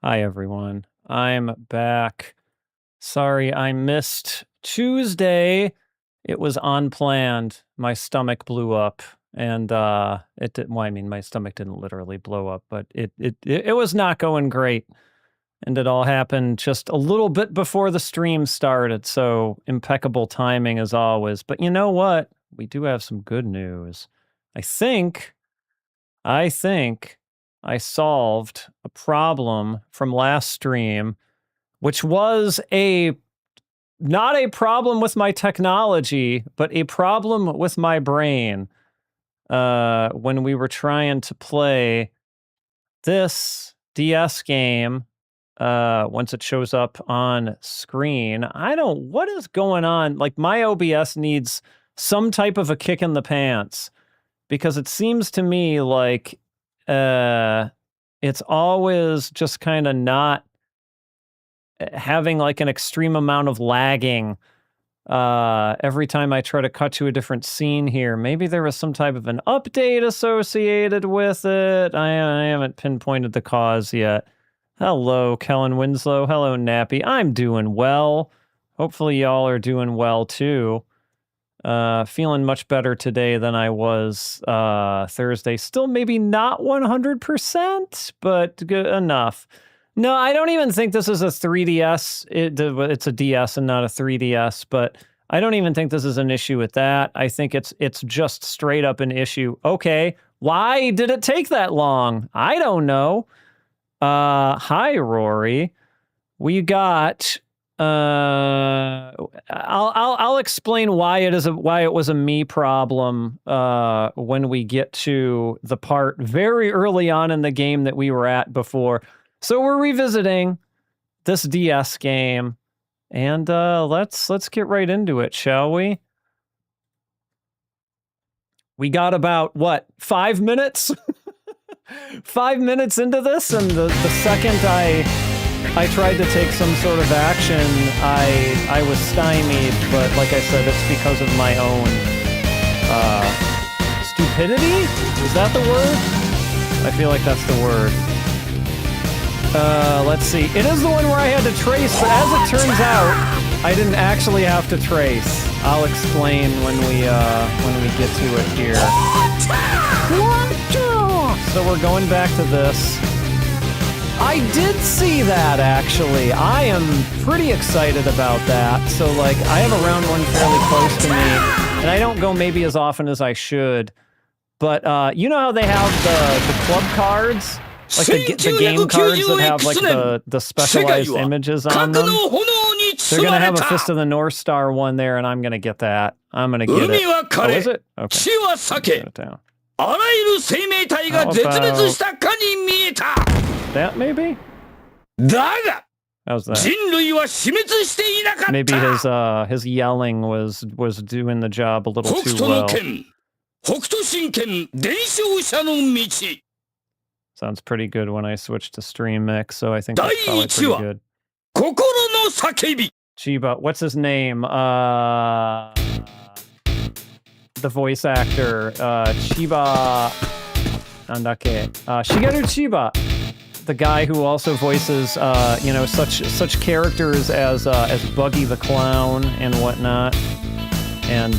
Hi, everyone. I'm back. Sorry, I missed Tuesday. It was unplanned. My stomach blew up, and it did. Well, I mean, my stomach didn't literally blow up, but it was not going great, and it all happened just a little bit before the stream started. So impeccable timing as always. But you know what? We do have some good news. I think I solved a problem from last stream, which was not a problem with my technology, but a problem with my brain when we were trying to play this DS game once it shows up on screen. What is going on? Like, my OBS needs some type of a kick in the pants, because it seems to me like it's always just kind of not having like an extreme amount of lagging every time I try to cut to a different scene here. Maybe there was some type of an update associated with it. I haven't pinpointed the cause yet. Hello, Kellen Winslow. Hello, Nappy. I'm doing well. Hopefully y'all are doing well too. Feeling much better today than I was Thursday. Still maybe not 100%, but good enough. No, I don't even think this is a 3DS. It's a DS and not a 3DS, but I don't even think this is an issue with that. I think it's just straight up an issue. Okay, why did it take that long? I don't know. Hi, Rory. We got... I'll explain why it was a me problem when we get to the part very early on in the game that we were at before. So we're revisiting this DS game, and let's get right into it, shall we? We got about 5 minutes? 5 minutes into this, and the second I tried to take some sort of action, I was stymied, but like I said, it's because of my own stupidity? Is that the word? I feel like that's the word. Let's see. It is the one where I had to trace, but as it turns out, I didn't actually have to trace. I'll explain when we get to it here. So we're going back to this. I did see that, actually. I am pretty excited about that. So, like, I have a round one fairly close to me, and I don't go maybe as often as I should. But you know how they have the club cards? Like the game cards that have, like, the specialized images on them? They're going to have a Fist of the North Star one there, and I'm going to get that. I'm going to get it. Oh, is it? Okay. Put it down. How about that, maybe? How's that? Maybe his yelling was doing the job a little too well. Hokuto Shinken Denshōsha no Michi. Sounds pretty good when I switch to stream mix, so I think that's probably pretty good. Kokoro no Sakebi. Chiba, what's his name? The voice actor, Chiba... Nandake. Shigeru Chiba. The guy who also voices, such characters as Buggy the Clown and whatnot. And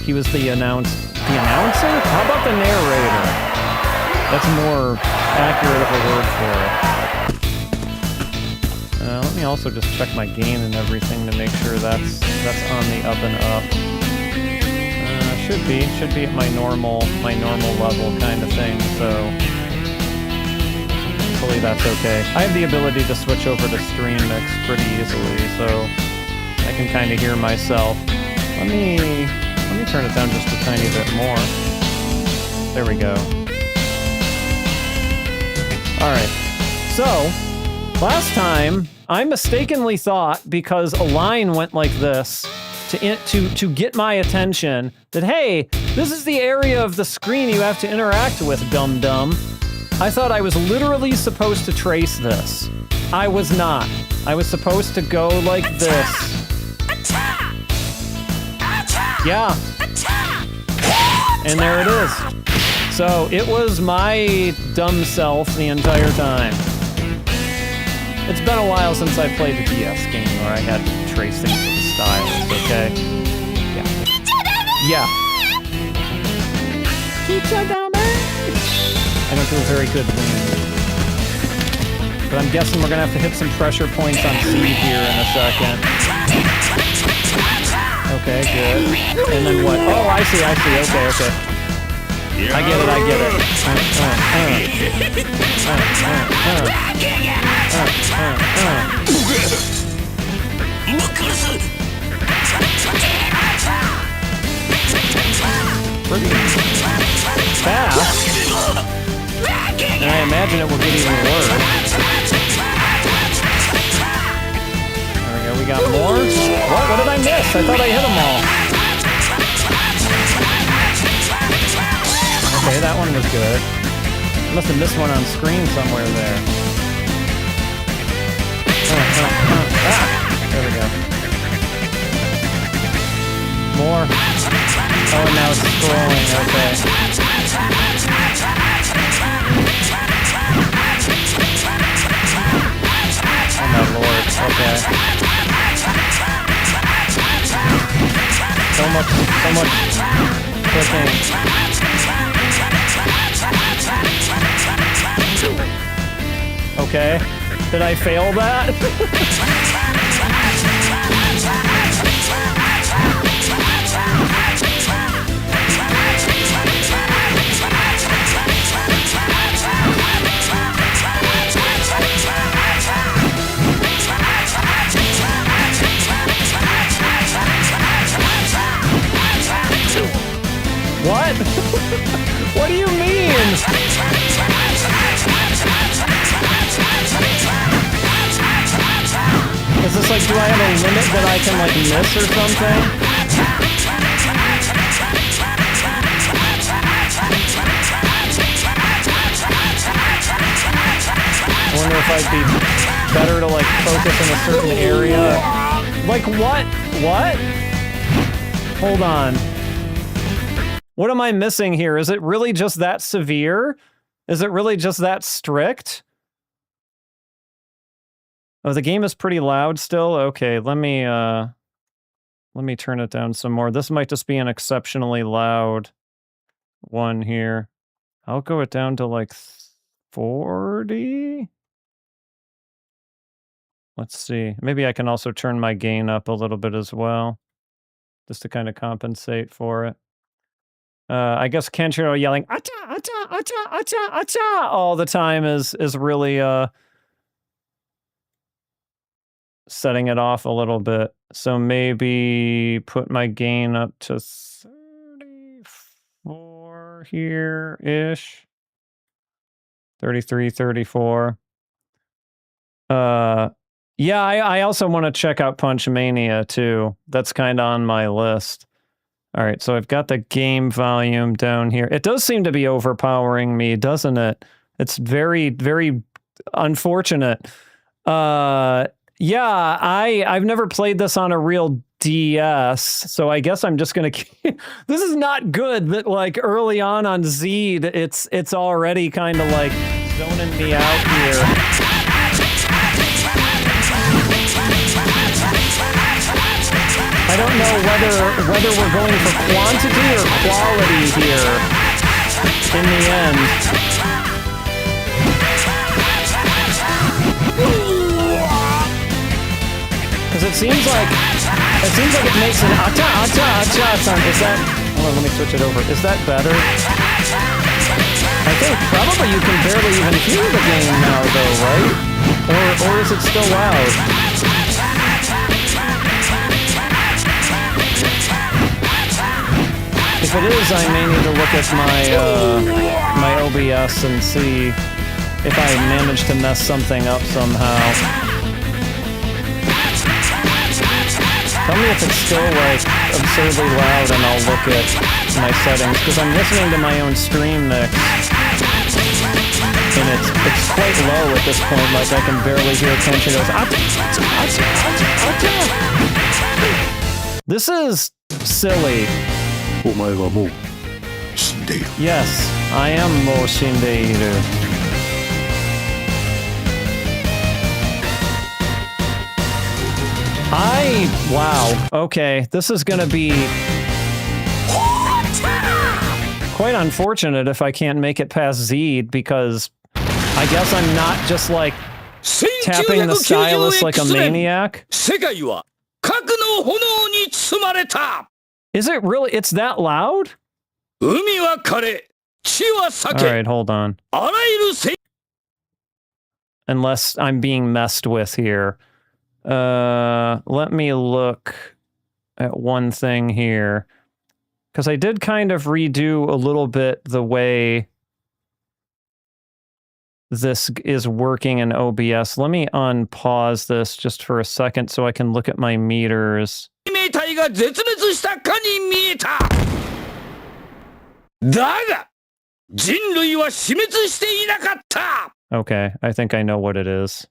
he was the announcer? How about the narrator? That's more accurate of a word for it. Let me also just check my gain and everything to make sure that's on the up and up. Should be at my normal level kind of thing, so hopefully that's okay. I have the ability to switch over to stream mix pretty easily, so I can kind of hear myself. Let me turn it down just a tiny bit more. There we go. Alright, so last time I mistakenly thought, because a line went like this, to get my attention, that, hey, this is the area of the screen you have to interact with, dum-dum. I thought I was literally supposed to trace this. I was not. I was supposed to go like this. Yeah. And there it is. So So it was my dumb self the entire time. It's been a while since I played a DS game where I had to trace things with the stylus, okay? Yeah. I don't do a very good lean. But I'm guessing we're gonna have to hit some pressure points on seed here in a second. Okay, good. And then what? Oh, I see. Okay. I get it. Pretty fast. And I imagine it will get even worse. There we go, we got more. What did I miss? I thought I hit them all. Okay, that one was good. I must have missed one on screen somewhere there. There we go. More. Oh, and now it's scrolling, okay. Oh my lord, okay. So much clicking. Okay, did I fail that? What? What do you mean? Is this like, do I have a limit that I can like miss or something? I wonder if I'd be better to like focus in a certain area. Like what? What? Hold on. What am I missing here? Is it really just that severe? Is it really just that strict? Oh, the game is pretty loud still? Okay, let me turn it down some more. This might just be an exceptionally loud one here. I'll go it down to like 40? Let's see. Maybe I can also turn my gain up a little bit as well, just to kind of compensate for it. I guess Kenshiro yelling "Acha, acha, acha, acha, acha" all the time is really setting it off a little bit. So maybe put my gain up to 34 here-ish. 33, 34. Yeah, I also want to check out Punch Mania too. That's kind of on my list. All right, so I've got the game volume down here. It does seem to be overpowering me, doesn't it? It's very, very unfortunate. Yeah, I've never played this on a real DS, so I guess I'm just gonna this is not good that like early on Zed, it's already kind of like zoning me out here. I don't know whether we're going for quantity or quality here in the end. Because it seems like it makes an acha acha acha sound. Is that? Hold on, let me switch it over. Is that better? I think probably you can barely even hear the game now, though, right? Or is it still loud? If it is, I may need to look at my OBS and see if I managed to mess something up somehow. Tell me if it's still like absurdly loud, and I'll look at my settings because I'm listening to my own stream mix, and it's quite low at this point. Like I can barely hear Kenshiro. This is silly. Yes. I am mo shindeiru. Wow. Okay, this is gonna be quite unfortunate if I can't make it past Zed, because I guess I'm not just like tapping the stylus like a maniac. Is it really? It's that loud? Alright, hold on. Unless I'm being messed with here. Let me look at one thing here. Because I did kind of redo a little bit the way this is working in OBS. Let me unpause this just for a second so I can look at my meters. Okay, I think I know what it is.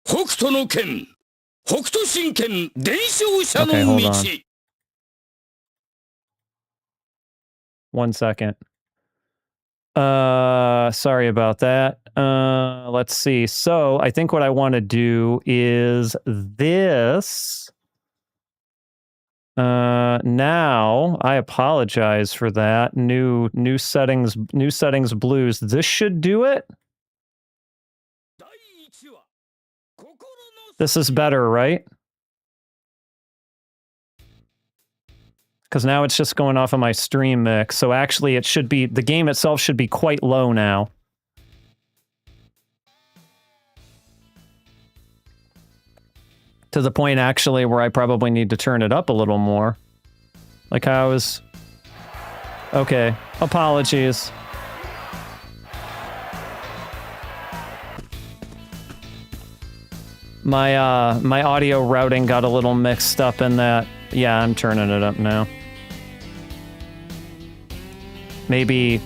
Hokuto no Ken. Hokuto Shinken. Denshōsha no Michi. 1 second. Sorry about that. Let's see. So I think what I want to do is this. Now I apologize for that. New settings blues. This should do it. This is better, right? Because now it's just going off of my stream mix. So actually it should be, the game itself should be quite low now. To the point actually where I probably need to turn it up a little more. Like how I was... Okay, apologies. My audio routing got a little mixed up in that. Yeah, I'm turning it up now. Maybe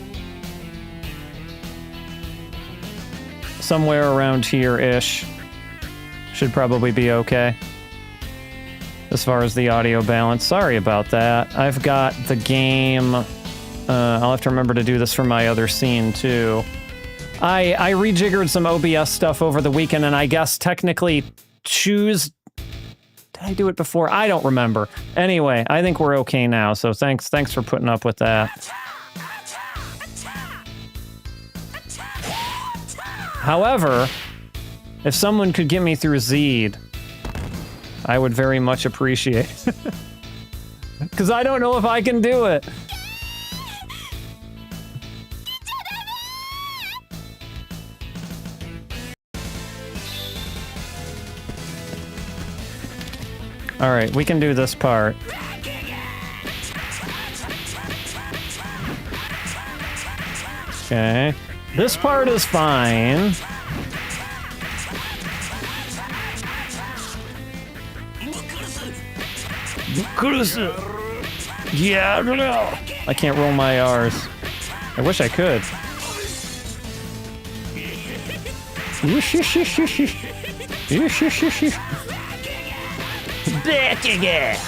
somewhere around here-ish should probably be okay as far as the audio balance. Sorry about that. I've got the game. I'll have to remember to do this for my other scene too. I rejiggered some OBS stuff over the weekend, and I guess technically did I do it before? I don't remember. Anyway, I think we're okay now, so thanks for putting up with that. However, if someone could get me through Zed, I would very much appreciate it. Because I don't know if I can do it. Alright, we can do this part. Okay. This part is fine. Yeah, I can't roll my R's. I wish I could. Back again.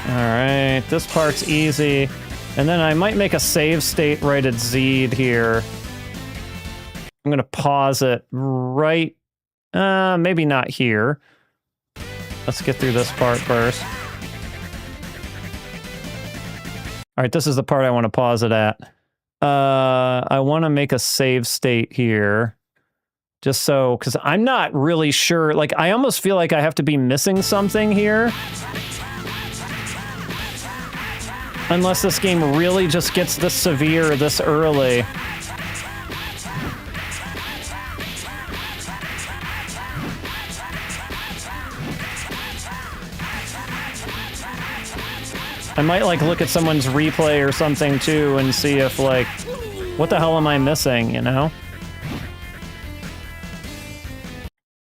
Alright, this part's easy. And then I might make a save state right at Zed here. I'm gonna pause it right... maybe not here. Let's get through this part first. Alright, this is the part I want to pause it at. I want to make a save state here. Just so, because I'm not really sure. Like, I almost feel like I have to be missing something here. Unless this game really just gets this severe this early. I might, like, look at someone's replay or something, too, and see if, like, what the hell am I missing, you know?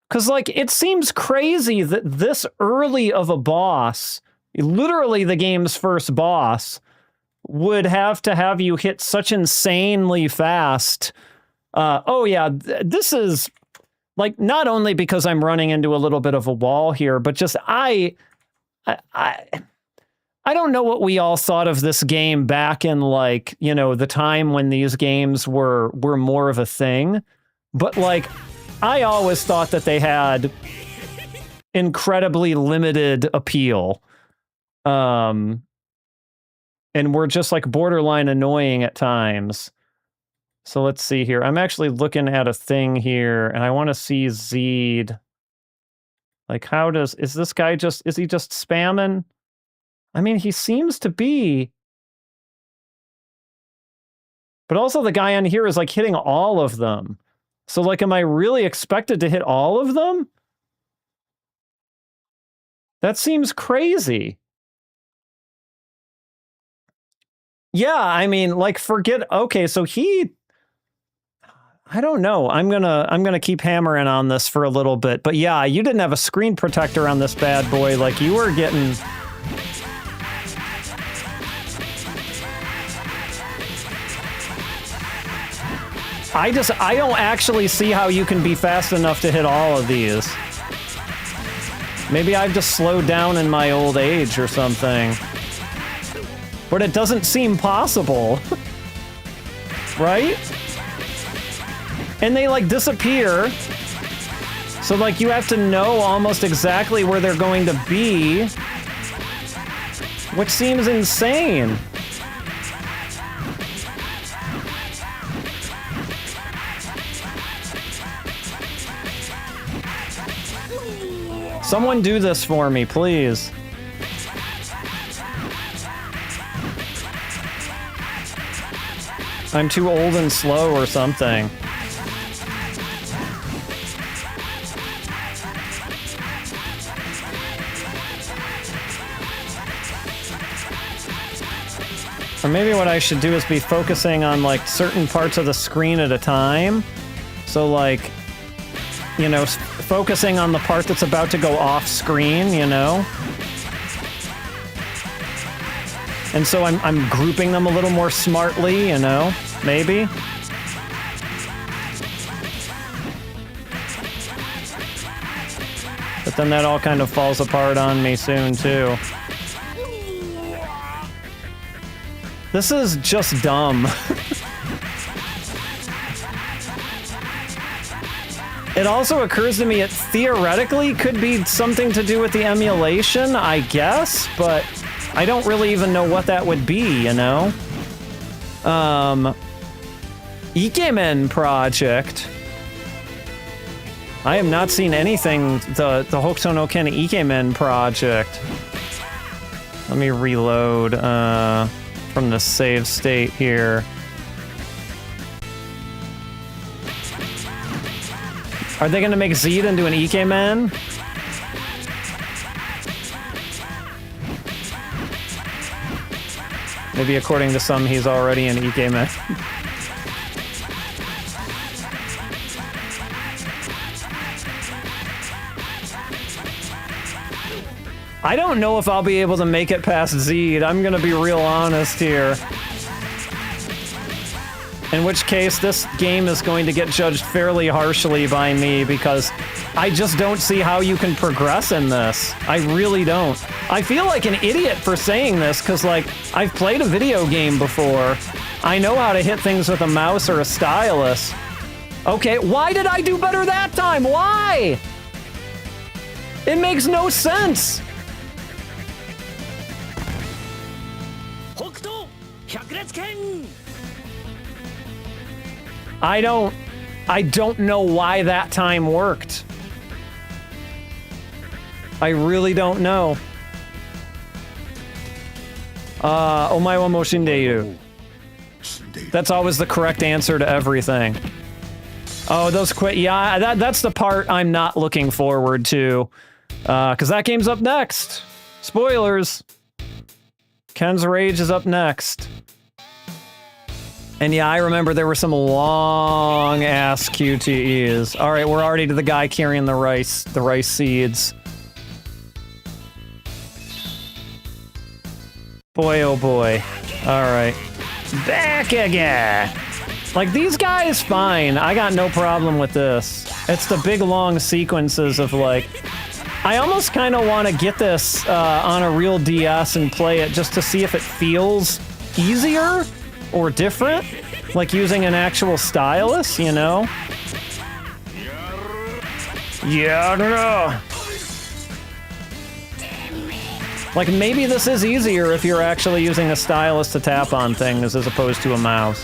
Because, like, it seems crazy that this early of a boss, literally the game's first boss, would have to have you hit such insanely fast. Oh, yeah, this is like, not only because I'm running into a little bit of a wall here, but just I don't know what we all thought of this game back in, like, you know, the time when these games were more of a thing. But, like, I always thought that they had incredibly limited appeal. And were just, like, borderline annoying at times. So let's see here. I'm actually looking at a thing here, and I want to see Zeed. Like, is this guy is he just spamming? I mean, he seems to be. But also the guy on here is, like, hitting all of them. So, like, am I really expected to hit all of them? That seems crazy. Yeah, I mean, like, okay, so I don't know. I'm gonna keep hammering on this for a little bit. But yeah, you didn't have a screen protector on this bad boy. Like, you were getting... I don't actually see how you can be fast enough to hit all of these. Maybe I've just slowed down in my old age or something. But it doesn't seem possible. Right? And they, like, disappear. So, like, you have to know almost exactly where they're going to be. Which seems insane. Someone do this for me, please. I'm too old and slow or something. Or maybe what I should do is be focusing on, like, certain parts of the screen at a time. So, like, you know, focusing on the part that's about to go off screen, you know? And so I'm grouping them a little more smartly, you know? Maybe? But then that all kind of falls apart on me soon, too. This is just dumb. It also occurs to me it theoretically could be something to do with the emulation, I guess, but I don't really even know what that would be, you know? Ikemen Project. I have not seen anything, the Hokuto no Ken Ikemen Project. Let me reload from the save state here. Are they gonna make Zeed into an Ikemen? Maybe according to some, he's already an Ikemen. I don't know if I'll be able to make it past Zeed. I'm gonna be real honest here. In which case, this game is going to get judged fairly harshly by me because I just don't see how you can progress in this. I really don't. I feel like an idiot for saying this because, like, I've played a video game before. I know how to hit things with a mouse or a stylus. Okay, why did I do better that time? Why? It makes no sense. Hokuto, 百裂拳! I don't know why that time worked. I really don't know. Omae wa mou shindeiru. That's always the correct answer to everything. Oh, those yeah, that's the part I'm not looking forward to. Because that game's up next. Spoilers. Ken's Rage is up next. And yeah, I remember there were some long-ass QTEs. All right, we're already to the guy carrying the rice seeds. Boy, oh boy. All right. Back again! Like, these guys, fine. I got no problem with this. It's the big, long sequences of, like... I almost kind of want to get this on a real DS and play it just to see if it feels easier or different. Like using an actual stylus, you know? Yeah, I don't know. Like, maybe this is easier if you're actually using a stylus to tap on things as opposed to a mouse.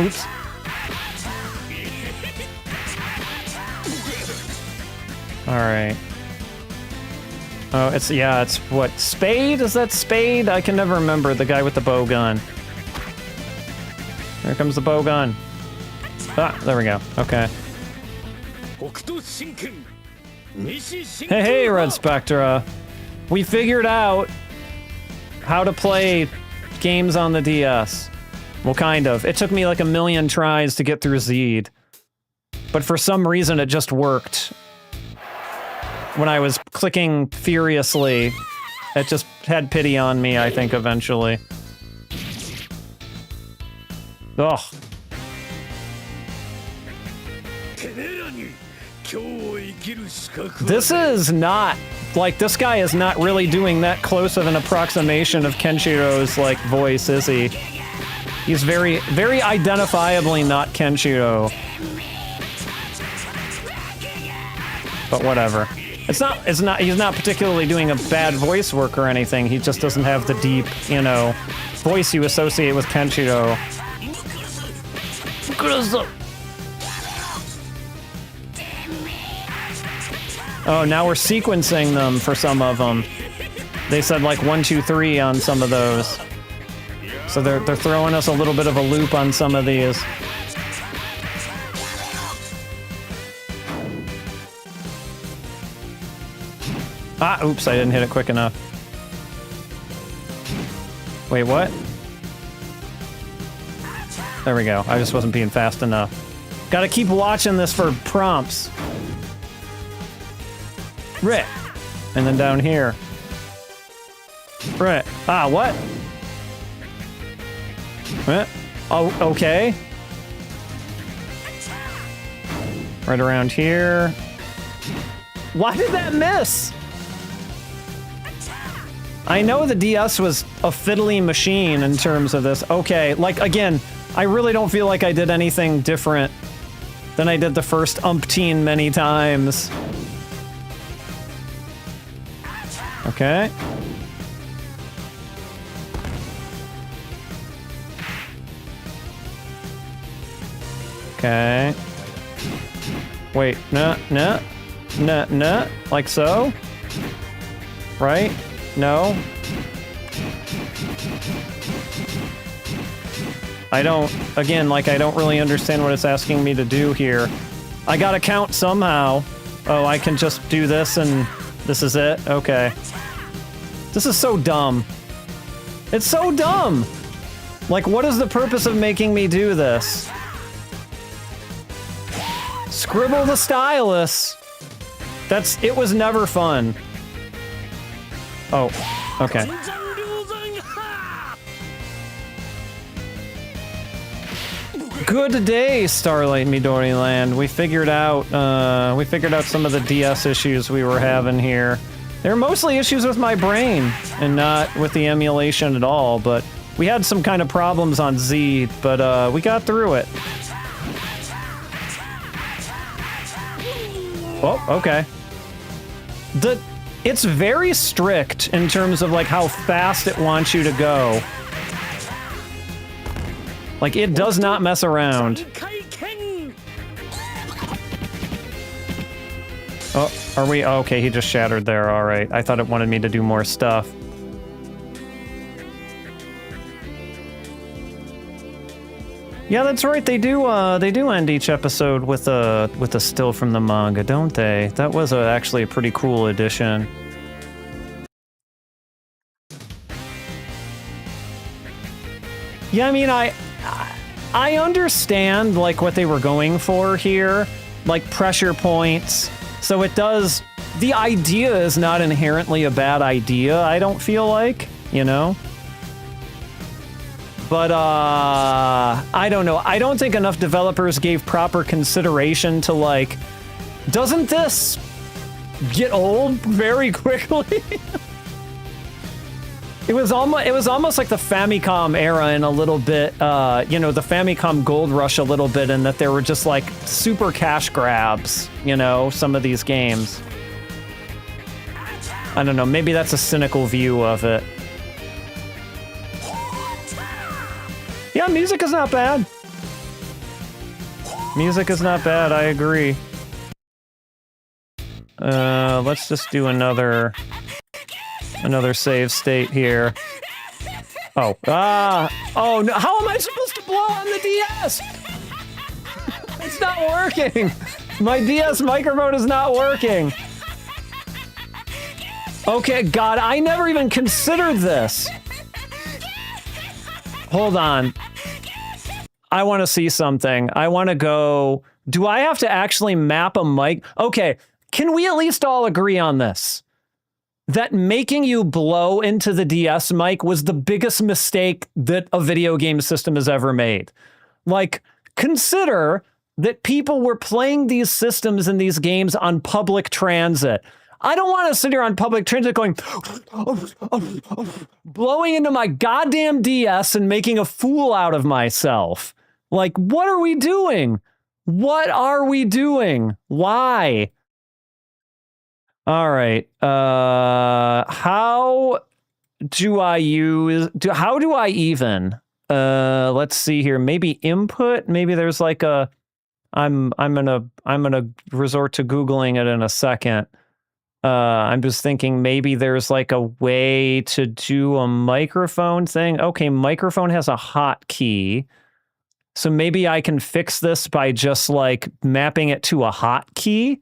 Oops. Alright. Oh, it's what? Spade? Is that Spade? I can never remember. The guy with the bow gun. Here comes the bow gun. Ah, there we go. Okay. Hokuto Shinken. Michi Shinken. Hey, Red Spectra. We figured out how to play games on the DS. Well, kind of. It took me like a million tries to get through Zed. But for some reason, it just worked. When I was clicking furiously, it just had pity on me, I think, eventually. Ugh. This is not... Like, this guy is not really doing that close of an approximation of Kenshiro's, like, voice, is he? He's very, very identifiably not Kenshiro. But whatever. He's not particularly doing a bad voice work or anything. He just doesn't have the deep, you know, voice you associate with Kenshiro. Oh, now we're sequencing them for some of them. They said like 1, 2, 3 on some of those. So they're throwing us a little bit of a loop on some of these. Ah, oops, I didn't hit it quick enough. Wait, what? There we go. I just wasn't being fast enough. Gotta keep watching this for prompts. Right. And then down here. Right. Ah, what? What? Oh, okay. Right around here. Why did that miss? I know the DS was a fiddly machine in terms of this. Okay, like, again, I really don't feel like I did anything different than I did the first umpteen many times. Okay. Okay. Wait, no, like so? Right? No? I don't, again, like, I don't really understand what it's asking me to do here. I gotta count somehow. Oh, I can just do this and this is it? Okay. This is so dumb. It's so dumb! Like, what is the purpose of making me do this? Scribble the stylus! It was never fun. Oh, okay. Good day, Starlight Midori Land. We figured out some of the DS issues we were having here. They're mostly issues with my brain, and not with the emulation at all, but we had some kind of problems on Z, but we got through it. Oh, okay. It's very strict in terms of, like, how fast it wants you to go. Like, it does not mess around. Oh, are we? Oh, okay, he just shattered there, alright. I thought it wanted me to do more stuff. Yeah, that's right, they do end each episode with a still from the manga, don't they? That was actually a pretty cool addition. Yeah, I mean, I understand, like, what they were going for here, like pressure points. So it does the idea is not inherently a bad idea, I don't feel like, you know? But, I don't know. I don't think enough developers gave proper consideration to, like, doesn't this get old very quickly? It was almost like the Famicom era in a little bit, you know, the Famicom Gold Rush a little bit, in that there were just, like, super cash grabs, you know, some of these games. I don't know, maybe that's a cynical view of it. Yeah, music is not bad. Music is not bad, I agree. Let's just do another save state here. Oh, oh no, how am I supposed to blow on the DS? It's not working. My DS microphone is not working. Okay, God, I never even considered this. Hold on. I want to see something. I want to go... Do I have to actually map a mic? Okay, can we at least all agree on this? That making you blow into the DS mic was the biggest mistake that a video game system has ever made. Like, consider that people were playing these systems and these games on public transit. I don't want to sit here on public transit going, blowing into my goddamn DS and making a fool out of myself. Like, what are we doing? What are we doing? Why? All right. How do I even? Let's see here. Maybe input. Maybe there's like a. I'm gonna resort to Googling it in a second. I'm just thinking maybe there's like a way to do a microphone thing. Okay, microphone has a hotkey. So maybe I can fix this by just like mapping it to a hotkey.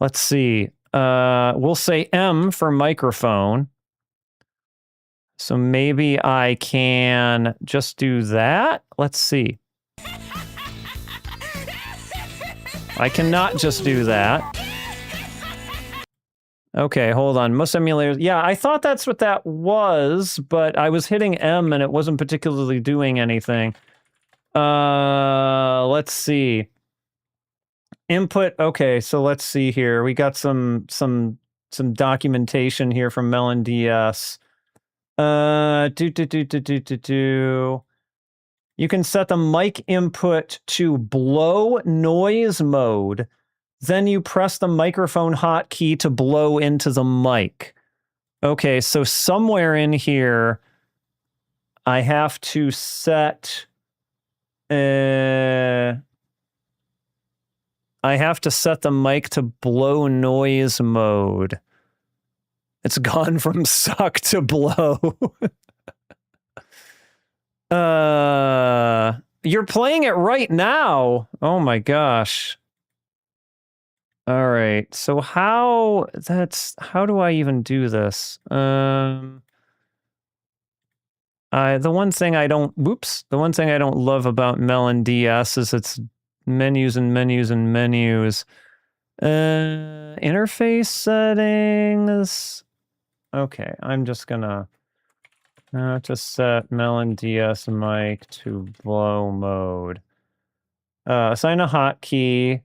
Let's see. We'll say M for microphone. So maybe I can just do that. Let's see. I cannot just do that. Okay, hold on. Most emulators. Yeah, I thought that's what that was, but I was hitting M and it wasn't particularly doing anything. Let's see. Input. Okay, so let's see here. We got some documentation here from Melon DS. You can set the mic input to blow noise mode. Then you press the microphone hotkey to blow into the mic. Okay, so somewhere in here, I have to set... I have to set the mic to blow noise mode. It's gone from suck to blow. You're playing it right now. Oh my gosh. All right. So how do I even do this? The one thing I don't love about Melon DS is its menus and menus and menus. Interface settings. Okay, I'm just gonna set Melon DS mic to blow mode. Assign a hotkey.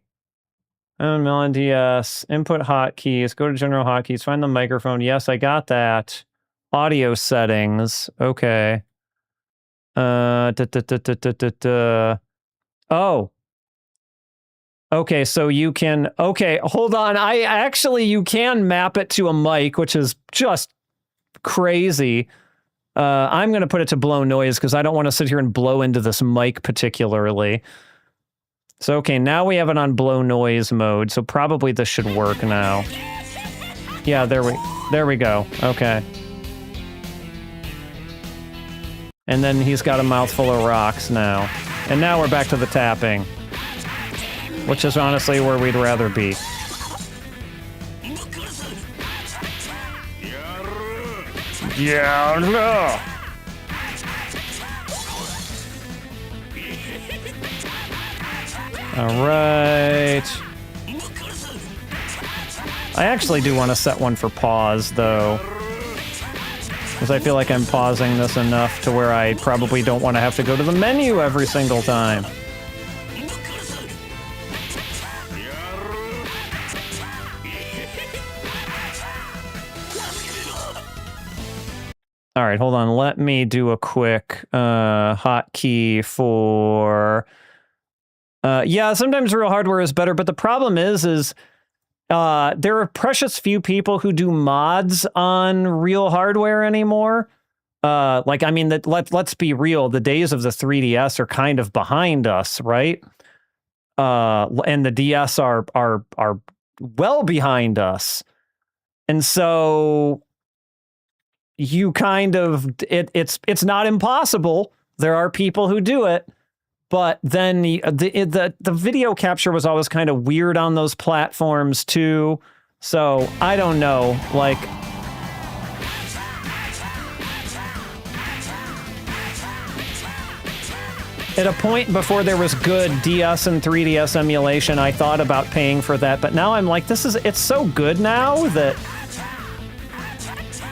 Melon DS, input hotkeys, go to general hotkeys, find the microphone. Yes, I got that. Audio settings. Okay. Oh. Okay, so you can, okay, hold on. You can map it to a mic, which is just crazy. I'm going to put it to blow noise because I don't want to sit here and blow into this mic particularly. So, okay, now we have it on blow noise mode, so probably this should work now. Yeah, there we go. Okay. And then he's got a mouthful of rocks now. And now we're back to the tapping. Which is honestly where we'd rather be. Yeah, all right. I actually do want to set one for pause, though. Because I feel like I'm pausing this enough to where I probably don't want to have to go to the menu every single time. All right, hold on. Let me do a quick hotkey for... yeah, sometimes real hardware is better, but the problem is there are precious few people who do mods on real hardware anymore. Like, I mean, let's be real. The days of the 3DS are kind of behind us, right? And the DS are well behind us. And so you kind of, it's not impossible. There are people who do it. But then the video capture was always kind of weird on those platforms too. So I don't know, like... At a point before there was good DS and 3DS emulation, I thought about paying for that, but now I'm like, it's so good now that...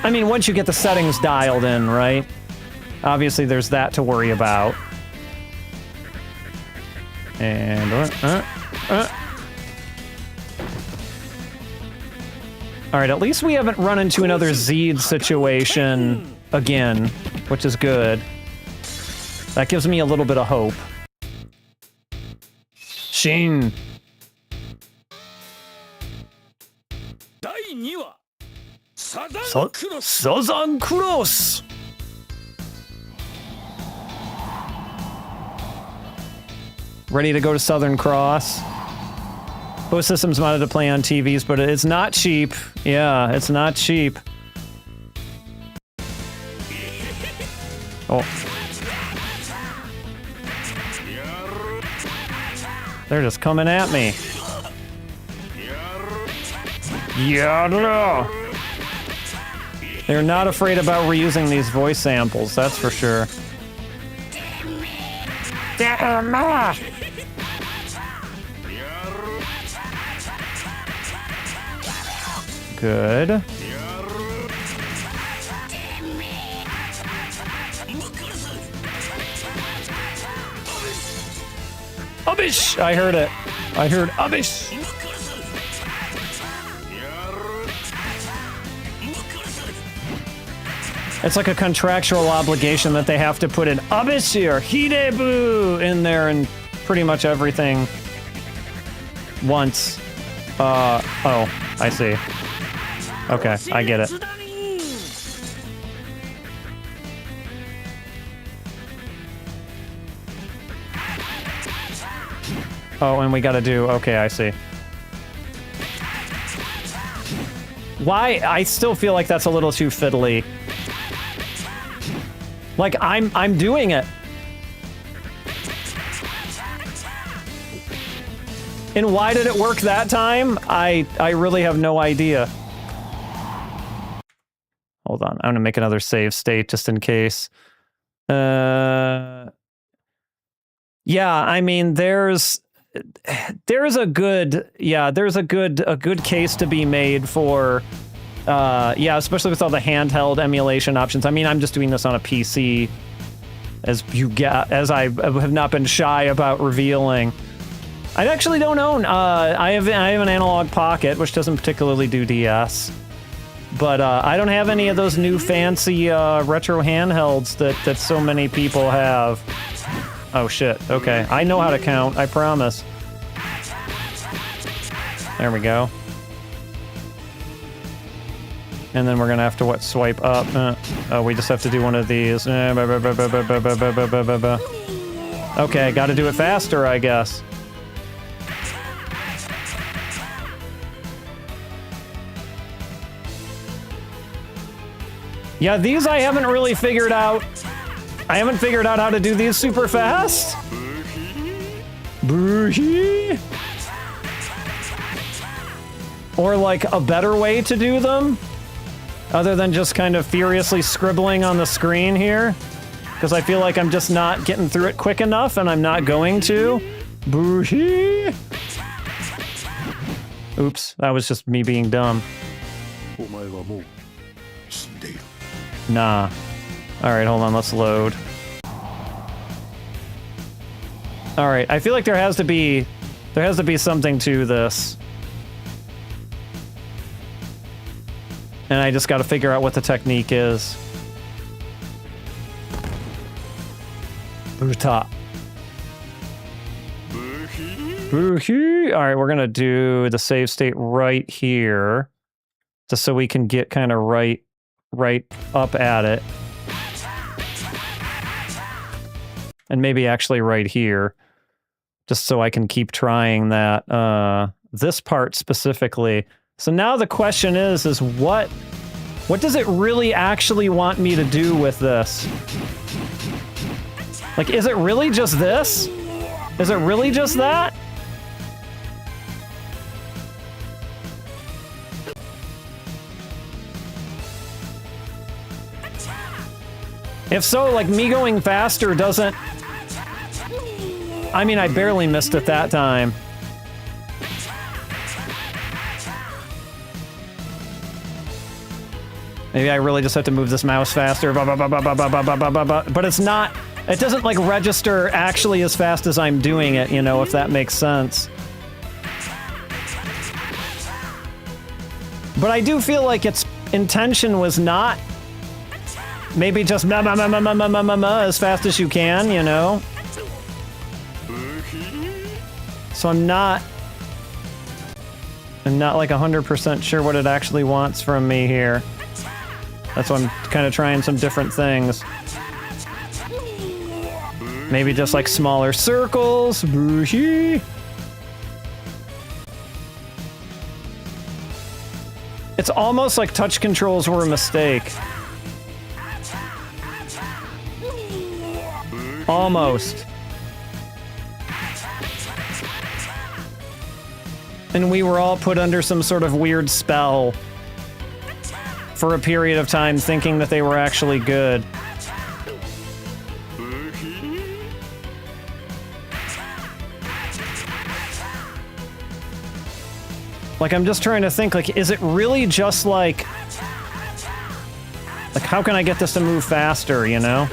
I mean, once you get the settings dialed in, right? Obviously there's that to worry about. And all right, at least we haven't run into another Zed situation again, which is good. That gives me a little bit of hope. Shin. Sazan Cross. Ready to go to Southern Cross. Both systems modded to play on TVs, but it's not cheap. Yeah, it's not cheap. Oh. They're just coming at me. Yeah. They're not afraid about reusing these voice samples, that's for sure. Good. Abish! I heard it. I heard Abish. It's like a contractual obligation that they have to put an Abishi or Hidebu in there and pretty much everything once. Oh, I see. Okay, I get it. Oh, and we gotta do... Okay, I see. Why? I still feel like that's a little too fiddly. Like, I'm doing it. And why did it work that time? I really have no idea. Hold on, I'm gonna make another save state just in case. Yeah, I mean, there's a good case to be made for yeah, especially with all the handheld emulation options. I mean, I'm just doing this on a PC, as I have not been shy about revealing. I actually don't own. I have an Analog Pocket, which doesn't particularly do DS, but I don't have any of those new fancy retro handhelds that so many people have. Oh shit. Okay, I know how to count. I promise. There we go. And then we're gonna have to, what, swipe up? Oh, we just have to do one of these. Okay, gotta do it faster, I guess. Yeah, these I haven't really figured out. I haven't figured out how to do these super fast. Boohee. Or like a better way to do them. Other than just kind of furiously scribbling on the screen here. Because I feel like I'm just not getting through it quick enough, and I'm not going to. Boohee! Oops, that was just me being dumb. お前はもう死んでいる Nah. Alright, hold on, let's load. Alright, I feel like there has to be something to this. And I just gotta figure out what the technique is. Buta. Boohee! Alright, we're gonna do the save state right here. Just so we can get kind of right up at it. And maybe actually right here. Just so I can keep trying that, this part specifically. So now the question is what does it really actually want me to do with this? Like, is it really just this? Is it really just that? If so, like, me going faster doesn't... I mean, I barely missed it that time. Maybe I really just have to move this mouse faster. But it's not... It doesn't, like, register actually as fast as I'm doing it, you know, if that makes sense. But I do feel like its intention was not... Maybe just as fast as you can, you know? So I'm not like 100% sure what it actually wants from me here. That's why I'm kind of trying some different things. Maybe just like smaller circles. Boohee. It's almost like touch controls were a mistake. Almost. And we were all put under some sort of weird spell for a period of time, thinking that they were actually good. Like, I'm just trying to think, like, is it really just like how can I get this to move faster, you know?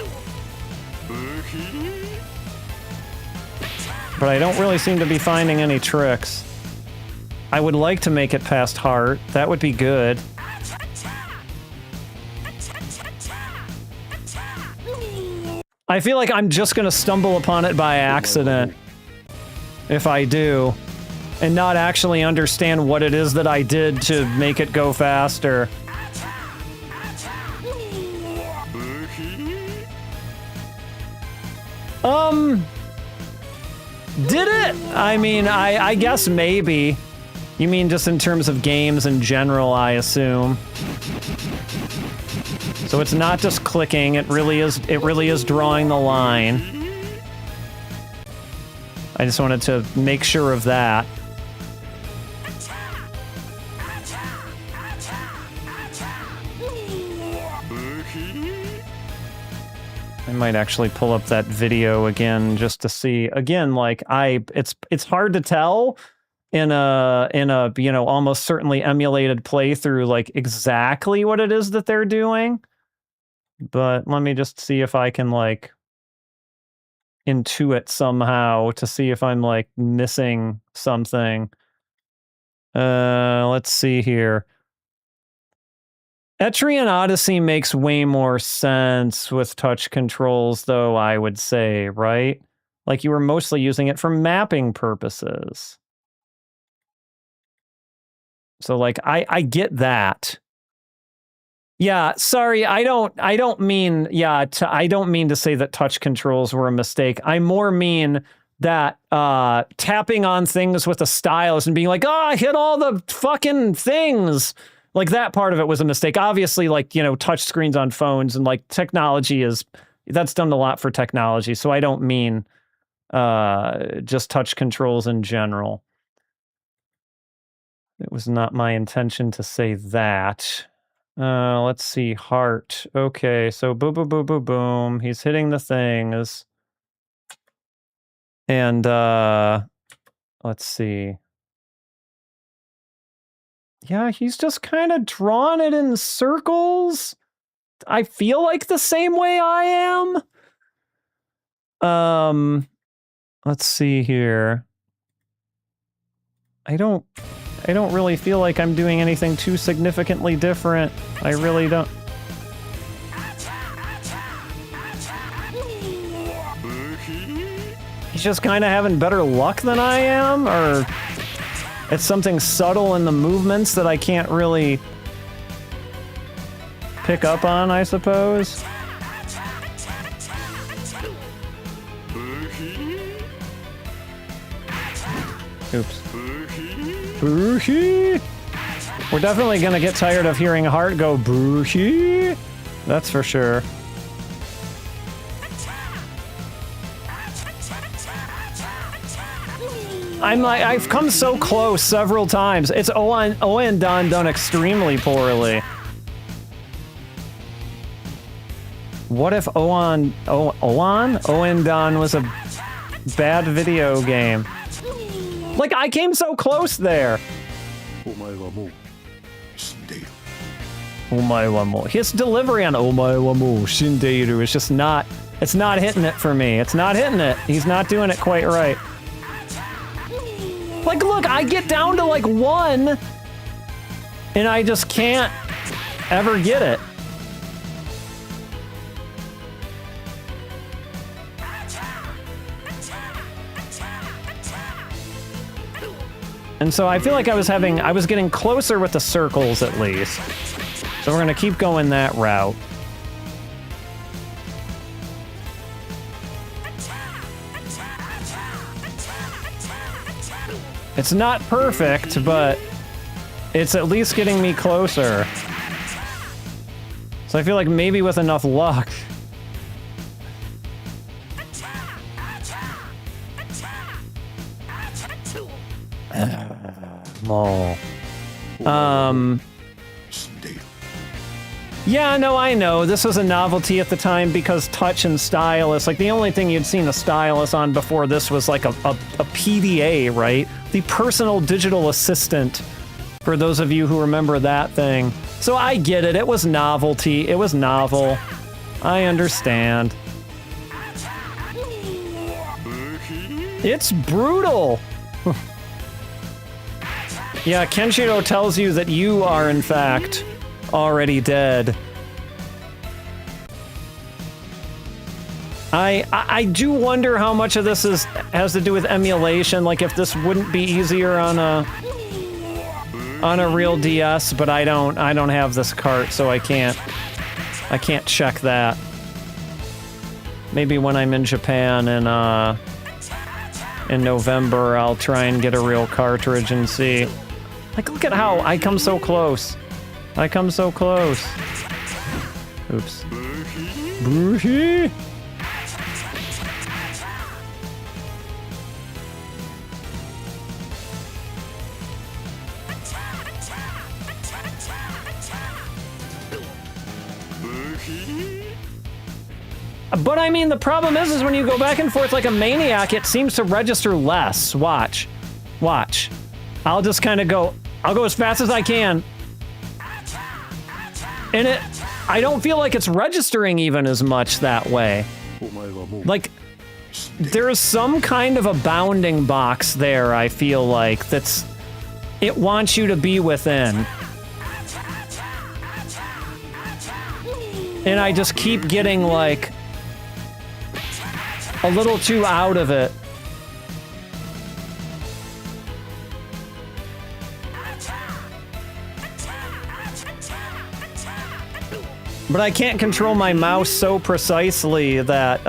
But I don't really seem to be finding any tricks. I would like to make it past heart. That would be good. I feel like I'm just gonna stumble upon it by accident. If I do. And not actually understand what it is that I did to make it go faster. Did it? I mean, I guess maybe. You mean just in terms of games in general, I assume. So it's not just clicking, it really is drawing the line. I just wanted to make sure of that. I might actually pull up that video again just to see. Again, like it's hard to tell in a you know, almost certainly emulated playthrough like exactly what it is that they're doing. But let me just see if I can like intuit somehow to see if I'm like missing something. Let's see here. Etrian Odyssey makes way more sense with touch controls, though, I would say, right? Like, you were mostly using it for mapping purposes. So, like, I get that. Yeah, sorry, I don't mean, yeah, I don't mean to say that touch controls were a mistake. I more mean that tapping on things with a stylus and being like, oh, I hit all the fucking things. Like, that part of it was a mistake. Obviously, like, you know, touch screens on phones and, like, technology that's done a lot for technology. So I don't mean just touch controls in general. It was not my intention to say that. Let's see, heart. Okay, so boom, boom, boom, boom, boom. He's hitting the things. And, let's see. Yeah, he's just kind of drawn it in circles. I feel like the same way I am. Let's see here. I don't really feel like I'm doing anything too significantly different. I really don't. He's just kind of having better luck than I am, or it's something subtle in the movements that I can't really pick up on, I suppose. Oops. Boo-hee! We're definitely gonna get tired of hearing Heart go boo-hee. That's for sure. I've come so close several times. It's Owen Don done extremely poorly. What if Owen Don was a bad video game? Like, I came so close there. His delivery on omae wa mou shindeiru is just not, it's not hitting it for me. It's not hitting it. He's not doing it quite right. Like, look, I get down to like 1 and I just can't ever get it. And so I feel like I was getting closer with the circles at least. So we're gonna keep going that route. It's not perfect, but it's at least getting me closer. So I feel like maybe with enough luck. Yeah, no, I know. This was a novelty at the time because touch and stylus, like the only thing you'd seen a stylus on before this was like a PDA, right? The personal digital assistant, for those of you who remember that thing. So I get it. It was novelty. It was novel. I understand. It's brutal. Yeah, Kenshiro tells you that you are, in fact, already dead. I do wonder how much of this has to do with emulation, like if this wouldn't be easier on a real DS, but I don't have this cart, so I can't check that. Maybe when I'm in Japan in November, I'll try and get a real cartridge and see. Like, look at how I come so close. I come so close. Oops. Boo-hee! But I mean, the problem is when you go back and forth like a maniac, it seems to register less. Watch. Watch. I'll just kind of go, I'll go as fast as I can. And I don't feel like it's registering even as much that way. Like, there's some kind of a bounding box there, I feel like, it wants you to be within. And I just keep getting, like, a little too out of it. But I can't control my mouse so precisely that,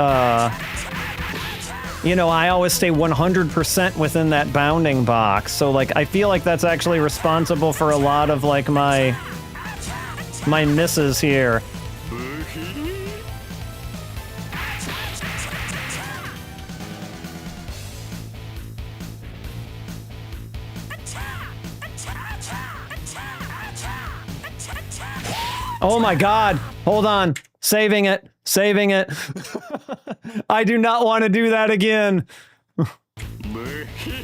you know, I always stay 100% within that bounding box. So, like, I feel like that's actually responsible for a lot of, like, my misses here. Oh my god, hold on. Saving it. Saving it. I do not want to do that again.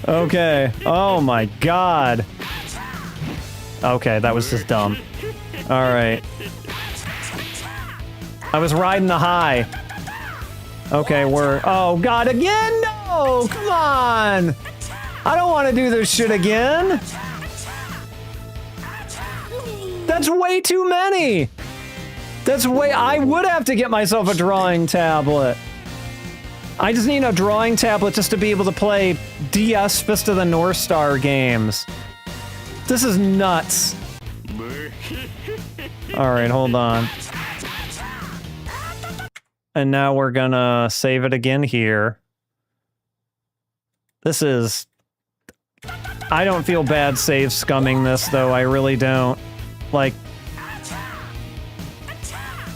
Okay. Oh my god. Okay, that was just dumb. Alright. I was riding the high. Okay, oh god, again? No! Come on! I don't want to do this shit again! That's way too many! I would have to get myself a drawing tablet. I just need a drawing tablet just to be able to play DS Fist of the North Star games. This is nuts. Alright, hold on. And now we're gonna save it again here. This is... I don't feel bad save scumming this, though. I really don't. Like...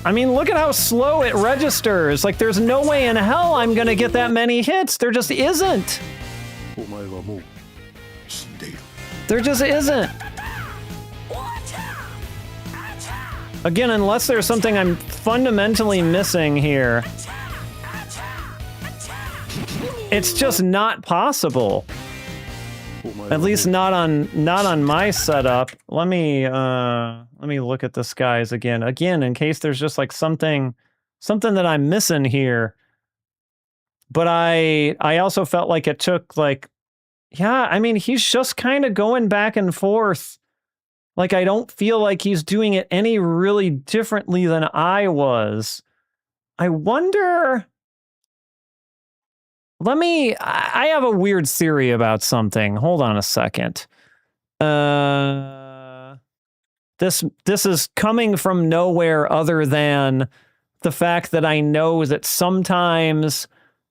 I mean, look at how slow it registers. Like, there's no way in hell I'm gonna get that many hits. There just isn't. There just isn't. Again, unless there's something I'm fundamentally missing here. It's just not possible. At least not on my setup. Let me look at this guys again. Again, in case there's just like something that I'm missing here. But I also felt like it took like, yeah, I mean, he's just kind of going back and forth. Like, I don't feel like he's doing it any really differently than I was. I wonder... I have a weird theory about something. Hold on a second. This is coming from nowhere other than the fact that I know that sometimes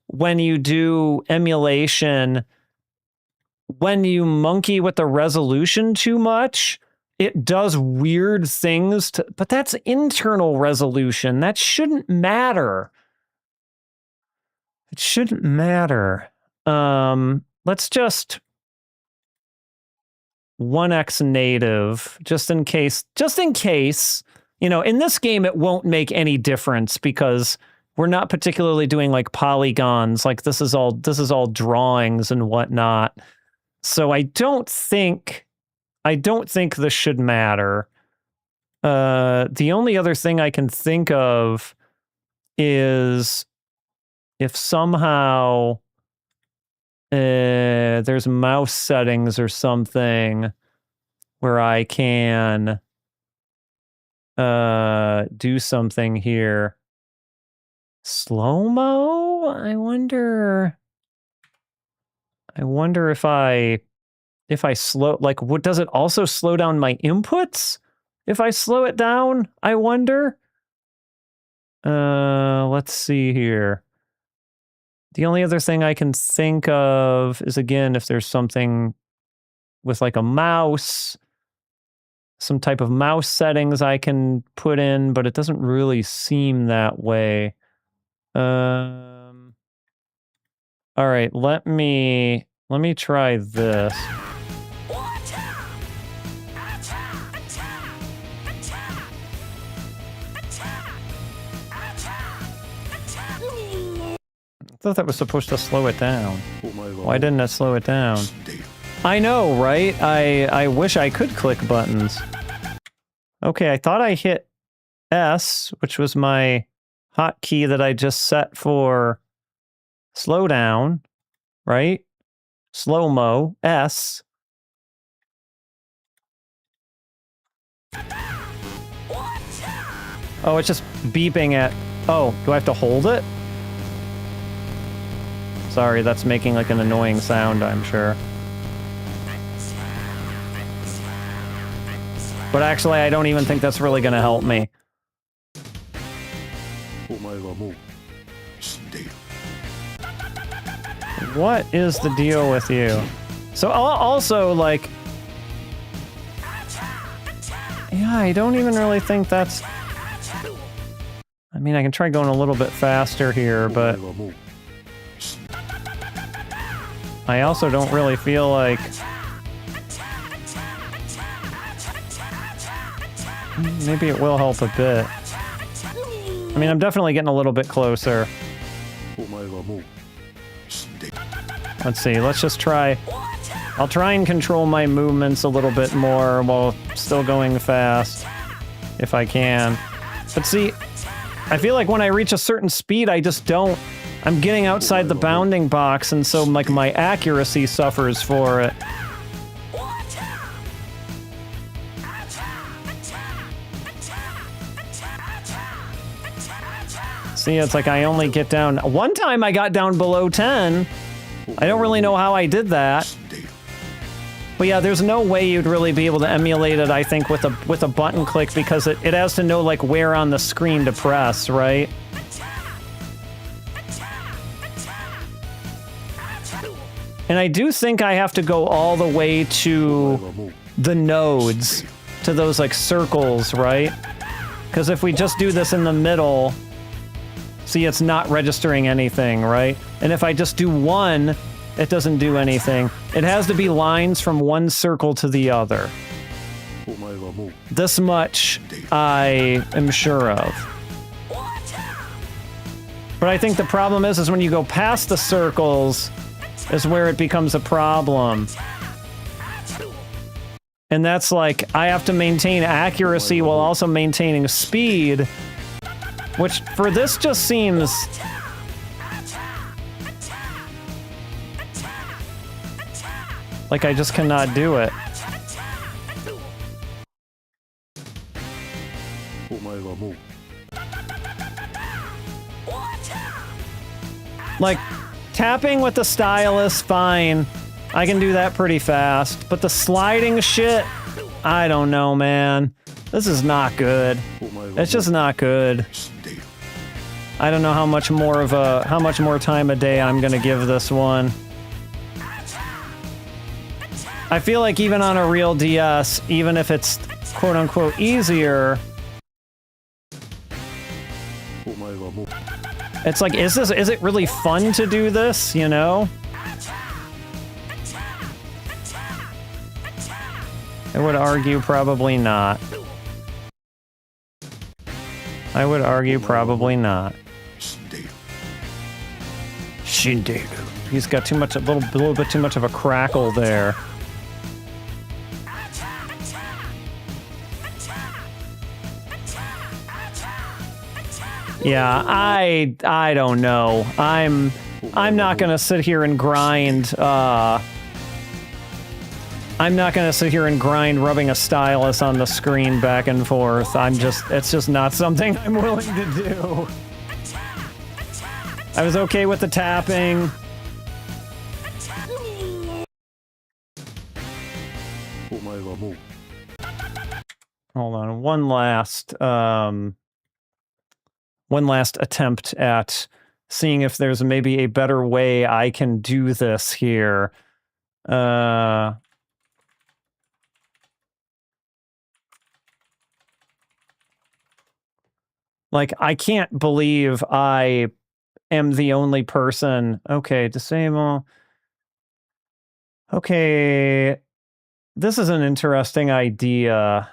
when you do emulation, when you monkey with the resolution too much, it does weird things but that's internal resolution. That shouldn't matter. It shouldn't matter. Let's just 1x native, just in case, you know, in this game, it won't make any difference because we're not particularly doing like polygons. Like this is all drawings and whatnot. So I don't think this should matter. The only other thing I can think of is if somehow there's mouse settings or something where I can do something here. Slow-mo? I wonder if I slow, like, what does it also slow down my inputs? If I slow it down, I wonder. Let's see here. The only other thing I can think of is, again, if there's something with like a mouse, some type of mouse settings I can put in, but it doesn't really seem that way. All right, let me try this. I thought that was supposed to slow it down. Why didn't it slow it down? I know, right? I wish I could click buttons. Okay, I thought I hit S, which was my hotkey that I just set for slowdown, right? Slow-mo, S. Oh, it's just beeping at... Oh, do I have to hold it? Sorry, that's making like an annoying sound, I'm sure. But actually, I don't even think that's really going to help me. What is the deal with you? So also, like... Yeah, I don't even really think that's... I mean, I can try going a little bit faster here, but... I also don't really feel like... Maybe it will help a bit. I mean, I'm definitely getting a little bit closer. Let's see, let's just try... I'll try and control my movements a little bit more while still going fast, if I can. But see, I feel like when I reach a certain speed, I just don't. I'm getting outside the bounding box, and so like my accuracy suffers for it. See, it's like I only get down. One time I got down below 10. I don't really know how I did that. But yeah, there's no way you'd really be able to emulate it, I think, with a button click, because it has to know like where on the screen to press, right? And I do think I have to go all the way to the nodes, to those like circles, right? Because if we just do this in the middle, see, it's not registering anything, right? And if I just do one, it doesn't do anything. It has to be lines from one circle to the other. This much I am sure of. But I think the problem is when you go past the circles is where it becomes a problem. And that's like, I have to maintain accuracy while also maintaining speed, which for this just seems... like I just cannot do it. Like, tapping with the stylus, fine. I can do that pretty fast. But the sliding shit, I don't know, man. This is not good. It's just not good. I don't know how much more time a day I'm gonna give this one. I feel like even on a real DS, even if it's quote-unquote easier, it's like, is it really fun to do this, you know? I would argue probably not. I would argue probably not. Shinken. He's got too much, a little bit too much of a crackle there. Yeah, I don't know. I'm not gonna sit here and grind. I'm not gonna sit here and grind rubbing a stylus on the screen back and forth. It's just not something I'm willing to do. I was okay with the tapping. Hold on, one last attempt at seeing if there's maybe a better way I can do this here. Like, I can't believe I am the only person. Okay, disable. Okay, this is an interesting idea.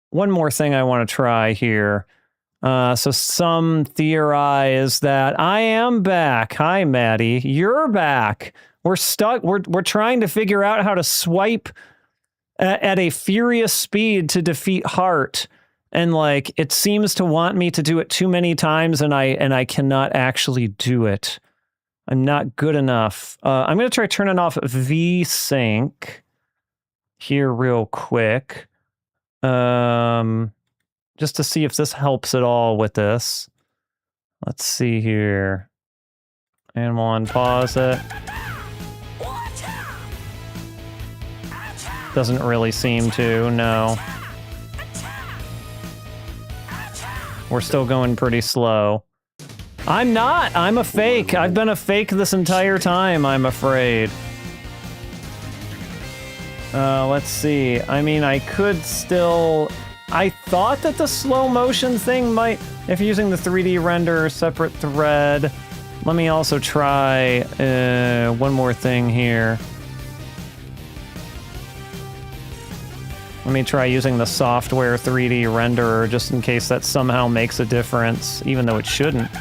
One more thing I want to try here. So some theorize that I am back. Hi, Maddie. You're back. We're stuck. We're trying to figure out how to swipe at a furious speed to defeat Heart. And like, it seems to want me to do it too many times, and I cannot actually do it. I'm not good enough. I'm going to try turning off VSync here real quick. Just to see if this helps at all with this. Let's see here. And we'll unpause it. Doesn't really seem to, no. We're still going pretty slow. I'm not! I'm a fake! I've been a fake this entire time, I'm afraid. Let's see. I mean, I could still... I thought that the slow motion thing might... If you're using the 3D render separate thread... Let me also try one more thing here. Let me try using the software 3D renderer just in case that somehow makes a difference, even though it shouldn't.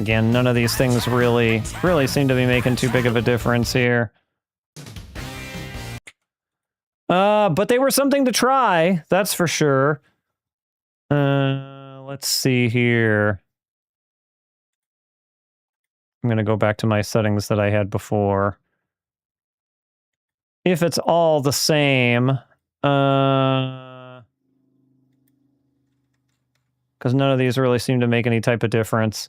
Again, none of these things really seem to be making too big of a difference here. But they were something to try, that's for sure. Let's see here. I'm going to go back to my settings that I had before. If it's all the same, because none of these really seem to make any type of difference.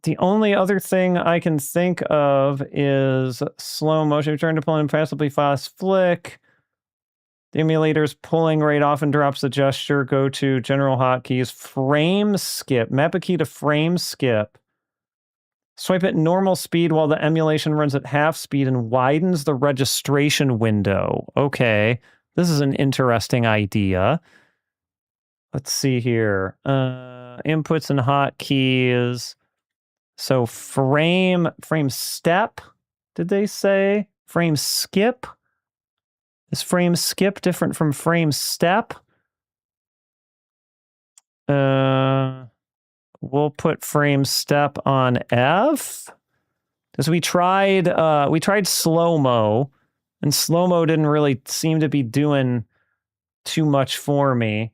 The only other thing I can think of is slow motion. Return to pull and passively fast flick. The emulator's pulling rate often drops the gesture. Go to general hotkeys. Frame skip. Map a key to frame skip. Swipe at normal speed while the emulation runs at half speed and widens the registration window. Okay, this is an interesting idea. Let's see here. Inputs and hotkeys. So frame step, did they say? Frame skip? Is frame skip different from frame step? We'll put frame step on F. Because we tried slow-mo, and slow-mo didn't really seem to be doing too much for me.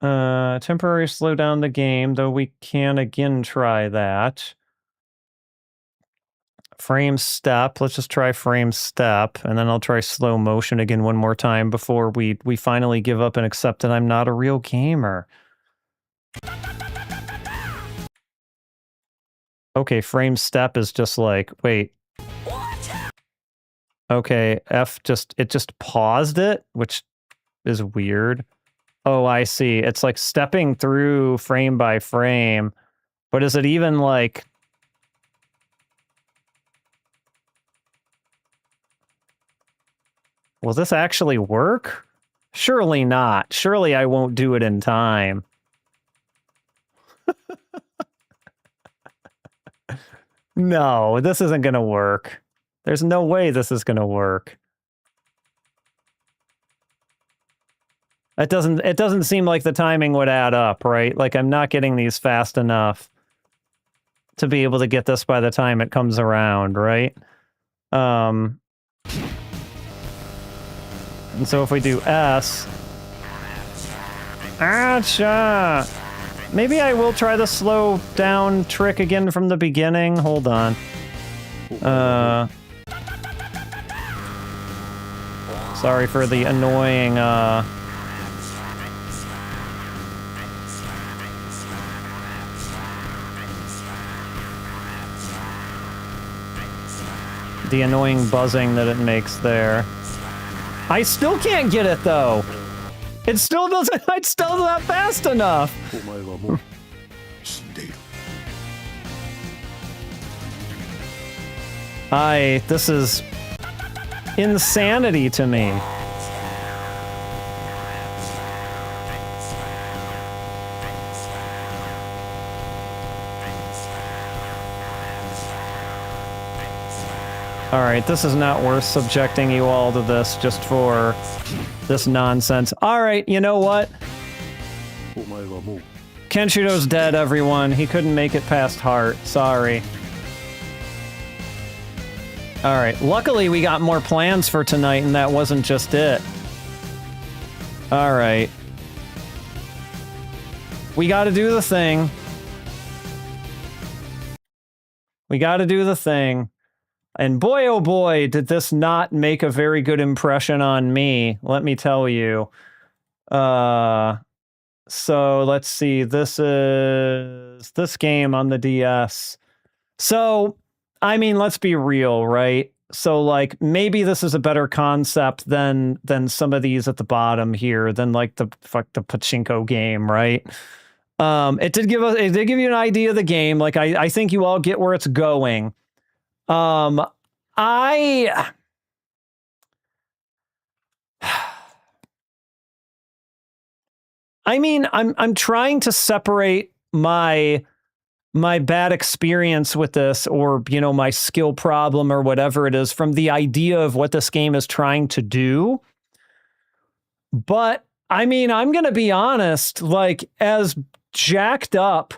Temporary slow down the game, though we can again try that. Frame step, let's just try frame step, and then I'll try slow motion again one more time before we finally give up and accept that I'm not a real gamer. Okay, frame step is just like, wait. Okay, F it just paused it, which is weird. Oh, I see. It's like stepping through frame by frame. But is it even like... Will this actually work? Surely not. Surely I won't do it in time. No, this isn't going to work. There's no way this is going to work. It doesn't seem like the timing would add up, right? Like I'm not getting these fast enough to be able to get this by the time it comes around, right? And so if we do S... Acha! Maybe I will try the slow down trick again from the beginning. Hold on. Sorry for the annoying, the annoying buzzing that it makes there. I still can't get it, though. It still doesn't, it's still not fast enough. This is insanity to me. All right, this is not worth subjecting you all to this just for this nonsense. All right, you know what? Kenshiro's dead, everyone. He couldn't make it past Heart. Sorry. All right, luckily we got more plans for tonight, and that wasn't just it. All right. We got to do the thing. We got to do the thing. And boy, oh boy, did this not make a very good impression on me, let me tell you. So let's see, this is this game on the DS. So, I mean, let's be real, right? So, like, maybe this is a better concept than some of these at the bottom here, than like the pachinko game, right? It did give you an idea of the game. Like, I think you all get where it's going. I mean, I'm trying to separate my bad experience with this, or, you know, my skill problem or whatever it is, from the idea of what this game is trying to do. But I mean, I'm going to be honest, like, as jacked up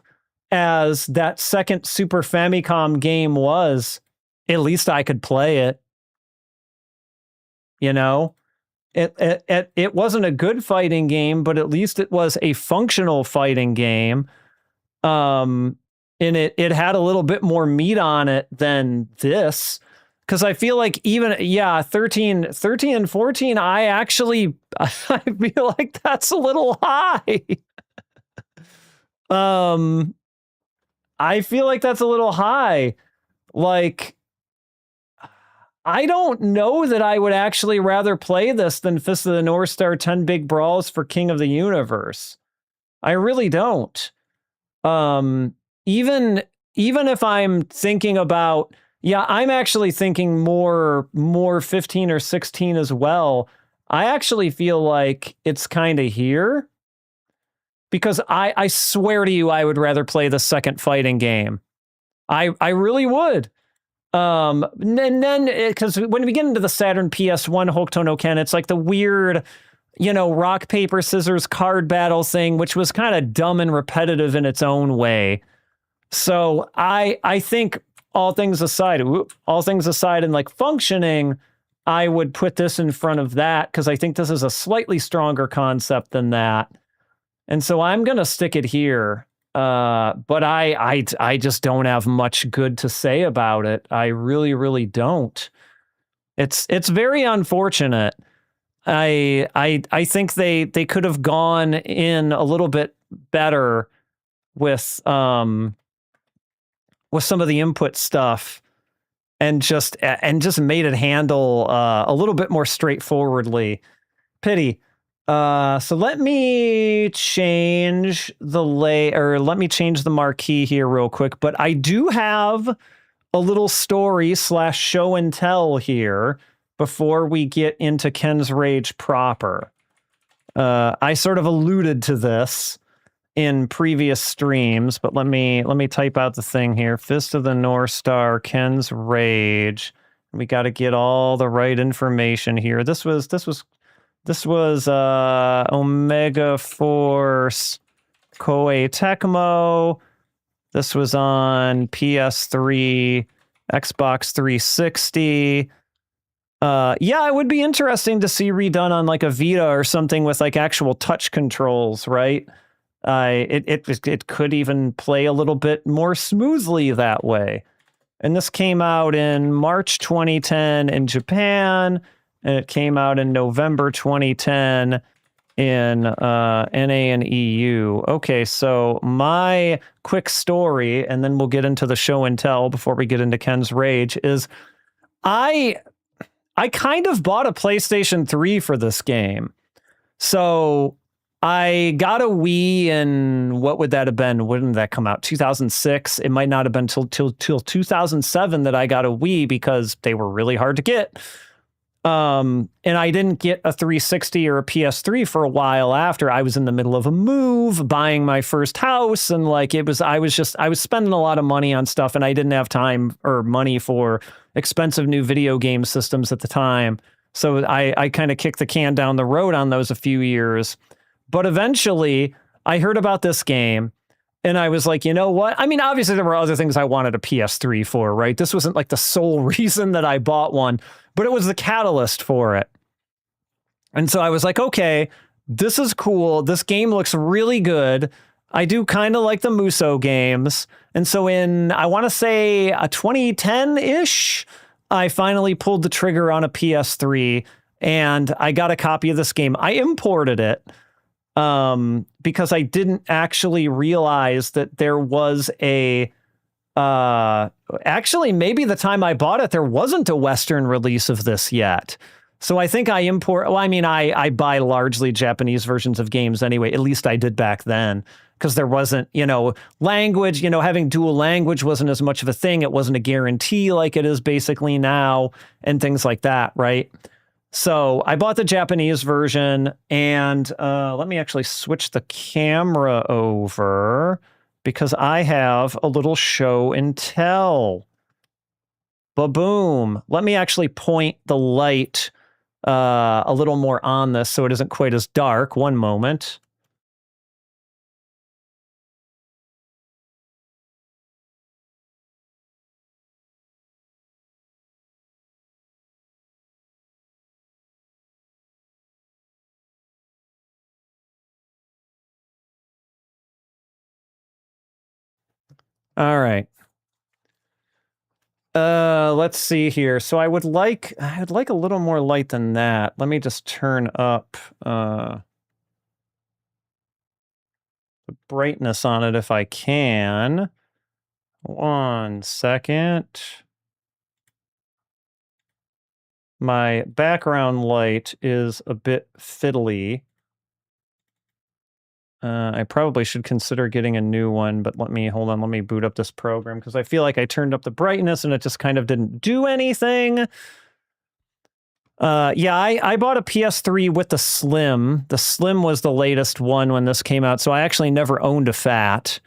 as that second Super Famicom game was, at least I could play it. You know, it wasn't a good fighting game, but at least it was a functional fighting game. And it had a little bit more meat on it than this. Because I feel like even, 13 and 14, I feel like that's a little high. I feel like that's a little high. Like, I don't know that I would actually rather play this than Fist of the North Star 10 Big Brawls for King of the Universe. I really don't. Even if I'm thinking about, I'm actually thinking more 15 or 16 as well. I actually feel like it's kind of here. Because I swear to you, I would rather play the second fighting game. I really would. And then, because when we get into the Saturn PS1 Hokuto no Ken, it's like the weird, rock, paper, scissors card battle thing, which was kind of dumb and repetitive in its own way. So I think all things aside and like functioning, I would put this in front of that because I think this is a slightly stronger concept than that. And so I'm going to stick it here. But I just don't have much good to say about it. I really, really don't. It's very unfortunate. I think they could have gone in a little bit better with some of the input stuff and just made it handle a little bit more straightforwardly. Pity. So let me change let me change the marquee here real quick, but I do have a little story / show and tell here before we get into Ken's Rage proper. I sort of alluded to this in previous streams, but let me type out the thing here. Fist of the North Star, Ken's Rage. We got to get all the right information here. This was Omega Force Koei Tecmo. This was on PS3, Xbox 360. It would be interesting to see redone on like a Vita or something with like actual touch controls, right? It could even play a little bit more smoothly that way. And this came out in March 2010 in Japan. And it came out in November 2010 in NA and EU. Okay, so my quick story, and then we'll get into the show and tell before we get into Ken's Rage, is I kind of bought a PlayStation 3 for this game. So I got a Wii in, what would that have been? When did that come out? 2006? It might not have been till 2007 that I got a Wii because they were really hard to get. And I didn't get a 360 or a PS3 for a while after. I was in the middle of a move, buying my first house, and like I was spending a lot of money on stuff, and I didn't have time or money for expensive new video game systems at the time. So I kind of kicked the can down the road on those a few years. But eventually I heard about this game and I was like, you know what? I mean, obviously there were other things I wanted a PS3 for, right? This wasn't like the sole reason that I bought one, but it was the catalyst for it. And so I was like, okay, this is cool. This game looks really good. I do kind of like the Muso games. And so in, I want to say a 2010-ish, I finally pulled the trigger on a PS3 and I got a copy of this game. I imported it because I didn't actually realize that there was actually, maybe the time I bought it, there wasn't a Western release of this yet. So I think I buy largely Japanese versions of games anyway. At least I did back then, because there wasn't, language, having dual language wasn't as much of a thing. It wasn't a guarantee like it is basically now and things like that, right? So I bought the Japanese version, and let me actually switch the camera over because I have a little show and tell. Ba-boom. Let me actually point the light a little more on this so it isn't quite as dark. One moment. All right. Let's see here. So I'd like a little more light than that. Let me just turn up the brightness on it if I can. 1 second. My background light is a bit fiddly. I probably should consider getting a new one, but hold on, let me boot up this program, because I feel like I turned up the brightness and it just kind of didn't do anything. Yeah, I bought a PS3 with the Slim. The Slim was the latest one when this came out, so I actually never owned a Fat.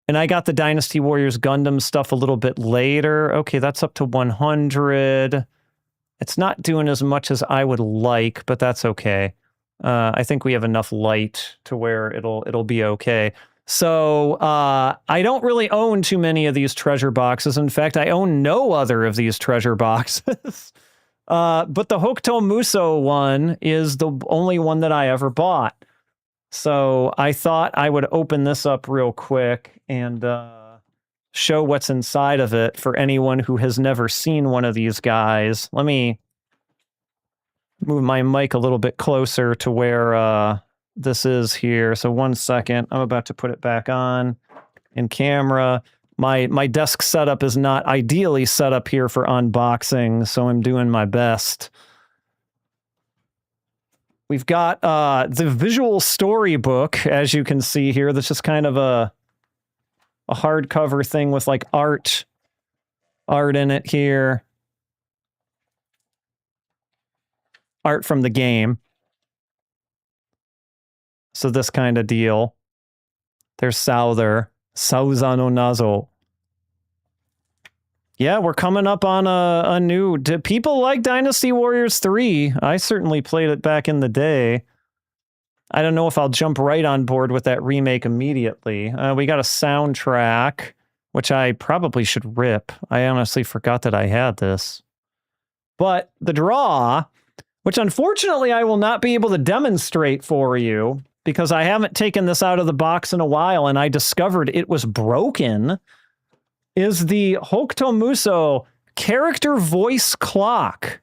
And I got the Dynasty Warriors Gundam stuff a little bit later. Okay, that's up to 100. It's not doing as much as I would like, but that's okay. I think we have enough light to where it'll be okay. So I don't really own too many of these treasure boxes. In fact, I own no other of these treasure boxes. But the Hokuto Muso one is the only one that I ever bought. So I thought I would open this up real quick and show what's inside of it for anyone who has never seen one of these guys. Let me move my mic a little bit closer to where this is here. So 1 second. I'm about to put it back on in camera. My desk setup is not ideally set up here for unboxing, so I'm doing my best. We've got the visual storybook, as you can see here. That's just kind of a hardcover thing with like art in it here. Art from the game. So this kind of deal. There's Souther. Sauza no Nazo. Yeah, we're coming up on a new... Do people like Dynasty Warriors 3? I certainly played it back in the day. I don't know if I'll jump right on board with that remake immediately. We got a soundtrack, which I probably should rip. I honestly forgot that I had this. But the draw, which unfortunately I will not be able to demonstrate for you because I haven't taken this out of the box in a while and I discovered it was broken, is the Hokuto Muso character voice clock.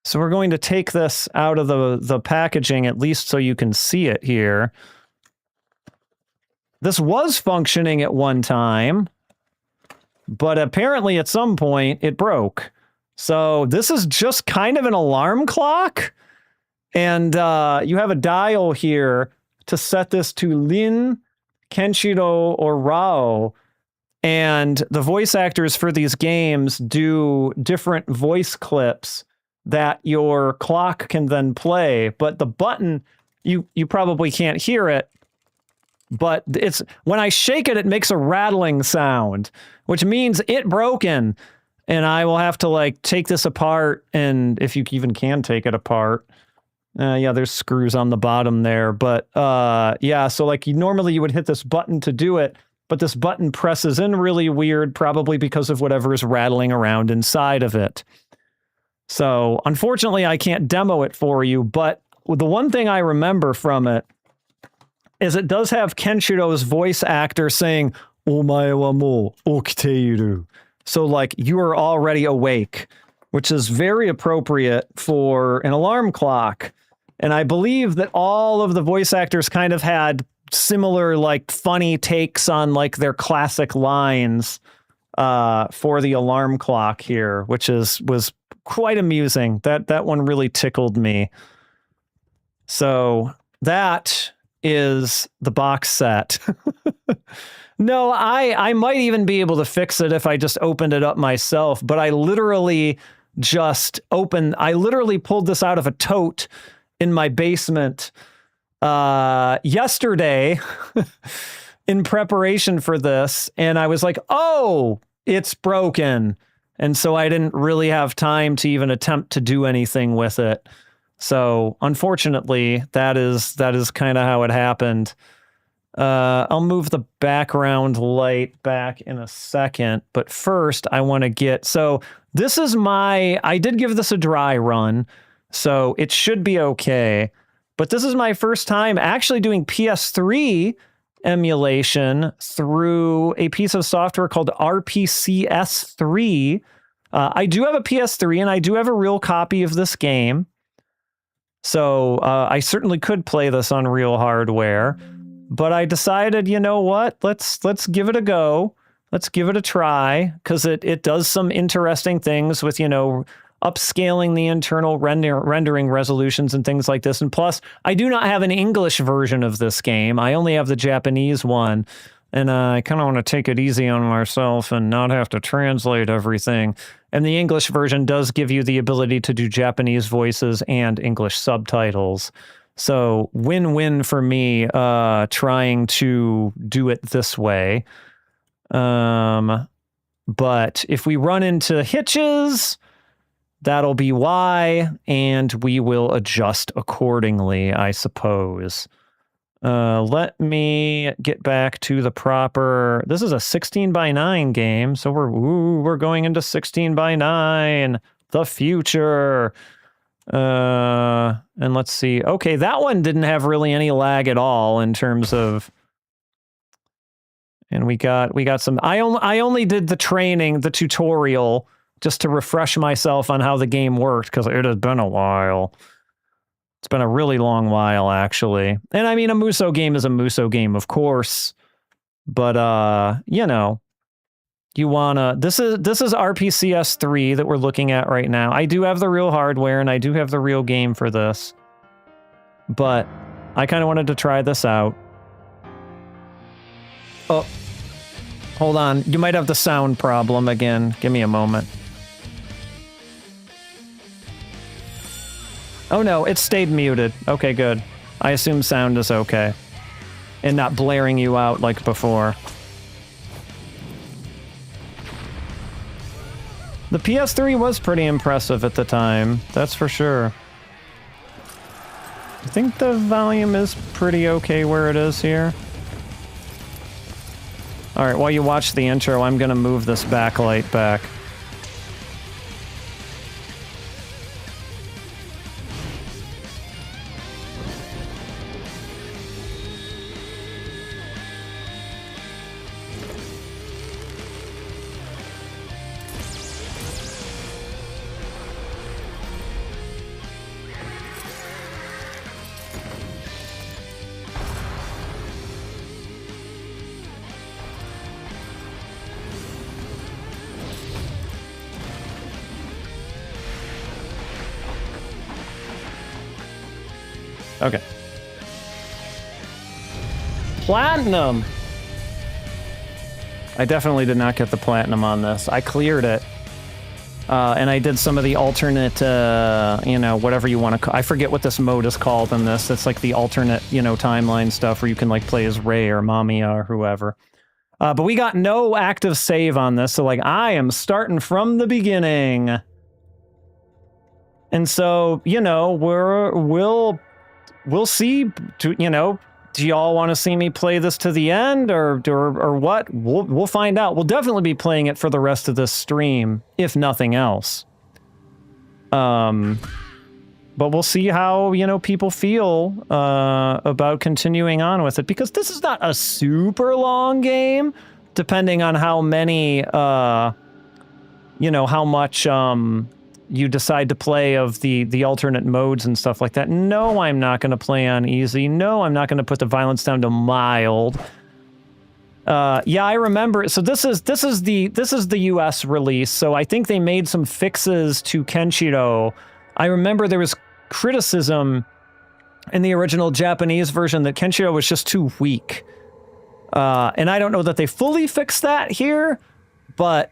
So we're going to take this out of the packaging, at least so you can see it here. This was functioning at one time, but apparently at some point it broke. So this is just kind of an alarm clock. And you have a dial here to set this to Lin, Kenshiro, or Rao. And the voice actors for these games do different voice clips that your clock can then play. But the button, you probably can't hear it, but it's when I shake it, it makes a rattling sound, which means it broken. And I will have to like take this apart, and if you even can take it apart. Yeah, there's screws on the bottom there, but yeah, so like normally you would hit this button to do it, but this button presses in really weird, probably because of whatever is rattling around inside of it. So unfortunately, I can't demo it for you, but the one thing I remember from it is it does have Kenshiro's voice actor saying, "Omae wa mou okiteiru." So like, you are already awake, which is very appropriate for an alarm clock. And I believe that all of the voice actors kind of had similar, like, funny takes on, like, their classic lines for the alarm clock here, which was quite amusing. That one really tickled me. So that is the box set. No, I might even be able to fix it if I just opened it up myself, but I literally pulled this out of a tote in my basement yesterday in preparation for this, and I was like, oh, it's broken. And so I didn't really have time to even attempt to do anything with it. So unfortunately, that is kind of how it happened. I'll move the background light back in a second, but first I want to get, so this is I did give this a dry run, so it should be okay, but this is my first time actually doing PS3 emulation through a piece of software called RPCS3. I do have a PS3 and I do have a real copy of this game. So I certainly could play this on real hardware, but I decided, you know what? Let's give it a go. Let's give it a try, because it does some interesting things with, upscaling the internal rendering resolutions and things like this. And plus, I do not have an English version of this game. I only have the Japanese one. And I kind of want to take it easy on myself and not have to translate everything. And the English version does give you the ability to do Japanese voices and English subtitles. So win-win for me trying to do it this way. But if we run into hitches, that'll be why, and we will adjust accordingly, I suppose. Let me get back to the proper. This is a 16:9 game, so we're going into 16:9, the future. And let's see. Okay, that one didn't have really any lag at all in terms of. And we got some. I only did the training, the tutorial, just to refresh myself on how the game worked, because it has been a while. It's been a really long while, actually. And I mean, a Muso game is a Muso game, of course. But, you wanna... This is RPCS 3 that we're looking at right now. I do have the real hardware, and I do have the real game for this. But I kind of wanted to try this out. Oh, hold on. You might have the sound problem again. Give me a moment. Oh no, it stayed muted. Okay, good. I assume sound is okay. And not blaring you out like before. The PS3 was pretty impressive at the time, that's for sure. I think the volume is pretty okay where it is here. Alright, while you watch the intro, I'm gonna move this backlight back. Okay. Platinum! I definitely did not get the platinum on this. I cleared it. And I did some of the alternate, whatever you want to call... I forget what this mode is called in this. It's like the alternate, timeline stuff where you can, play as Rei or Mamiya or whoever. But we got no active save on this, so, I am starting from the beginning. And so, we'll see, do y'all want to see me play this to the end or what? We'll find out. We'll definitely be playing it for the rest of this stream, if nothing else. But we'll see how, people feel about continuing on with it, because this is not a super long game, depending on how many, how much, you decide to play of the alternate modes and stuff like that. No, I'm not going to play on easy. No, I'm not going to put the violence down to mild. Yeah, I remember. So this is the US release. So I think they made some fixes to Kenshiro. I remember there was criticism in the original Japanese version that Kenshiro was just too weak. And I don't know that they fully fixed that here. But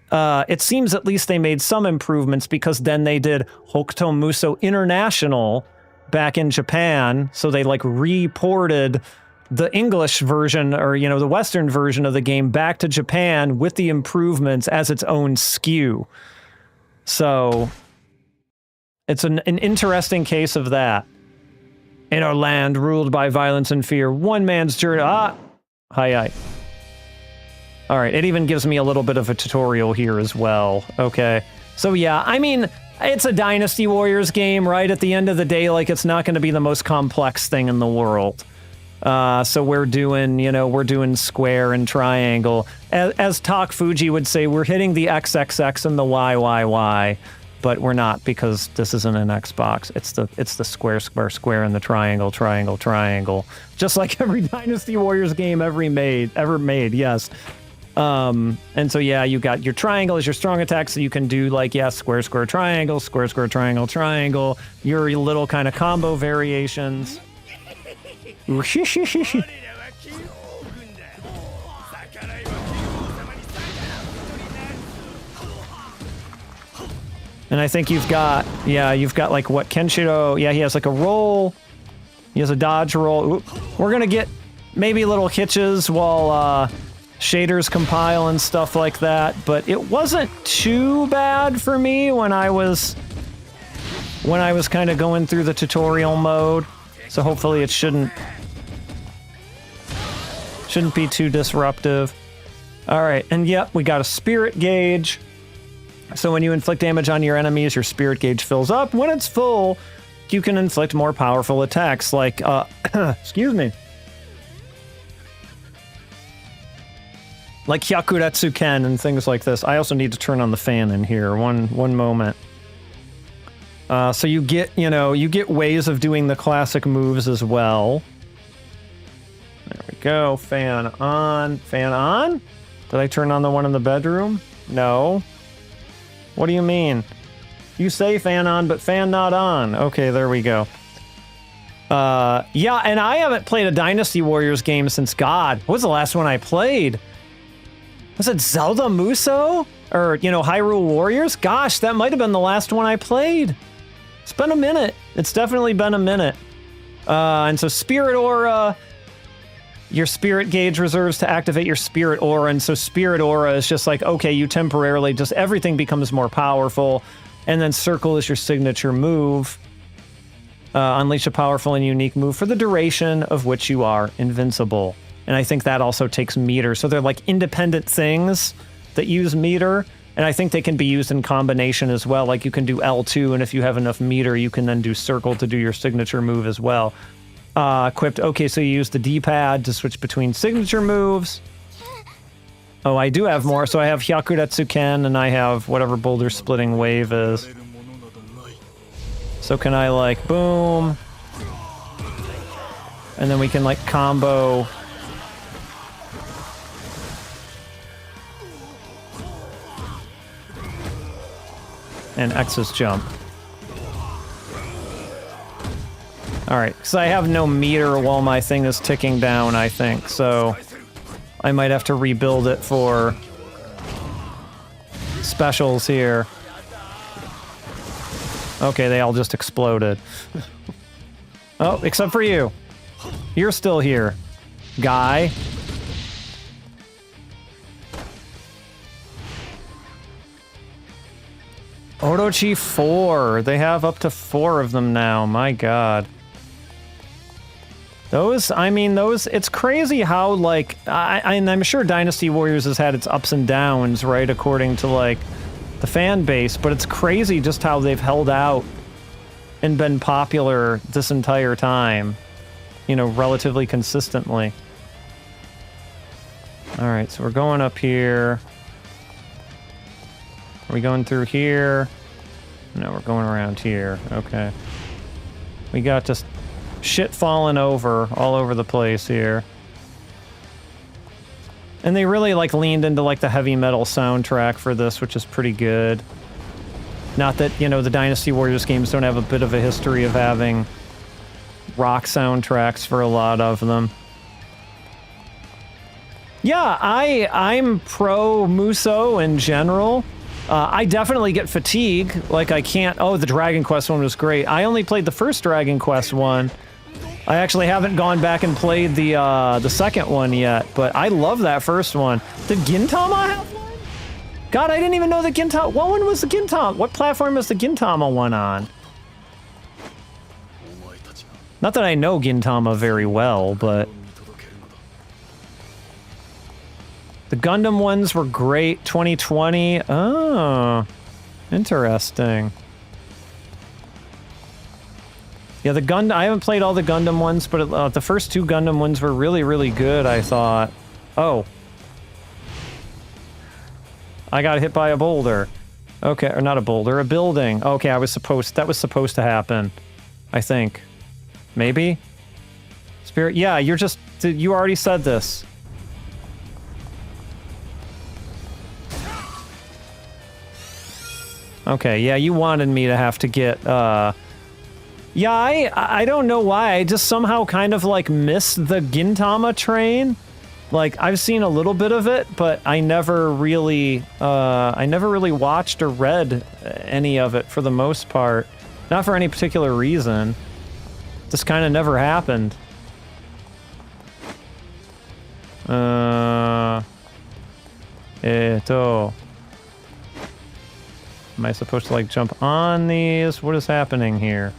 it seems at least they made some improvements, because then they did Hokuto Muso International back in Japan. So they reported the English version, or, the Western version of the game back to Japan with the improvements as its own SKU. So it's an interesting case of that. In a land ruled by violence and fear, one man's journey. Hi. All right, it even gives me a little bit of a tutorial here as well. Okay, so yeah, I mean, it's a Dynasty Warriors game, right? At the end of the day, it's not going to be the most complex thing in the world. So we're doing, you know, we're doing square and triangle. As Tak Fuji would say, we're hitting the XXX and the YYY, but we're not because this isn't an Xbox. It's the square, square, square, and the triangle, triangle, triangle. Just like every Dynasty Warriors game ever made, yes. And so yeah, you got your triangle as your strong attack, so you can do like, yeah, square, square, triangle, square, square, triangle, triangle, your little kind of combo variations. And I think you've got like what Kenshiro, yeah, he has like a roll, he has a dodge roll. Oop. We're gonna get maybe little hitches while shaders compile and stuff like that, but it wasn't too bad for me when I was kind of going through the tutorial mode, so hopefully it shouldn't be too disruptive. All right, and yep, we got a spirit gauge. So when you inflict damage on your enemies, your spirit gauge fills up. When it's full, you can inflict more powerful attacks like, excuse me, like Hyakuretsu Ken and things like this. I also need to turn on the fan in here. One moment. So you get, you know, you get ways of doing the classic moves as well. There we go. Fan on. Fan on? Did I turn on the one in the bedroom? No. What do you mean? You say fan on, but fan not on. Okay, there we go. Yeah, and I haven't played a Dynasty Warriors game since God. What was the last one I played? Was it Zelda Muso? Or, you know, Hyrule Warriors? Gosh, that might have been the last one I played. It's been a minute. It's definitely been a minute. And so Spirit Aura, your Spirit Gauge reserves to activate your Spirit Aura, and so Spirit Aura is just like, okay, you temporarily, just everything becomes more powerful, and then Circle is your signature move. Unleash a powerful and unique move for the duration of which you are invincible. And I think that also takes meter, so they're like independent things that use meter, and I think they can be used in combination as well, like you can do L2, and if you have enough meter, you can then do Circle to do your signature move as well. Equipped. Okay, so you use the D-pad to switch between signature moves. Oh, I do have more. So I have Hyakuretsu Ken, and I have whatever boulder splitting wave is. So can I, like, boom. And then we can, like, combo. And X's jump. Alright, because I have no meter while my thing is ticking down, I think, so I might have to rebuild it for specials here. Okay, they all just exploded. Oh, except for you. You're still here, guy. Orochi 4. They have up to 4 of them now, my god. Those, I mean, those, it's crazy how, like, I'm sure Dynasty Warriors has had its ups and downs, right, according to, like, the fan base, but it's crazy just how they've held out and been popular this entire time, you know, relatively consistently. Alright, so we're going up here. Are we going through here? No, we're going around here. Okay. We got just shit falling over all over the place here. And they really, like, leaned into, like, the heavy metal soundtrack for this, which is pretty good. Not that, you know, the Dynasty Warriors games don't have a bit of a history of having rock soundtracks for a lot of them. Yeah, I'm pro Muso in general. I definitely get fatigue. Like, I can't... Oh, the Dragon Quest one was great. I only played the first Dragon Quest one. I actually haven't gone back and played the second one yet, but I love that first one. Did Gintama have one? God, I didn't even know that Gintama... What one was the Gintama? What platform is the Gintama one on? Not that I know Gintama very well, but... The Gundam ones were great. 2020. Oh, interesting. Yeah, the Gundam, I haven't played all the Gundam ones, but the first two Gundam ones were really, really good, I thought. Oh. I got hit by a boulder. Okay, or not a boulder, a building. Okay, that was supposed to happen. I think. Maybe? Spirit, yeah, you already said this. Okay, yeah, you wanted me to have to get, yeah, I don't know why, I just somehow kind of, like, missed the Gintama train. Like, I've seen a little bit of it, but I never really watched or read any of it for the most part. Not for any particular reason. Just kind of never happened. Am I supposed to, like, jump on these? What is happening here?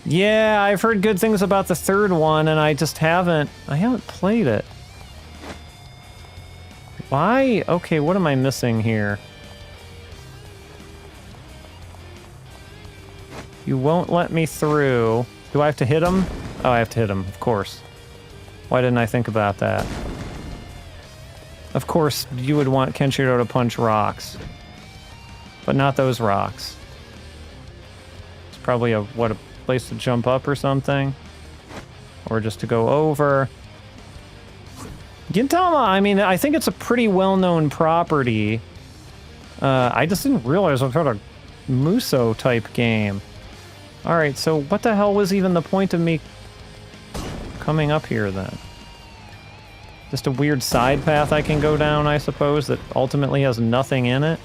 Yeah, I've heard good things about the third one, and I just haven't played it. Why? Okay, what am I missing here? You won't let me through. Do I have to hit him? Oh, I have to hit him, of course. Why didn't I think about that? Of course, you would want Kenshiro to punch rocks. But not those rocks. It's probably a place to jump up or something. Or just to go over. Gintama, I mean, I think it's a pretty well-known property. I just didn't realize it was sort of Muso-type game. Alright, so what the hell was even the point of me coming up here, then? Just a weird side path I can go down, I suppose, that ultimately has nothing in it?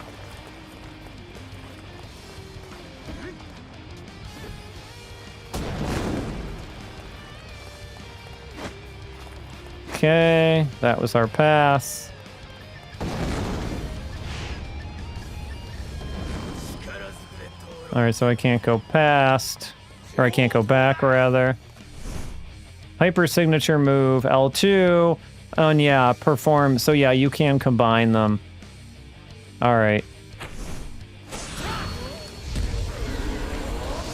Okay, that was our path. Alright, so I can't go past. Or I can't go back, rather. Hyper signature move, L2. Oh, and yeah, perform. So yeah, you can combine them. Alright.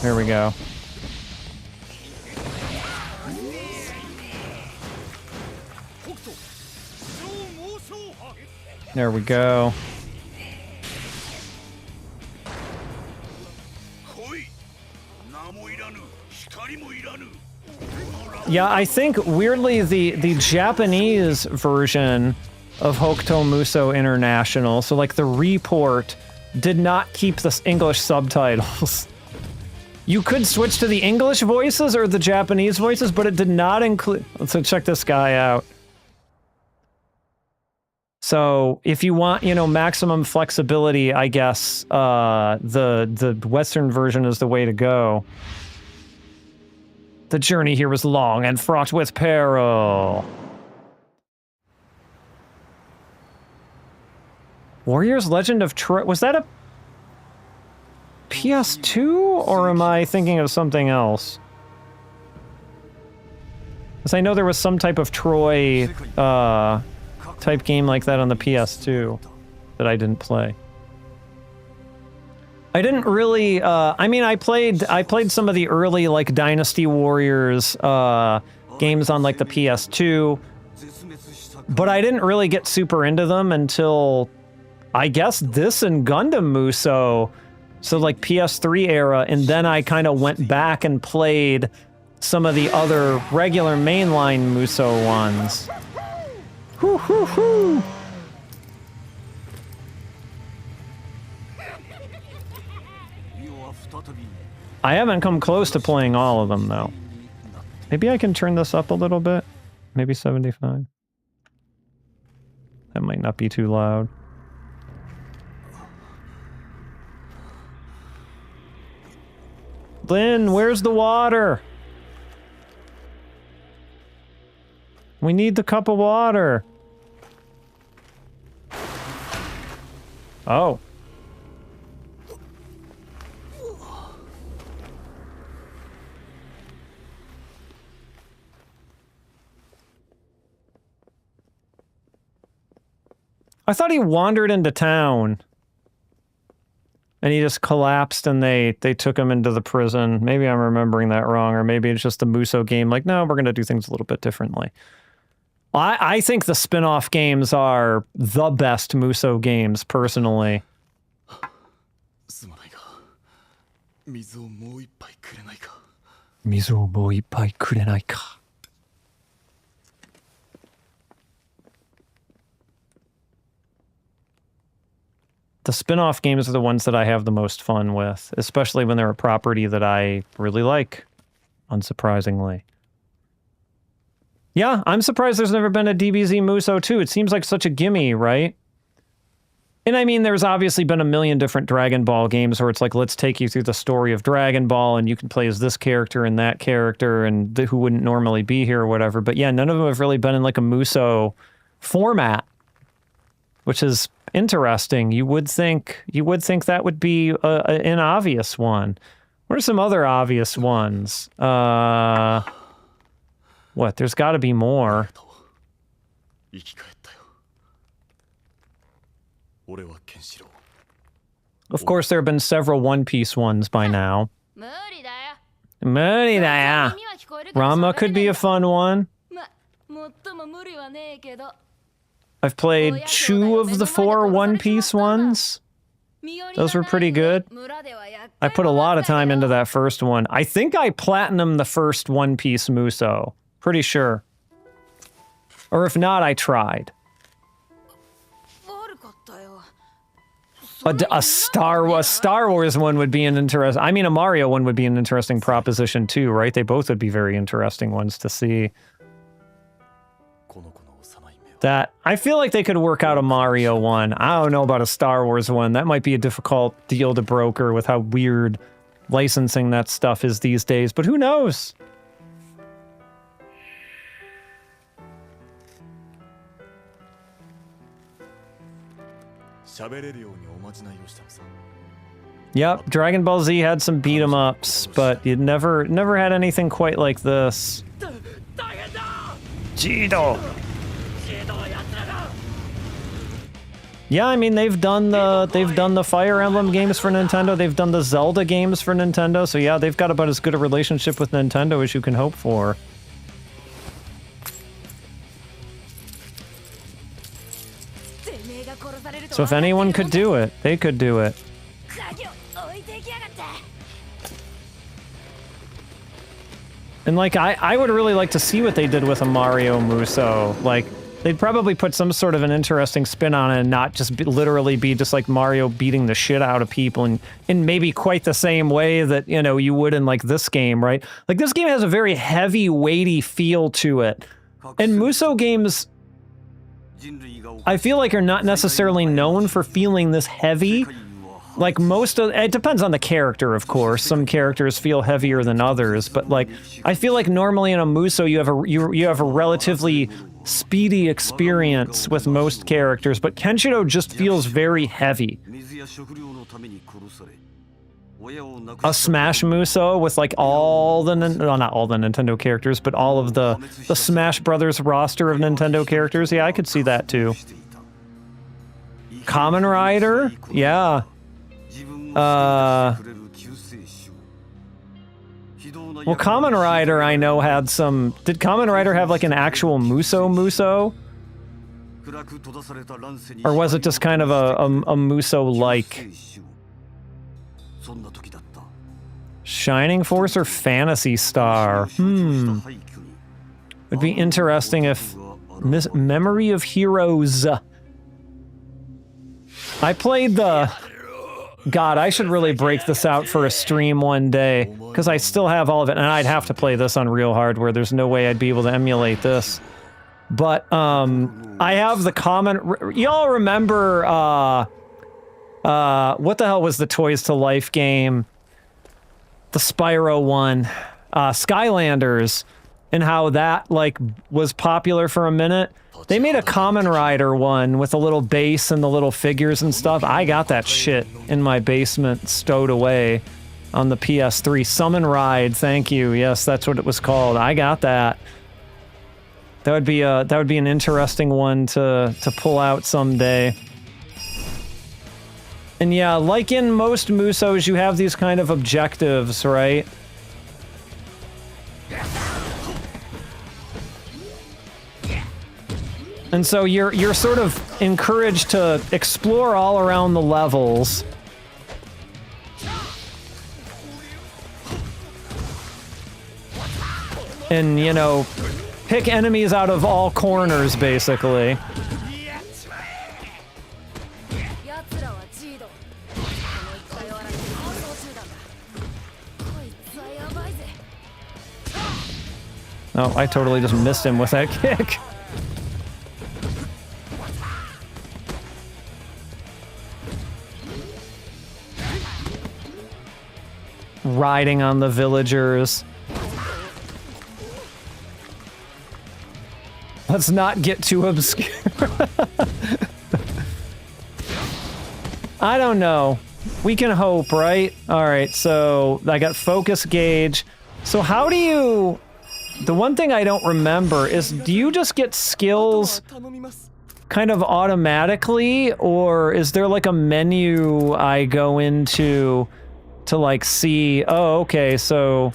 Here we go. There we go. Yeah, I think, weirdly, the Japanese version of Hokuto Muso International, so like the report, did not keep the English subtitles. You could switch to the English voices or the Japanese voices, but it did not include... So check this guy out. So if you want, you know, maximum flexibility, I guess the Western version is the way to go. The journey here was long and fraught with peril. Warriors Legend of Troy. Was that a PS2, or am I thinking of something else? Because I know there was some type of Troy type game like that on the PS2 that I didn't play. I didn't really, I mean, I played some of the early, like, Dynasty Warriors games on, like, the PS2, but I didn't really get super into them until, I guess, this and Gundam Muso, so, like, PS3 era, and then I kind of went back and played some of the other regular mainline Muso ones. Hoo hoo hoo! I haven't come close to playing all of them, though. Maybe I can turn this up a little bit? Maybe 75? That might not be too loud. Lynn, where's the water? We need the cup of water. Oh. I thought he wandered into town. and he just collapsed and they took him into the prison. Maybe I'm remembering that wrong, or maybe it's just the Musou game. Like, no, we're going to do things a little bit differently. I think the spin-off games are the best Musou games, personally. The spin-off games are the ones that I have the most fun with, especially when they're a property that I really like, unsurprisingly. Yeah, I'm surprised there's never been a DBZ Musou 2. It seems like such a gimme, right? And I mean, there's obviously been a million different Dragon Ball games where it's like, let's take you through the story of Dragon Ball, and you can play as this character and that character, and who wouldn't normally be here or whatever. But yeah, none of them have really been in like a Musou format, which is interesting. You would think that would be an obvious one. What are some other obvious ones? What? There's got to be more. Of course, there have been several One Piece ones by now. Rama could be a fun one. I've played 2 of the 4 One Piece ones. Those were pretty good. I put a lot of time into that first one. I think I platinumed the first One Piece Musou. Pretty sure. Or if not, I tried. A Star Wars one would be an interesting... I mean, a Mario one would be an interesting proposition too, right? They both would be very interesting ones to see. That I feel like they could work out a Mario one. I don't know about a Star Wars one. That might be a difficult deal to broker with how weird licensing that stuff is these days, but who knows? Yep, Dragon Ball Z had some beat 'em ups, but it never had anything quite like this. Jido. Yeah, I mean they've done the Fire Emblem games for Nintendo, they've done the Zelda games for Nintendo, so yeah, they've got about as good a relationship with Nintendo as you can hope for. So if anyone could do it, they could do it. And like, I would really like to see what they did with a Mario Musou. Like, they'd probably put some sort of an interesting spin on it and not just literally be just like Mario beating the shit out of people and in maybe quite the same way that, you know, you would in like this game, right? Like this game has a very heavy, weighty feel to it. And Musou games, I feel like, are not necessarily known for feeling this heavy. Like most of it depends on the character, of course. Some characters feel heavier than others, but like I feel like normally in a Musou you have a relatively speedy experience with most characters, but Kenshiro just feels very heavy. A Smash Musou with like all the not all the Nintendo characters, but all of the Smash Brothers roster of Nintendo characters. Yeah, I could see that too. Kamen Rider, yeah. Well, Kamen Rider I know had some... Did Kamen Rider have like an actual Musou? Or was it just kind of a Musou-like? Shining Force or Phantasy Star? Would be interesting if... Memory of Heroes. I played the... God, I should really break this out for a stream one day, because I still have all of it, and I'd have to play this on real hardware. There's no way I'd be able to emulate this. But, I have the common... Y'all remember, what the hell was the Toys to Life game? The Spyro one. Skylanders, and how that, like, was popular for a minute. They made a Kamen Rider one with a little base and the little figures and stuff. I got that shit in my basement stowed away on the PS3. Summon Ride, thank you. Yes, that's what it was called. I got that. That would be an interesting one to pull out someday. And yeah, like in most musos, you have these kind of objectives, right? And so you're sort of encouraged to explore all around the levels. And, you know, pick enemies out of all corners, basically. Oh, I totally just missed him with that kick. Riding on the villagers. Let's not get too obscure. I don't know. We can hope, right? Alright, so I got focus gauge. So how do you... The one thing I don't remember is, do you just get skills kind of automatically, or is there like a menu I go into to like see, oh, okay, so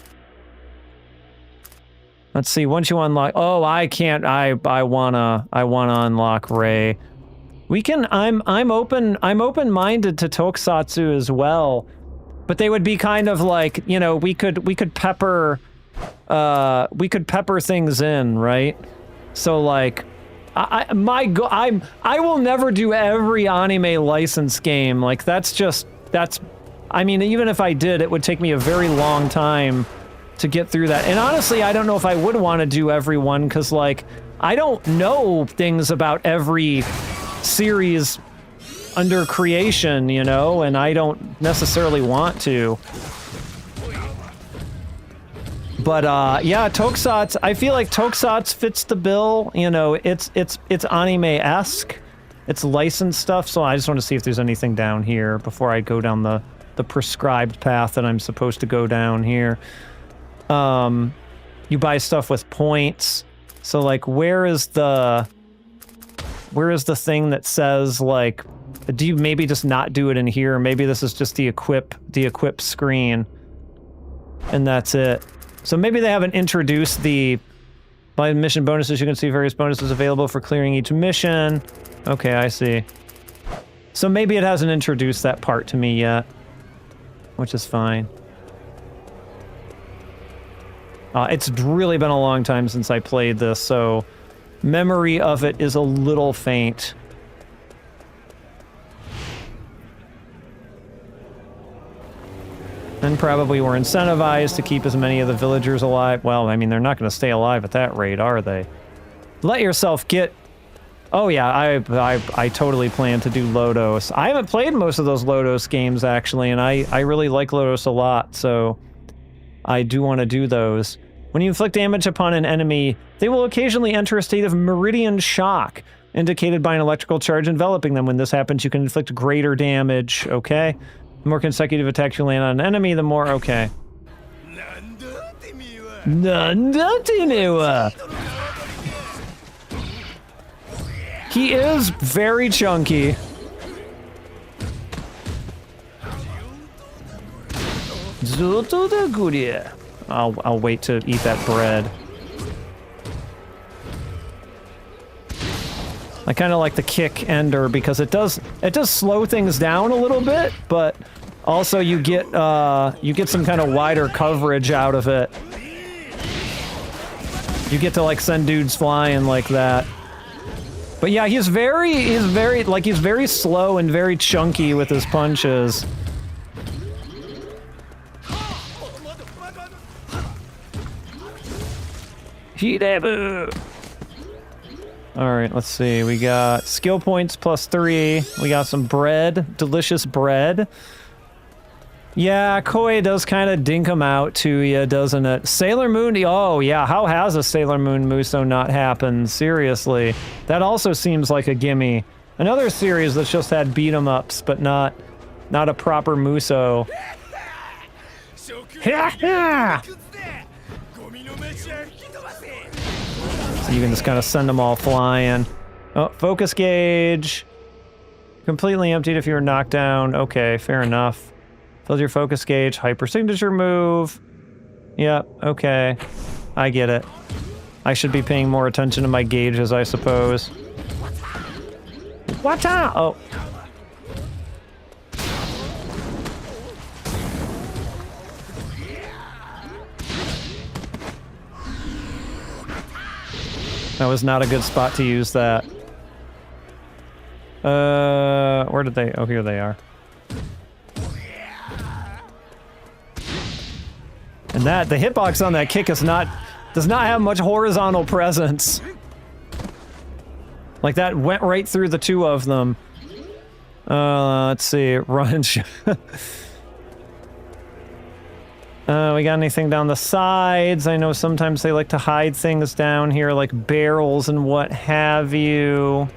let's see, once you unlock, oh, I can't, I wanna unlock Ray. We can, I'm open-minded to tokusatsu as well, but they would be kind of like, you know, we could pepper things in, right? So like, I will never do every anime license game. Like that's, I mean, even if I did, it would take me a very long time to get through that. And honestly, I don't know if I would want to do every one, because like, I don't know things about every series under creation, you know, and I don't necessarily want to. But yeah, tokusatsu, I feel like tokusatsu fits the bill. You know, it's anime-esque. It's licensed stuff, so I just want to see if there's anything down here before I go down the prescribed path that I'm supposed to go down here. You buy stuff with points. So like, where is the thing that says like, do you maybe just not do it in here? Maybe this is just the equip screen, and that's it. So maybe they haven't introduced by mission bonuses. You can see various bonuses available for clearing each mission. Okay, I see. So maybe it hasn't introduced that part to me yet, which is fine. It's really been a long time since I played this, so memory of it is a little faint. And probably we're incentivized to keep as many of the villagers alive. Well, I mean, they're not going to stay alive at that rate, are they? Let yourself get... Oh yeah, I totally plan to do Lodos. I haven't played most of those Lodos games, actually, and I really like Lodos a lot, so I do want to do those. When you inflict damage upon an enemy, they will occasionally enter a state of meridian shock, indicated by an electrical charge enveloping them. When this happens, you can inflict greater damage, okay? The more consecutive attacks you land on an enemy, the more... Okay. He is very chunky. I'll wait to eat that bread. I kind of like the kick ender because it does slow things down a little bit, but also you get some kind of wider coverage out of it. You get to like send dudes flying like that. But yeah, he's very slow and very chunky with his punches. Alright, let's see. We got skill points +3. We got some bread. Delicious bread. Yeah, Koi does kind of dink him out to you, doesn't it? Sailor Moon... Oh, yeah. How has a Sailor Moon Muso not happened? Seriously. That also seems like a gimme. Another series that's just had beat-em-ups, but not a proper Muso. So you can just kind of send them all flying. Oh, focus gauge. Completely emptied if you were knocked down. Okay, fair enough. Filled your focus gauge. Hyper signature move. Yep, okay. I get it. I should be paying more attention to my gauges, I suppose. What? Oh. That was not a good spot to use that. Where did they? Oh, here they are. And that, the hitbox on that kick does not have much horizontal presence. Like that went right through the two of them. Let's see, run. We got anything down the sides? I know sometimes they like to hide things down here, like barrels and what have you.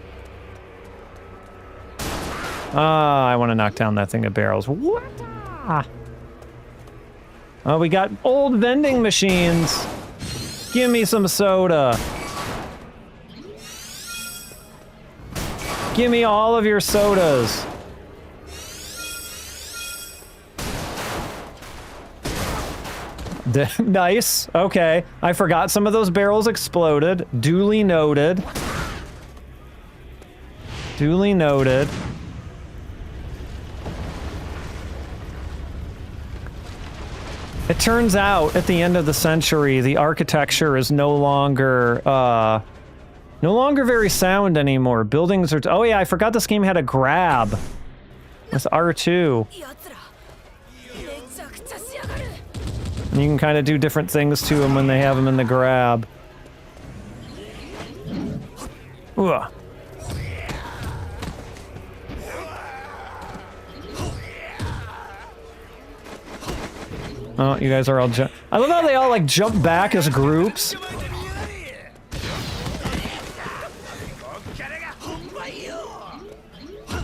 I want to knock down that thing of barrels. What? Oh, we got old vending machines. Give me some soda. Give me all of your sodas. Nice. Okay. I forgot some of those barrels exploded. Duly noted. Duly noted. It turns out, at the end of the century, the architecture is no longer very sound anymore. Buildings are... Oh yeah, I forgot this game had a grab. With R2. And you can kind of do different things to them when they have them in the grab. Ugh. Oh, you guys are all I love how they all, like, jump back as groups.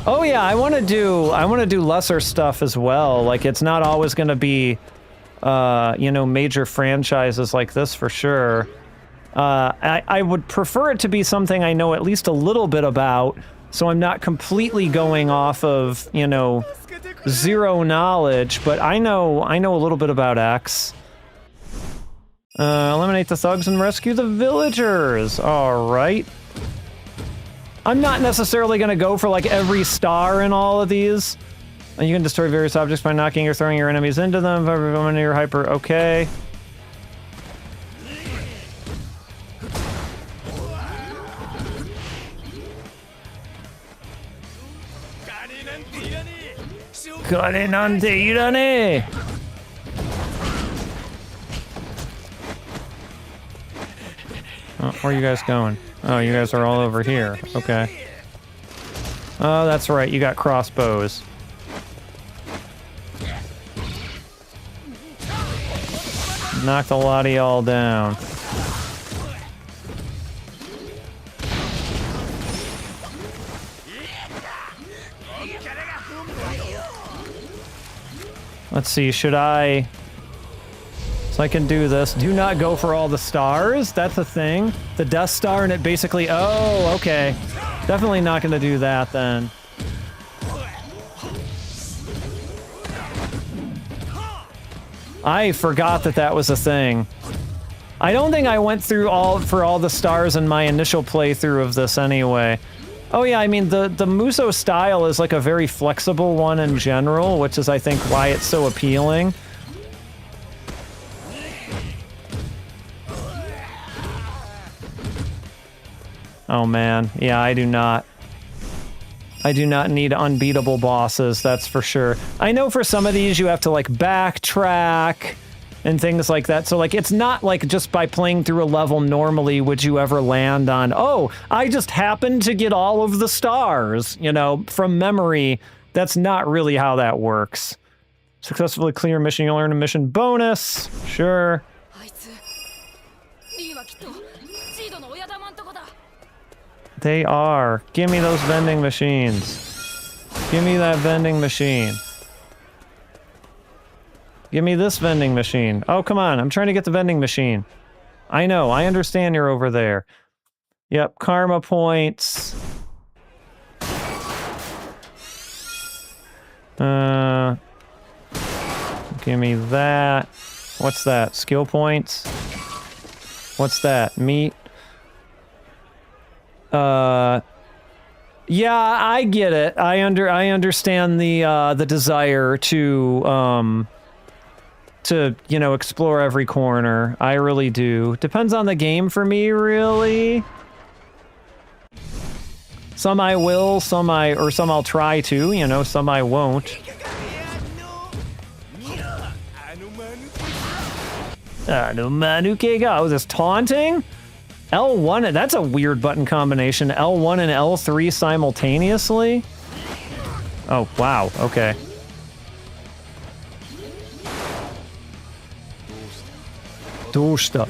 Oh yeah, I want to do lesser stuff as well. Like, it's not always going to be, you know, major franchises like this for sure. I would prefer it to be something I know at least a little bit about, so I'm not completely going off of, you know, zero knowledge, but I know a little bit about X. Eliminate the thugs and rescue the villagers. All right. I'm not necessarily going to go for like every star in all of these. And you can destroy various objects by knocking or throwing your enemies into them. When you're hyper, okay. Oh, where are you guys going? Oh, you guys are all over here. Okay. Oh, that's right. You got crossbows. Knocked a lot of y'all down. Let's see, should I... So I can do this. Do not go for all the stars? That's a thing? The Death Star and it basically... Oh, okay. Definitely not going to do that then. I forgot that that was a thing. I don't think I went through for all the stars in my initial playthrough of this anyway. Oh yeah, I mean, the Muso style is like a very flexible one in general, which is, I think, why it's so appealing. Oh man, yeah, I do not need unbeatable bosses, that's for sure. I know for some of these you have to, like, backtrack and things like that, so, like, it's not like just by playing through a level normally would you ever land on, oh, I just happened to get all of the stars, you know, from memory. That's not really how that works. Successfully clear mission, you'll earn a mission bonus. Sure. They are. Give me those vending machines. Give me that vending machine. Give me this vending machine. Oh, come on. I'm trying to get the vending machine. I know. I understand you're over there. Yep. Karma points. Give me that. What's that? Skill points? What's that? Meat? Yeah, I get it. I understand the desire to you know, explore every corner. I really do. Depends on the game for me, really. Some I will, some I'll try to, you know, some I won't. Oh, this taunting? L1, that's a weird button combination. L1 and L3 simultaneously? Oh, wow, okay. Denshōsha.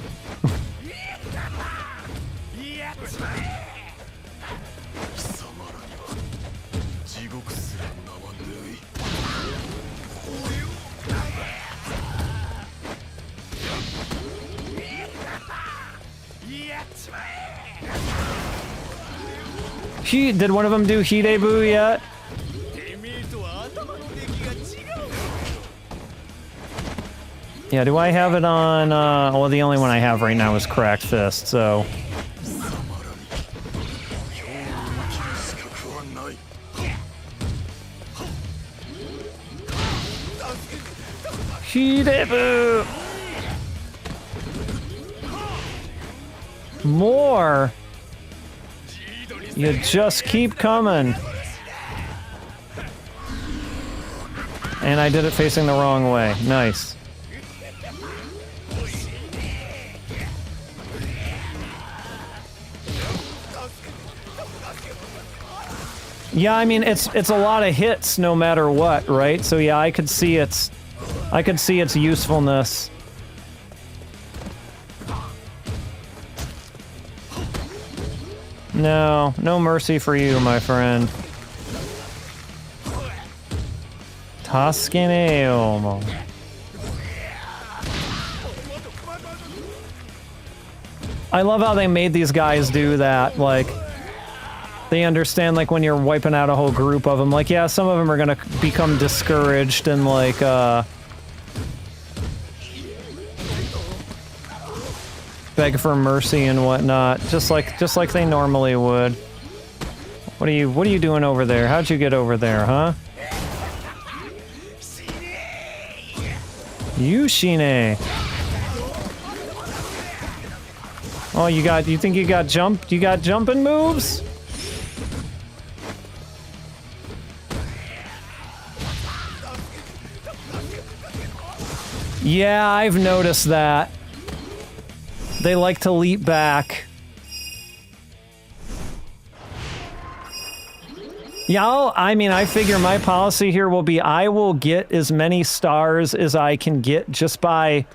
Did one of them do Hidebu yet? Yeah, do I have it on, well, the only one I have right now is Cracked Fist, so... Hidebu! More! You just keep coming. And I did it facing the wrong way. Nice. Yeah, I mean it's a lot of hits no matter what, right? So yeah, I could see its usefulness. No, no mercy for you, my friend. Taskeneo. I love how they made these guys do that, like, they understand, like, when you're wiping out a whole group of them, like, yeah, some of them are gonna become discouraged and, like, beg for mercy and whatnot, just like they normally would. What are you doing over there? How'd you get over there, huh? You Shine. Oh, you think you got jumping moves? Yeah, I've noticed that. They like to leap back. Yeah, I mean, I figure my policy here will be I will get as many stars as I can get just by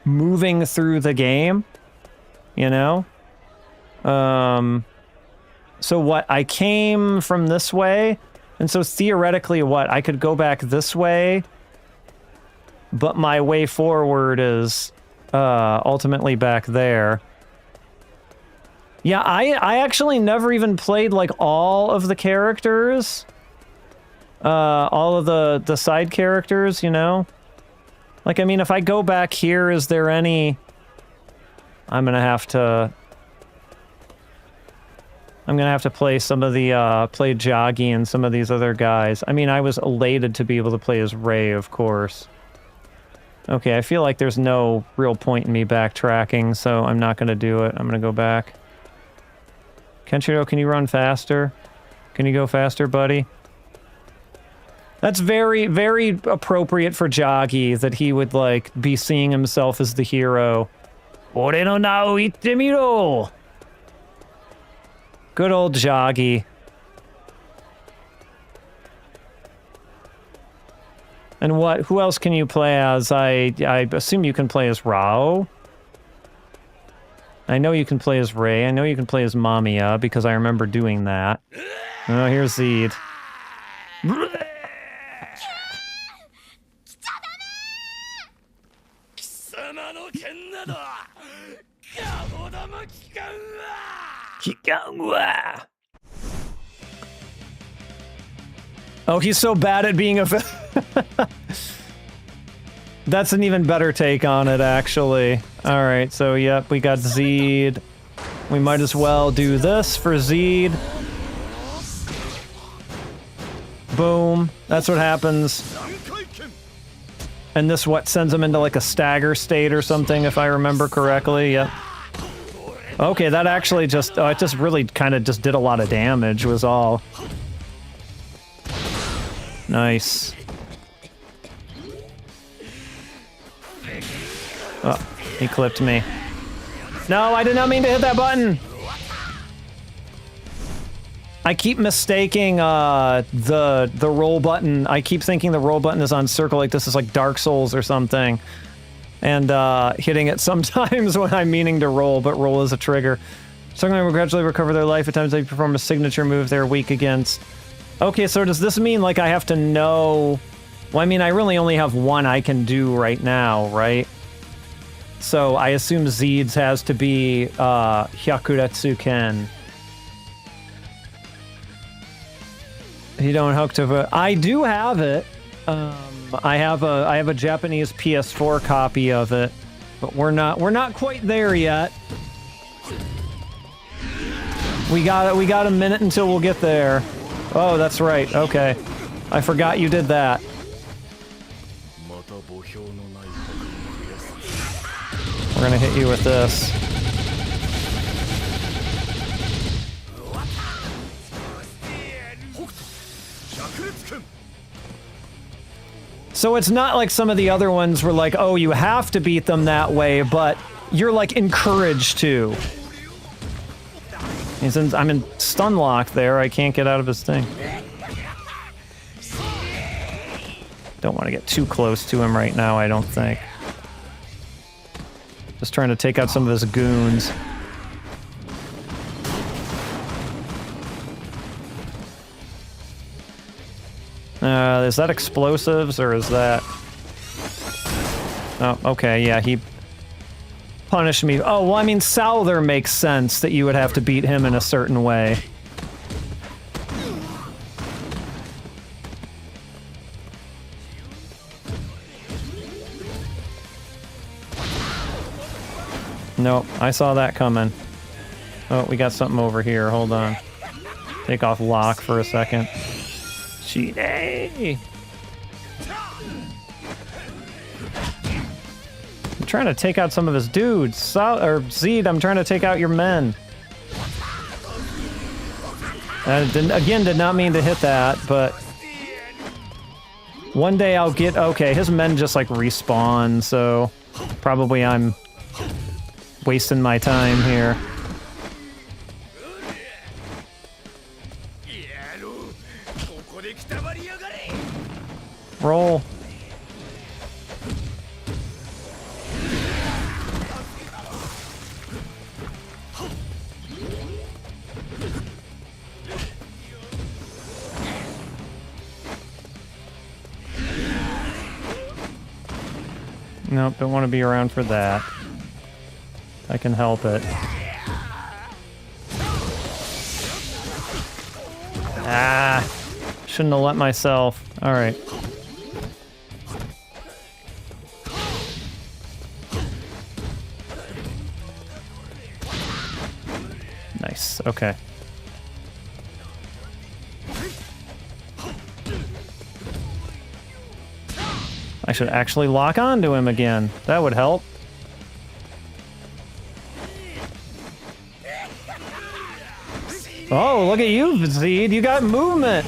moving through the game. You know? So what, I came from this way, and so theoretically what, I could go back this way, but my way forward is ultimately back there. Yeah, I actually never even played, like, all of the characters. All of the side characters, you know? Like, I mean, if I go back here, is there any... I'm gonna have to play some of the, play Joggy and some of these other guys. I mean, I was elated to be able to play as Ray, of course. Okay, I feel like there's no real point in me backtracking, so I'm not gonna do it. I'm gonna go back. Kenshiro, can you run faster? Can you go faster, buddy? That's very, very appropriate for Joggy, that he would, like, be seeing himself as the hero. Ore no na o itte miro! Good old Joggy. And what? Who else can you play as? I assume you can play as Rao. I know you can play as Ray. I know you can play as Mamiya, because I remember doing that. Oh, here's Zed. Oh, he's so bad at being a... That's an even better take on it, actually. Alright, so yep, we got Zeed. We might as well do this for Zeed. Boom. That's what happens. And this what sends him into like a stagger state or something, if I remember correctly. Yep. Okay, that actually just... it just really kind of just did a lot of damage, was all. Nice. Oh, he clipped me. No, I did not mean to hit that button! I keep mistaking the roll button. I keep thinking the roll button is on circle, like this is like Dark Souls or something. And hitting it sometimes when I'm meaning to roll, but roll is a trigger. Someone will gradually recover their life at times they perform a signature move they're weak against. Okay, so does this mean like I have to know... Well, I mean, I really only have one I can do right now, right? So I assume Zeed's has to be Hyakuretsuken. You don't Hokuto. I do have it. I have a Japanese PS4 copy of it, but we're not quite there yet. We got a minute until we'll get there. Oh, that's right. Okay. I forgot you did that. We're gonna hit you with this. So it's not like some of the other ones were like, oh, you have to beat them that way, but you're like encouraged to. Since I'm in stun lock there, I can't get out of his thing. Don't want to get too close to him right now, I don't think. Just trying to take out some of his goons. Is that explosives, or is that... Oh, okay, yeah, he punished me. Oh, well, I mean, Souther makes sense that you would have to beat him in a certain way. Nope, I saw that coming. Oh, we got something over here, hold on. Take off lock for a second. Shine! I'm trying to take out some of his dudes. Zeed, I'm trying to take out your men. Again, did not mean to hit that, but... One day I'll get... Okay, his men just, like, respawn, so... Probably I'm... wasting my time here. Roll. Nope, don't want to be around for that. I can help it. Ah! Shouldn't have let myself. Alright. Nice, okay. I should actually lock onto him again. That would help. Oh, look at you, Zeed. You got movement.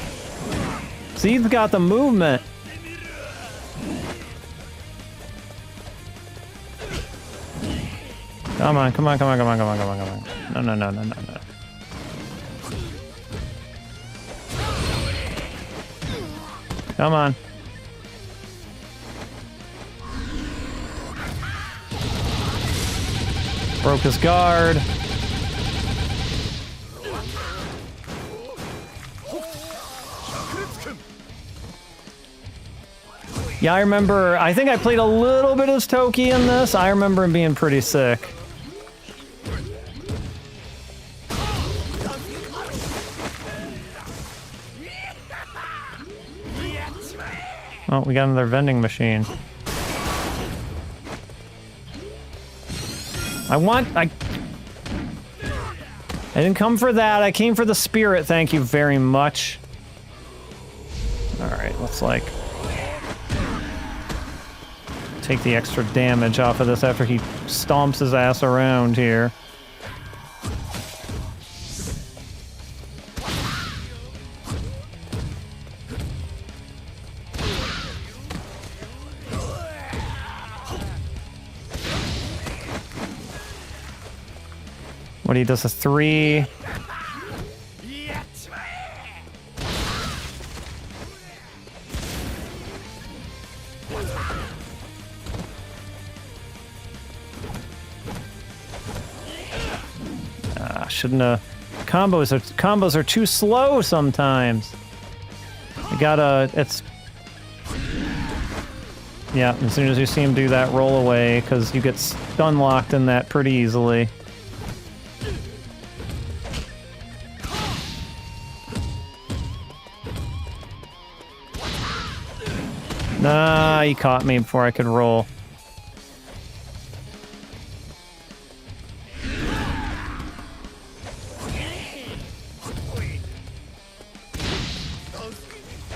Zeed's got the movement. Come on, come on, come on, come on, come on, come on, come on. No, no, no, no, no, no. Come on. Broke his guard. Yeah, I remember, I think I played a little bit as Toki in this. I remember him being pretty sick. Oh, we got another vending machine. I didn't come for that. I came for the spirit. Thank you very much. Alright, let's like take the extra damage off of this after he stomps his ass around here. What he does a 3. Shouldn't have. Combos are too slow sometimes. You gotta. It's. Yeah, as soon as you see him do that, roll away because you get stun locked in that pretty easily. Nah, he caught me before I could roll.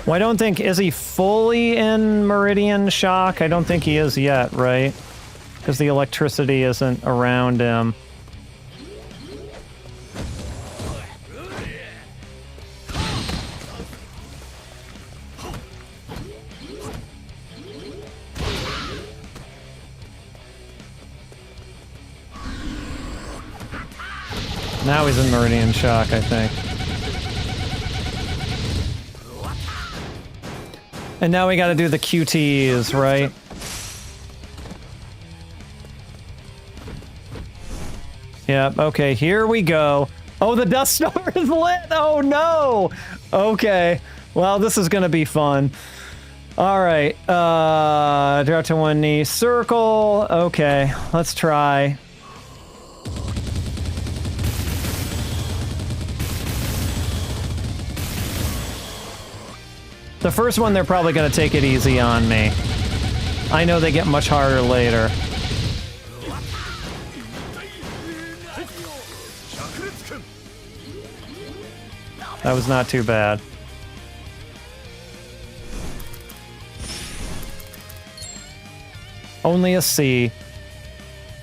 Well, I don't think... Is he fully in Meridian Shock? I don't think he is yet, right? Because the electricity isn't around him. Now he's in Meridian Shock, I think. And now we gotta do the QTs, right? Yep, okay, here we go. Oh, the Death Star is lit! Oh no! Okay, well, this is gonna be fun. Alright, drop to one knee, circle. Okay, let's try. The first one, they're probably going to take it easy on me. I know they get much harder later. That was not too bad. Only a C.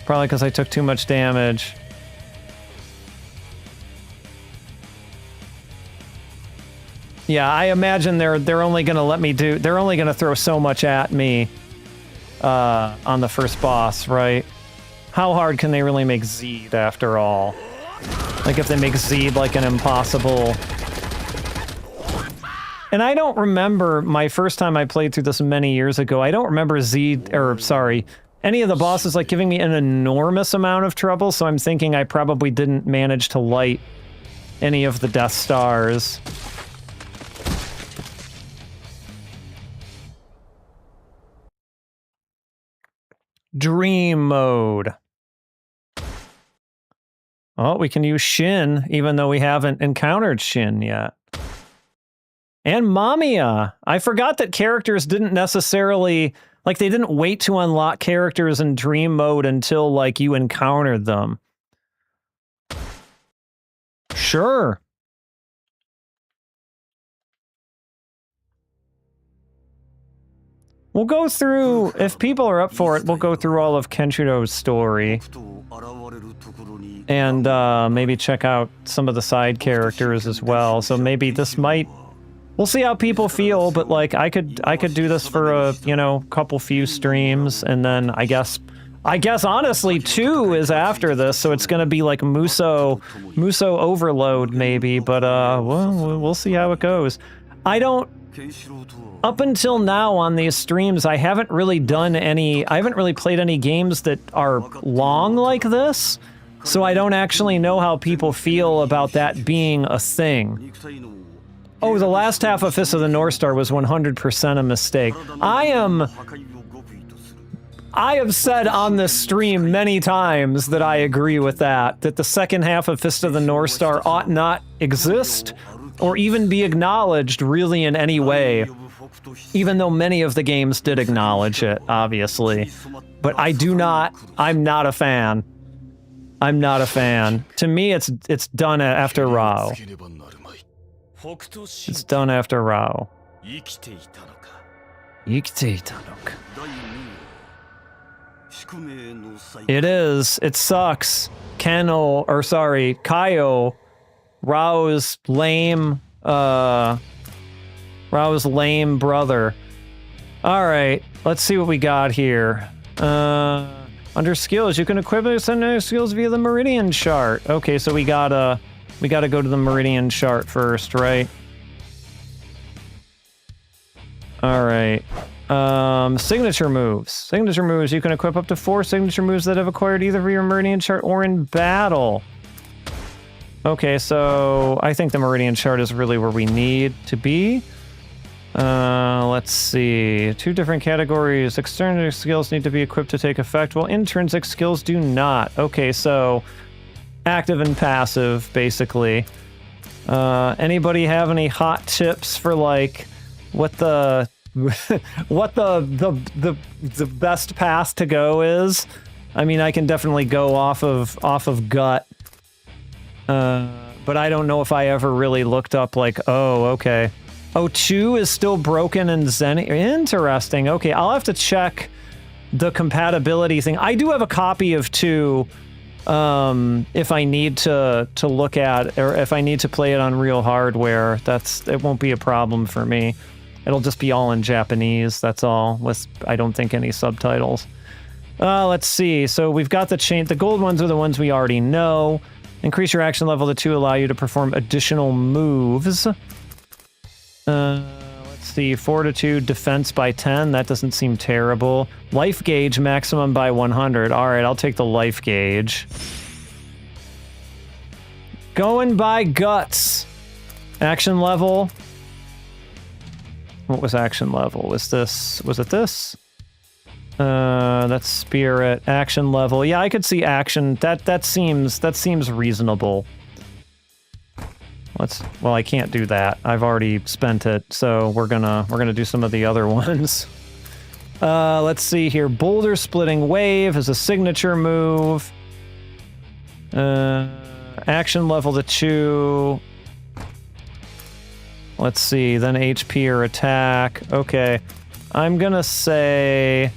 Probably because I took too much damage. Yeah, I imagine they're only gonna let me do. They're only gonna throw so much at me on the first boss, right? How hard can they really make Zed after all? Like if they make Zed like an impossible. And I don't remember my first time I played through this many years ago. I don't remember Zed, or sorry, any of the bosses like giving me an enormous amount of trouble. So I'm thinking I probably didn't manage to light any of the Death Stars. Dream mode. Oh, we can use Shin, even though we haven't encountered Shin yet. And Mamiya. I forgot that characters didn't necessarily... Like, they didn't wait to unlock characters in dream mode until, like, you encountered them. Sure. We'll go through, if people are up for it, we'll go through all of Kenshiro's story. And maybe check out some of the side characters as well. So maybe this might... We'll see how people feel, but like I could do this for a, you know, couple few streams, and then I guess honestly 2 is after this, so it's gonna be like Muso overload maybe, but well, we'll see how it goes. Up until now on these streams, I haven't really played any games that are long like this, so I don't actually know how people feel about that being a thing. Oh, the last half of Fist of the North Star was 100% a mistake. I have said on this stream many times that I agree with that the second half of Fist of the North Star ought not exist or even be acknowledged really in any way. Even though many of the games did acknowledge it, obviously. But I'm not a fan. I'm not a fan. To me, it's done after Rao. It's done after Rao. It is. It sucks. Kaio, Rao's lame brother. Alright, let's see what we got here. Under skills, you can equip secondary skills via the Meridian chart. Okay, so we gotta go to the Meridian chart first, right? Alright. Signature moves. Signature moves, you can equip up to 4 signature moves that have acquired either via your Meridian chart or in battle. Okay, so I think the Meridian chart is really where we need to be. Let's see. 2 different categories. Extrinsic skills need to be equipped to take effect, while intrinsic skills do not. Okay, so active and passive, basically. Anybody have any hot tips for like what the what the best path to go is? I mean, I can definitely go off of gut. But I don't know if I ever really looked up like, oh, okay. Oh, 2 is still broken in Zen. Interesting. Okay, I'll have to check the compatibility thing. I do have a copy of 2 if I need to look at, or if I need to play it on real hardware. It won't be a problem for me. It'll just be all in Japanese, that's all, with, I don't think, any subtitles. Let's see. So we've got the gold ones are the ones we already know. Increase your action level to 2, allow you to perform additional moves. Let's see, Fortitude, defense by 10, that doesn't seem terrible. Life gauge, maximum by 100. Alright, I'll take the life gauge. Going by guts. Action level. What was action level? Was it this? That's spirit. Action level. Yeah, I could see action. That seems reasonable. Well, I can't do that. I've already spent it, so we're gonna do some of the other ones. Let's see here. Boulder splitting wave is a signature move. Action level to 2. Let's see, then HP or attack. Okay. I'm gonna say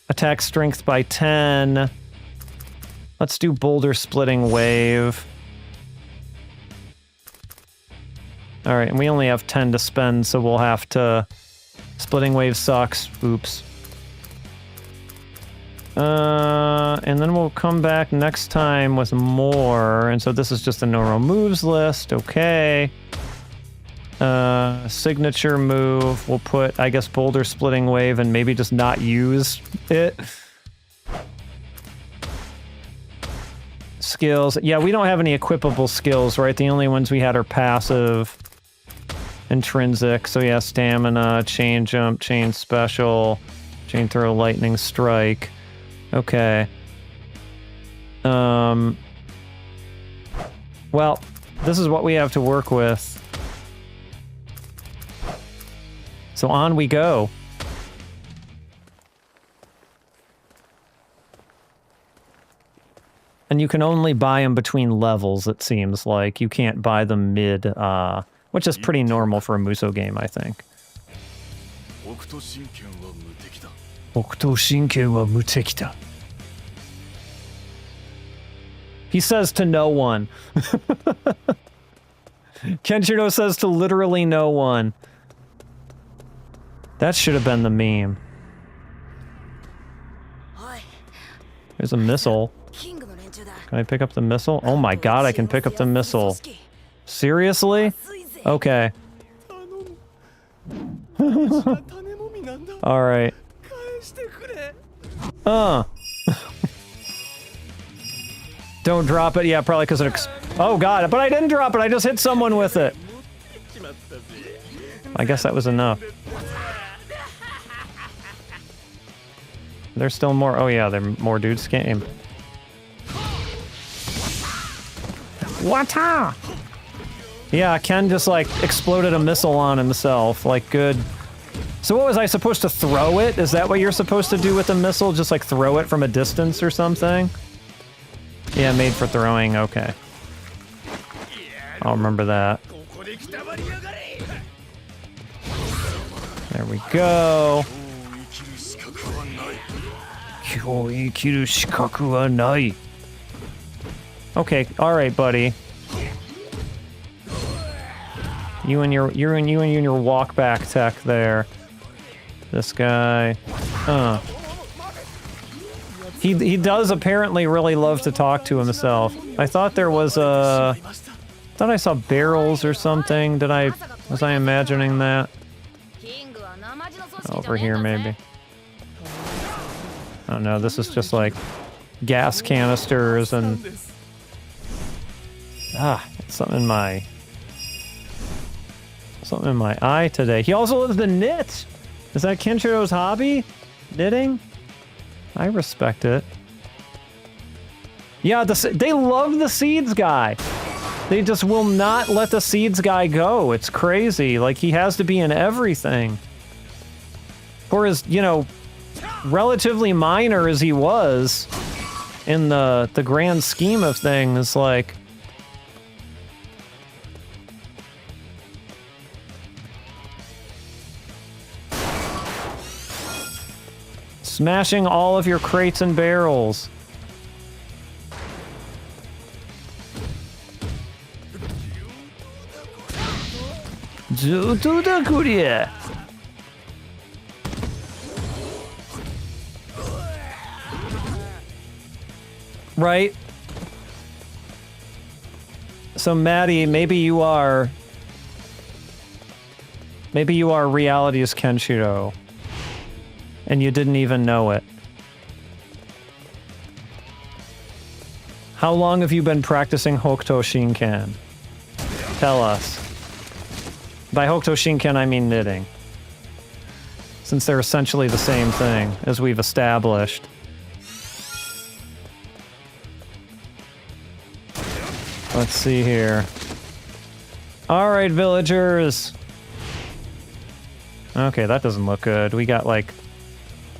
attack strength by 10. Let's do boulder splitting wave. Alright, and we only have 10 to spend, so we'll have to... Splitting wave sucks. Oops. And then we'll come back next time with more. And so this is just a normal moves list. Okay. Signature move. We'll put, I guess, boulder splitting wave and maybe just not use it. Skills. Yeah, we don't have any equipable skills, right? The only ones we had are passive. Intrinsic. So yeah, stamina, chain jump, chain special, chain throw, lightning strike. Okay. Well, this is what we have to work with. So on we go. And you can only buy them between levels, it seems like. You can't buy them mid, which is pretty normal for a Muso game, I think. Hokuto Shinken wa mutekita. He says to no one. Kenshiro says to literally no one. That should have been the meme. There's a missile. Can I pick up the missile? Oh my god, I can pick up the missile. Seriously? Okay. Alright. Don't drop it. Yeah, probably because it oh god, but I didn't drop it. I just hit someone with it. I guess that was enough. There's still more. Oh yeah, there are more dudes came. Wata! Yeah, Ken just like exploded a missile on himself. Like good So what was I supposed to throw it? Is that what you're supposed to do with a missile? Just like throw it from a distance or something? Yeah, made for throwing, okay. I'll remember that. There we go. Okay, alright, buddy. You and your walk back tech there. This guy. He does apparently really love to talk to himself. I thought there was a... thought I saw barrels or something. Was I imagining that? Over here, maybe. Oh no, this is just like gas canisters and... something in my eye today. He also loves to knit! Is that Kenshiro's hobby? Knitting? I respect it. Yeah, they love the seeds guy. They just will not let the seeds guy go. It's crazy. Like, he has to be in everything. For as, you know, relatively minor as he was in the grand scheme of things, like... Smashing all of your crates and barrels. Right? So Maddie, maybe you are reality's Kenshiro. And you didn't even know it. How long have you been practicing Hokuto Shinken? Tell us. By Hokuto Shinken, I mean knitting. Since they're essentially the same thing, as we've established. Let's see here. Alright, villagers! Okay, that doesn't look good. We got, like...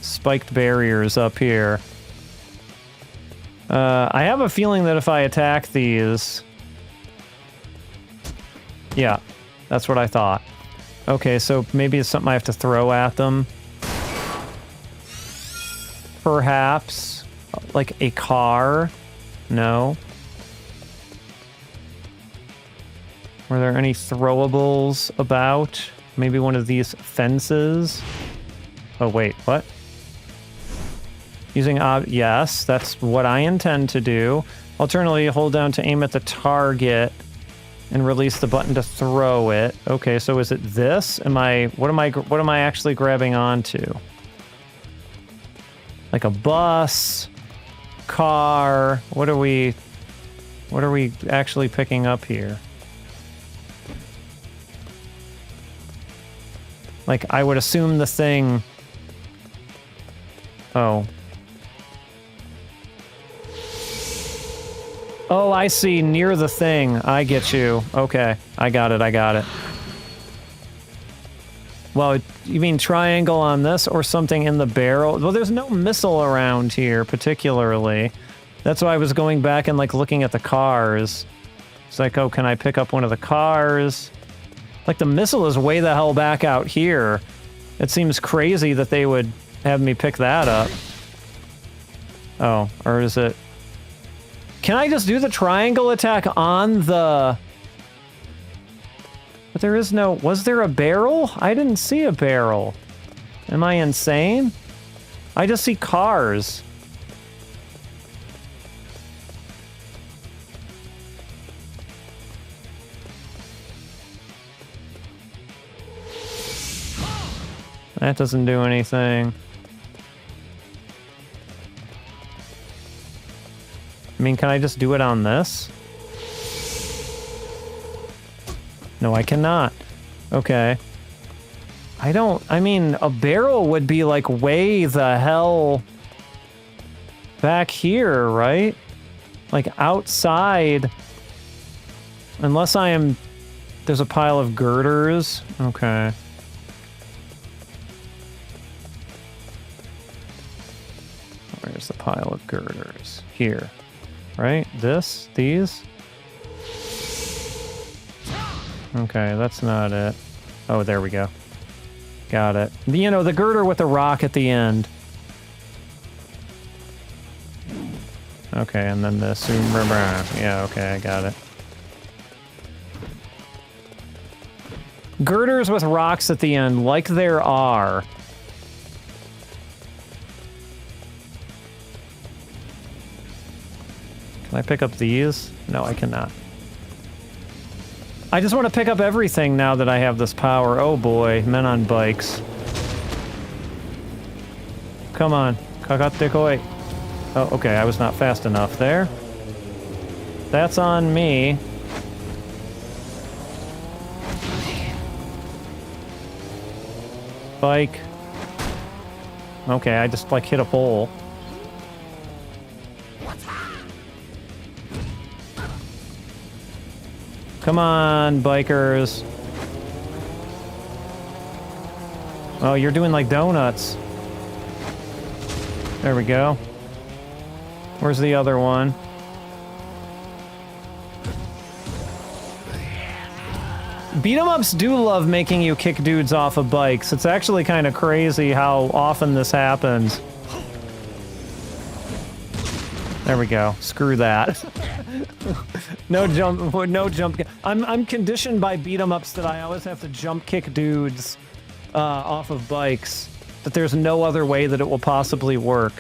spiked barriers up here. I have a feeling that if I attack these... Yeah, that's what I thought. Okay, so maybe it's something I have to throw at them. Perhaps. Like a car? No. Were there any throwables about? Maybe one of these fences? Oh, wait, what? Using yes, that's what I intend to do. Alternatively, hold down to aim at the target and release the button to throw it. Okay, so is it this? What am I actually grabbing onto? Like a bus, car, what are we actually picking up here? Like, I would assume the thing... Oh. Oh, I see. Near the thing. I get you. Okay. I got it. Well, you mean triangle on this or something in the barrel? Well, there's no missile around here, particularly. That's why I was going back and, like, looking at the cars. It's like, oh, can I pick up one of the cars? Like, the missile is way the hell back out here. It seems crazy that they would have me pick that up. Oh, or is it... Can I just do the triangle attack on the... But there is no... Was there a barrel? I didn't see a barrel. Am I insane? I just see cars. That doesn't do anything. I mean, can I just do it on this? No, I cannot. Okay. I mean, a barrel would be like way the hell back here, right? Like outside. Unless I am... There's a pile of girders. Okay. Where's the pile of girders? Here. Right? This? These? Okay, that's not it. Oh, there we go. Got it. You know, the girder with the rock at the end. Okay, and then this. Yeah, okay, I got it. Girders with rocks at the end, like there are. Can I pick up these? No, I cannot. I just want to pick up everything now that I have this power. Oh boy, men on bikes. Come on. Kakatte koi. Oh, okay, I was not fast enough there. That's on me. Bike. Okay, I just, like, hit a pole. Come on, bikers. Oh, you're doing, like, donuts. There we go. Where's the other one? Beat-em-ups do love making you kick dudes off of bikes. It's actually kind of crazy how often this happens. There we go. Screw that. No jump. No jump. I'm conditioned by beat-em-ups that I always have to jump kick dudes off of bikes. That there's no other way that it will possibly work.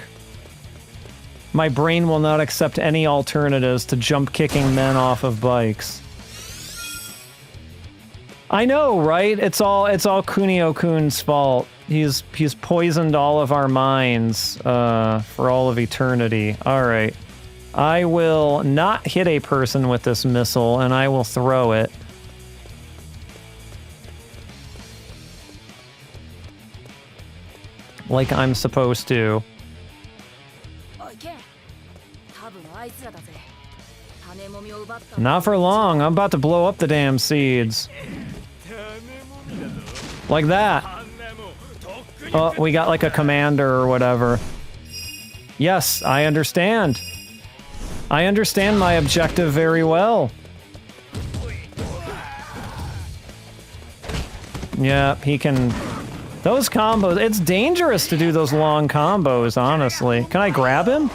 My brain will not accept any alternatives to jump kicking men off of bikes. I know, right? It's all Kunio-kun's fault. He's poisoned all of our minds for all of eternity. All right. I will not hit a person with this missile, and I will throw it. Like I'm supposed to. Not for long. I'm about to blow up the damn seeds. Like that. Oh, we got like a commander or whatever. Yes, I understand. I understand my objective very well. Yeah, he can... Those combos... It's dangerous to do those long combos, honestly. Can I grab him?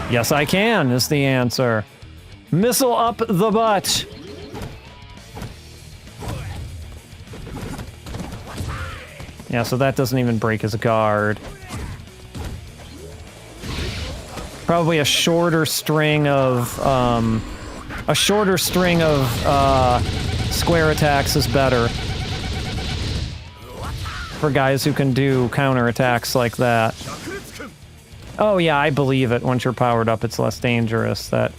Yes, I can, is the answer. Missile up the butt. Yeah, so that doesn't even break his guard. Probably a shorter string of, square attacks is better. For guys who can do counterattacks like that. Oh yeah, I believe it. Once you're powered up, it's less dangerous. That...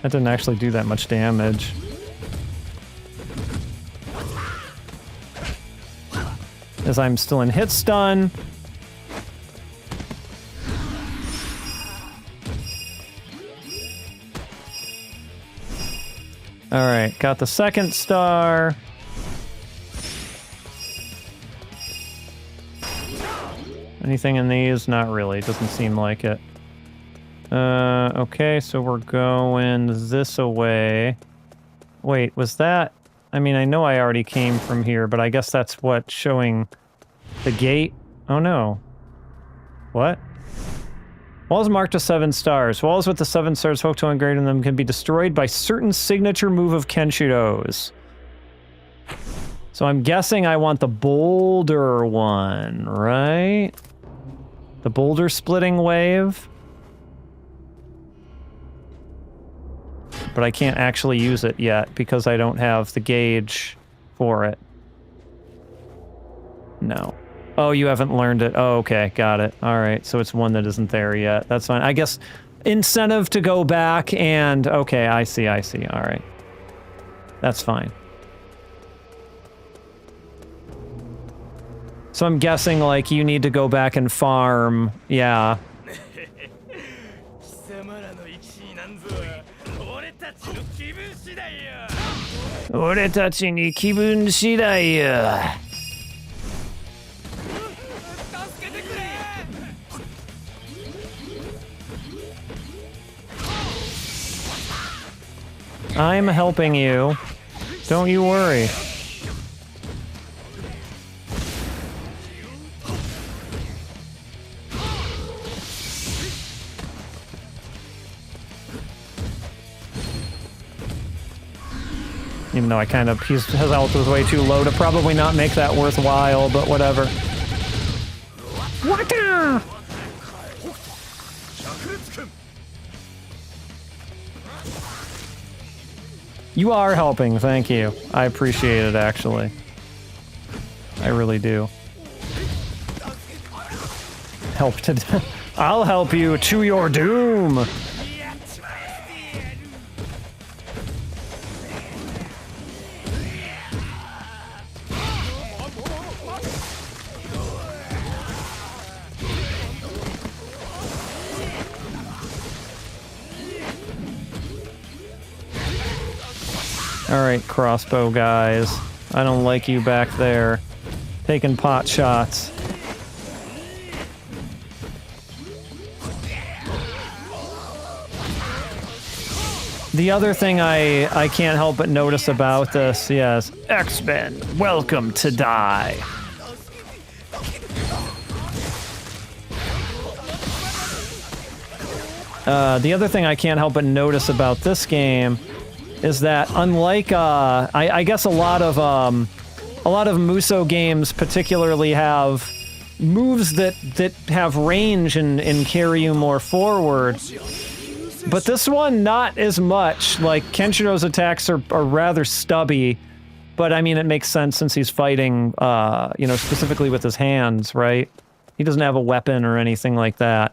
That didn't actually do that much damage. As I'm still in hit stun. Alright, got the second star. Anything in these? Not really, doesn't seem like it. Okay, so we're going this away. Wait, was that... I mean, I know I already came from here, but I guess that's what showing the gate. Oh no. What? Walls marked with 7 stars. Walls with the 7 stars Hokuto engraved in them can be destroyed by certain signature move of Kenshiro's. So I'm guessing I want the boulder one, right? The boulder splitting wave? But I can't actually use it yet because I don't have the gauge for it. No. Oh, you haven't learned it. Oh, okay, got it. Alright, so it's one that isn't there yet. That's fine. I guess incentive to go back and... Okay, I see. Alright. That's fine. So I'm guessing, like, you need to go back and farm. Yeah. Oretachi ni kibun shidai yo. I'm helping you. Don't you worry. Even though his health was way too low to probably not make that worthwhile, but whatever. What the? You are helping, thank you. I appreciate it, actually. I really do. Help to... I'll help you to your doom! Alright, crossbow guys. I don't like you back there. Taking pot shots. The other thing I can't help but notice about this, yes. X-Men, welcome to die. The other thing I can't help but notice about this game is that unlike I guess a lot of Musou games particularly have moves that have range and carry you more forward, but this one not as much. Like Kenshiro's attacks are rather stubby, but I mean it makes sense since he's fighting you know, specifically with his hands, right? He doesn't have a weapon or anything like that.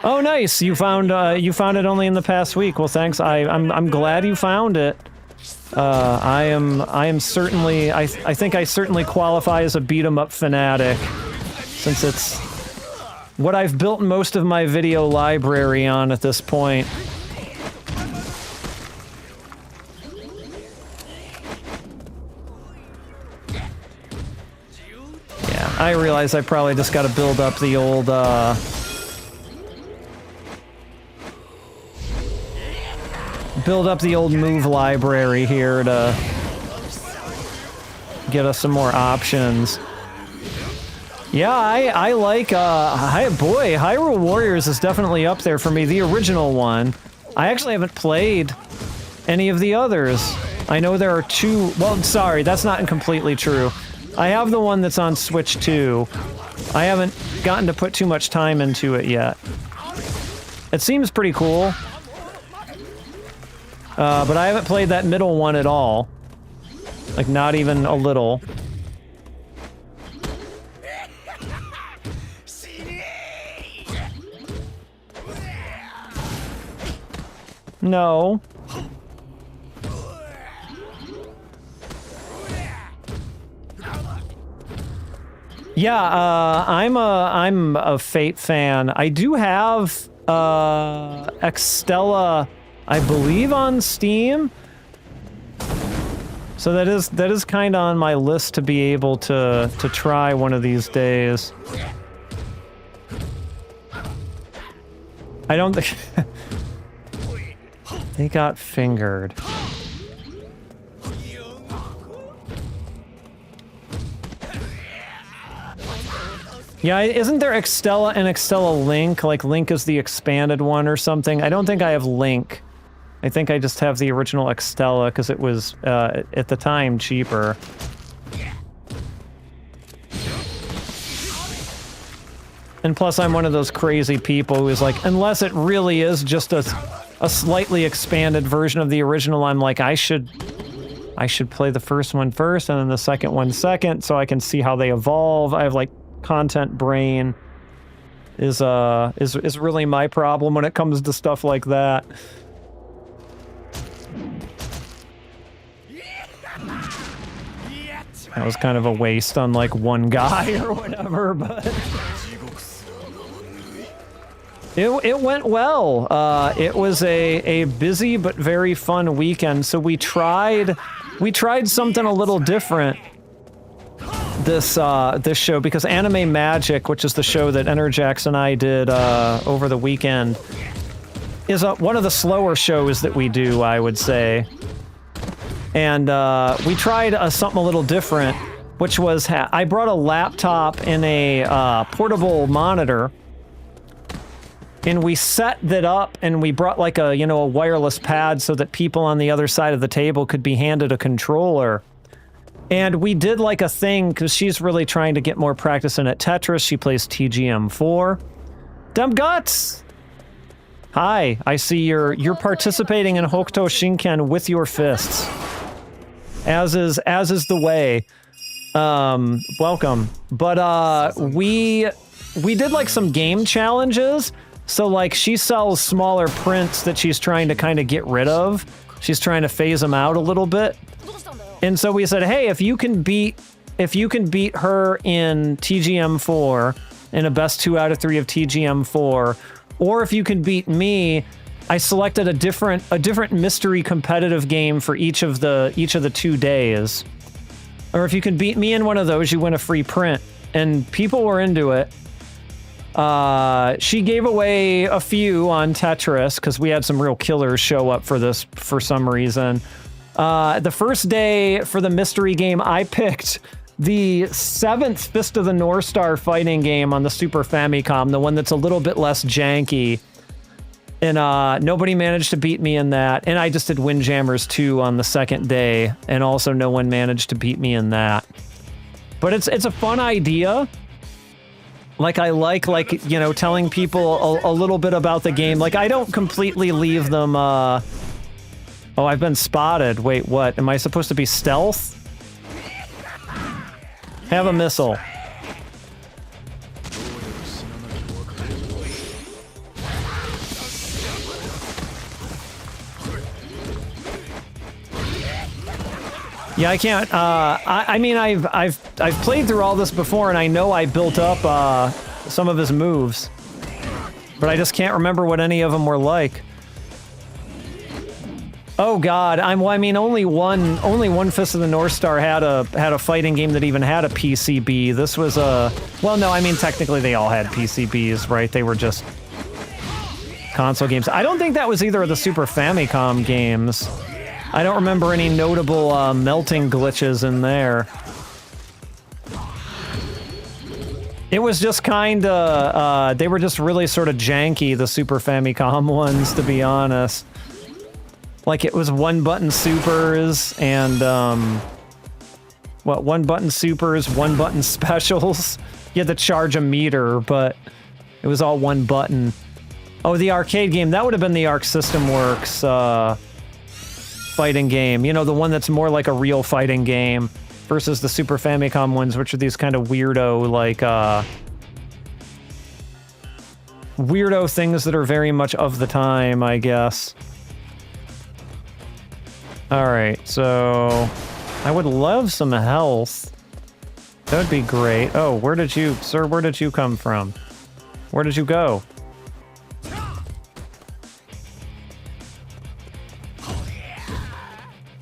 Oh, nice! You found it only in the past week. Well, thanks. I'm glad you found it. I am certainly. I think I certainly qualify as a beat 'em up fanatic, since it's what I've built most of my video library on at this point. Yeah, I realize I probably just got to build up the old. Build up the old move library here to get us some more options. Yeah, I like, Hyrule Warriors is definitely up there for me, the original one. I actually haven't played any of the others. I know there are two, well, sorry, that's not completely true. I have the one that's on Switch 2. I haven't gotten to put too much time into it yet. It seems pretty cool. But I haven't played that middle one at all. Like, not even a little. No. Yeah, I'm a Fate fan. I do have, Extella, I believe, on Steam. So that is kind of on my list to be able to try one of these days. I don't think... They got fingered. Yeah, isn't there Extella and Extella Link? Like, Link is the expanded one or something? I don't think I have Link. I think I just have the original Extella, because it was, at the time, cheaper. And plus, I'm one of those crazy people who's like, unless it really is just a slightly expanded version of the original, I'm like, I should play the first one first, and then the second one second, so I can see how they evolve. I have, like, content brain is really my problem when it comes to stuff like that. That was kind of a waste on, like, one guy or whatever, but... It went well. It was a busy but very fun weekend. So we tried something a little different this show, because Anime Magic, which is the show that Enerjax and I did over the weekend, is one of the slower shows that we do, I would say. And we tried something a little different, which was I brought a laptop and a portable monitor. And we set that up, and we brought like a wireless pad so that people on the other side of the table could be handed a controller. And we did like a thing, because she's really trying to get more practice in at Tetris. She plays TGM4. Dem Guts! Hi, I see you're participating in Hokuto Shinken with your fists. As is the way. Welcome. But we did like some game challenges. So, like, she sells smaller prints that she's trying to kind of get rid of. She's trying to phase them out a little bit. And so we said, hey, if you can beat her in TGM4, in a best 2 out of 3 of TGM4, or if you can beat me, I selected a different mystery competitive game for each of the 2 days. Or if you can beat me in one of those, you win a free print. And people were into it. She gave away a few on Tetris, because we had some real killers show up for this for some reason. The first day for the mystery game, I picked the 7th Fist of the North Star fighting game on the Super Famicom, the one that's a little bit less janky. And nobody managed to beat me in that. And I just did Windjammers 2 on the second day, and also no one managed to beat me in that. But it's a fun idea. Like, I like, telling people a little bit about the game. Like, I don't completely leave them, Oh, I've been spotted. Wait, what? Am I supposed to be stealth? Have a missile. Yeah, I can't, I mean, I've played through all this before, and I know I built up, some of his moves. But I just can't remember what any of them were like. Oh god, only one Fist of the North Star had a fighting game that even had a PCB. This was well, no, I mean, technically they all had PCBs, right? They were just console games. I don't think that was either of the Super Famicom games. I don't remember any notable melting glitches in there. It was just kinda, they were just really sort of janky, the Super Famicom ones, to be honest. Like, it was one-button supers and, one-button supers, one-button specials. You had to charge a meter, but it was all one button. Oh, the arcade game, that would have been the Arc System Works, fighting game. You know, the one that's more like a real fighting game versus the Super Famicom ones, which are these kind of weirdo, like, weirdo things that are very much of the time, I guess. Alright, so I would love some health. That would be great. Oh, where did you come from? Where did you go?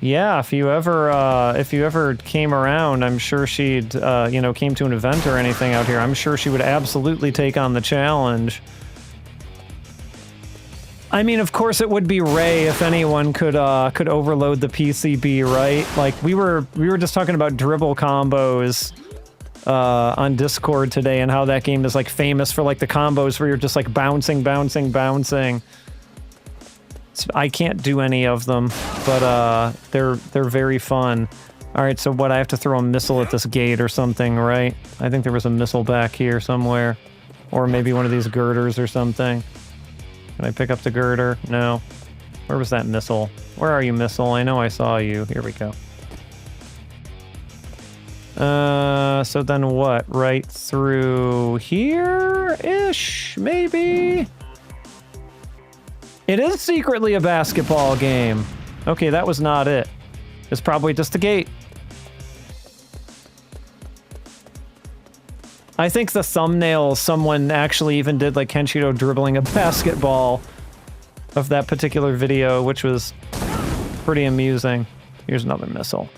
Yeah, if you ever came around, I'm sure she'd, came to an event or anything out here, I'm sure she would absolutely take on the challenge. I mean, of course it would be Ray if anyone could overload the PCB, right? Like, we were just talking about dribble combos on Discord today, and how that game is, like, famous for, like, the combos where you're just, like, bouncing. I can't do any of them, but they're very fun. Alright, so what, I have to throw a missile at this gate or something, right? I think there was a missile back here somewhere. Or maybe one of these girders or something. Can I pick up the girder? No. Where was that missile? Where are you, missile? I know I saw you. Here we go. So then what? Right through here-ish, maybe? It is secretly a basketball game. Okay, that was not it. It's probably just a gate. I think the thumbnail, someone actually even did like Kenshiro dribbling a basketball of that particular video, which was pretty amusing. Here's another missile.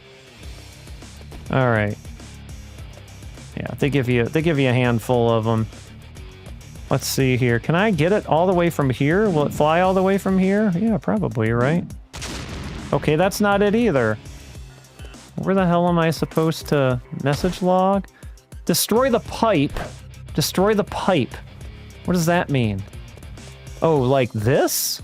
All right. Yeah, they give you a handful of them. Let's see here. Can I get it all the way from here? Will it fly all the way from here? Yeah, probably, right? Okay, that's not it either. Where the hell am I supposed to message log? Destroy the pipe. Destroy the pipe. What does that mean? Oh, like this?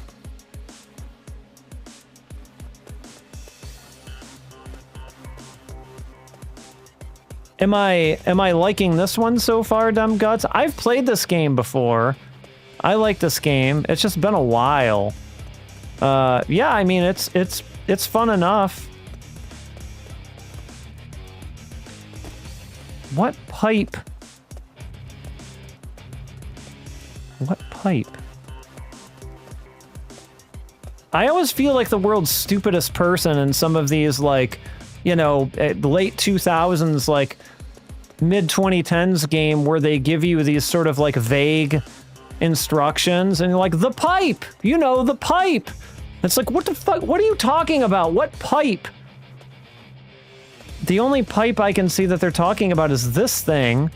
Am I liking this one so far, Dumb Guts? I've played this game before. I like this game. It's just been a while. Yeah, I mean it's fun enough. What pipe? What pipe? I always feel like the world's stupidest person in some of these, like, you know, late 2000s, like, mid-2010s game where they give you these sort of, like, vague instructions, and you're like, the pipe! You know, the pipe! It's like, what the fuck? What are you talking about? What pipe? The only pipe I can see that they're talking about is this thing.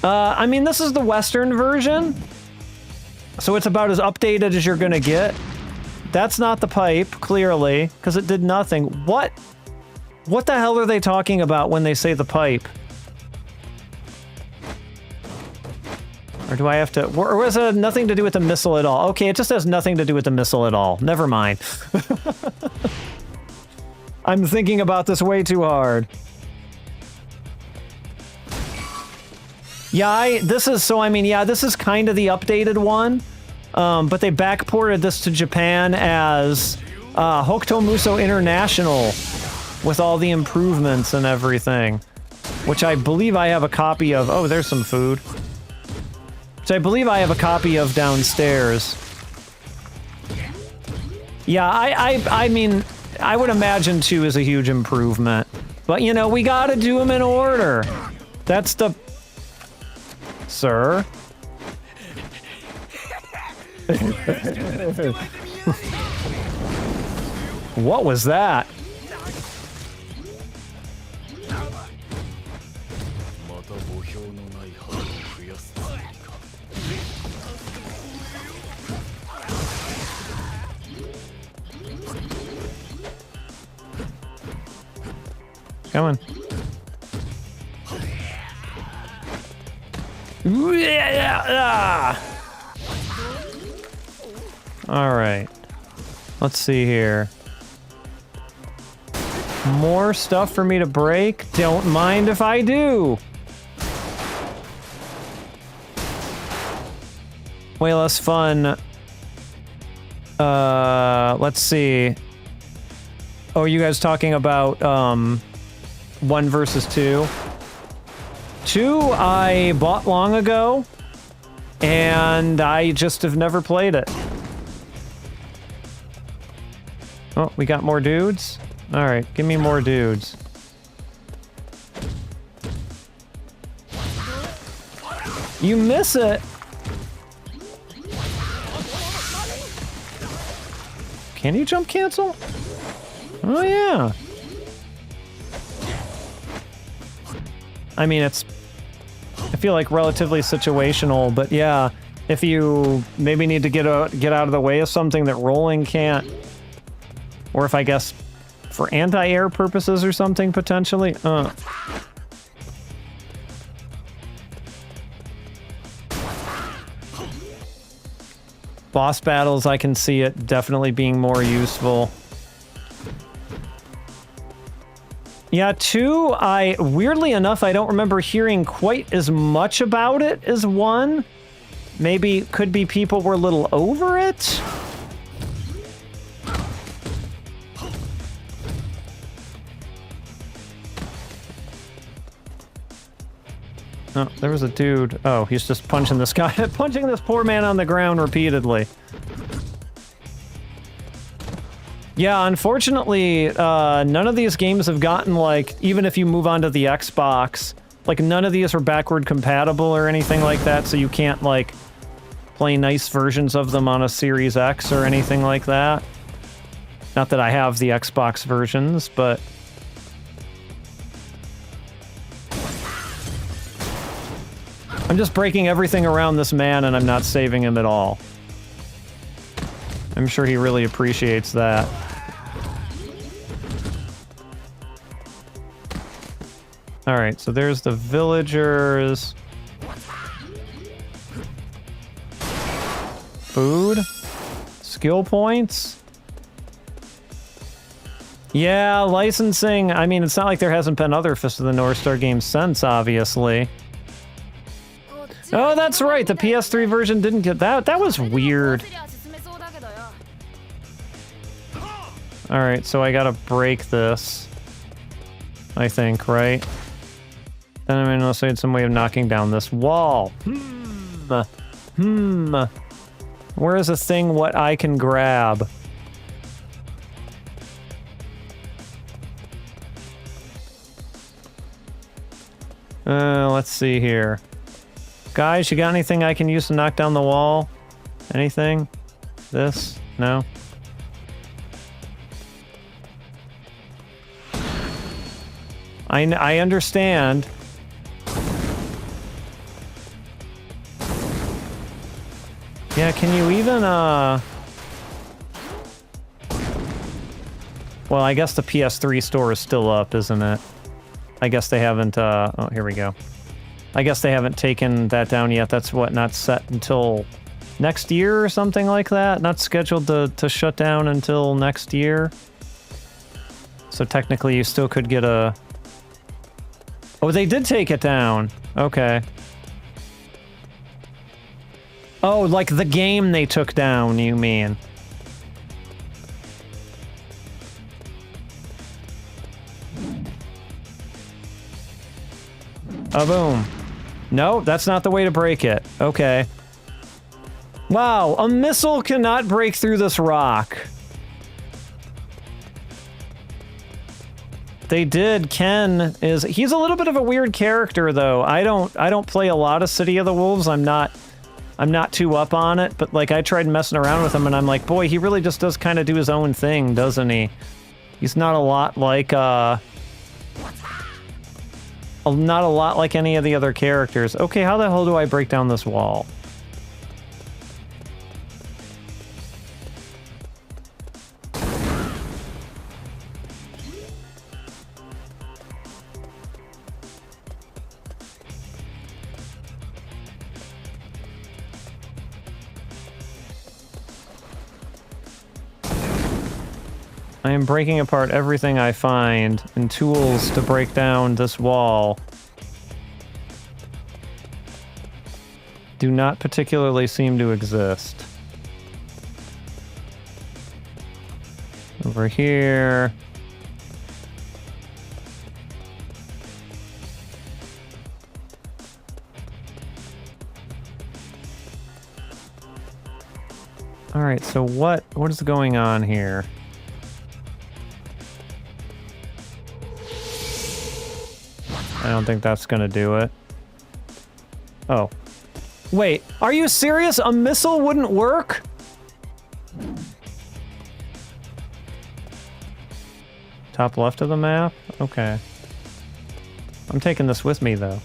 I mean, this is the Western version, so it's about as updated as you're gonna get. That's not the pipe, clearly, because it did nothing. What the hell are they talking about when they say the pipe? Or do I have to... Or has it nothing to do with the missile at all? Okay, it just has nothing to do with the missile at all. Never mind. I'm thinking about this way too hard. Yeah, this is... So, I mean, yeah, this is kind of the updated one. But they backported this to Japan as Hokuto Muso International with all the improvements and everything. Which I believe I have a copy of... Oh, there's some food. Which I believe I have a copy of downstairs. Yeah, I mean, I would imagine 2 is a huge improvement. But, you know, we gotta do them in order. That's the... Sir? What was that? Come on. All right. Let's see here. More stuff for me to break? Don't mind if I do. Way less fun. Let's see. Oh, you guys talking about, 1 versus 2? 2 I bought long ago, and I just have never played it. Oh, we got more dudes? Alright, give me more dudes. You miss it! Can you jump cancel? Oh yeah. I mean, it's... I feel like relatively situational, but yeah, if you maybe need to get out of the way of something that rolling can't, or if I guess for anti-air purposes or something potentially. Boss battles, I can see it definitely being more useful. Yeah, 2, weirdly enough, I don't remember hearing quite as much about it as 1. Maybe, could be people were a little over it? Oh, there was a dude. Oh, he's just punching this guy, punching this poor man on the ground repeatedly. Yeah, unfortunately, none of these games have gotten, like, even if you move on to the Xbox, like, none of these are backward compatible or anything like that, so you can't, like, play nice versions of them on a Series X or anything like that. Not that I have the Xbox versions, but... I'm just breaking everything around this man and I'm not saving him at all. I'm sure he really appreciates that. Alright, so there's the villagers. Food? Skill points? Yeah, licensing. I mean, it's not like there hasn't been other Fist of the North Star games since, obviously. Oh, that's right, the PS3 version didn't get that. That was weird. Alright, so I gotta break this. I think, right? Then I'm gonna say some way of knocking down this wall. Where is a thing what I can grab? Let's see here. Guys, you got anything I can use to knock down the wall? Anything? This? No? I understand. Yeah, can you even, well, I guess the PS3 store is still up, isn't it? I guess they haven't, oh, here we go. I guess they haven't taken that down yet. That's what, not set until next year or something like that? Not scheduled to shut down until next year? So technically you still could get a... Oh, they did take it down. Okay. Oh, like the game they took down, you mean? Oh, boom. No, that's not the way to break it. Okay. Wow, a missile cannot break through this rock. They did. Ken is... He's a little bit of a weird character, though. I don't play a lot of City of the Wolves. I'm not too up on it, but, like, I tried messing around with him, and I'm like, boy, he really just does kind of do his own thing, doesn't he? He's not a lot like, not a lot like any of the other characters. Okay, how the hell do I break down this wall? I am breaking apart everything I find and tools to break down this wall. Do not particularly seem to exist. Over here. Alright, so what is going on here? I don't think that's gonna do it. Oh. Wait, are you serious? A missile wouldn't work? Top left of the map? Okay. I'm taking this with me, though.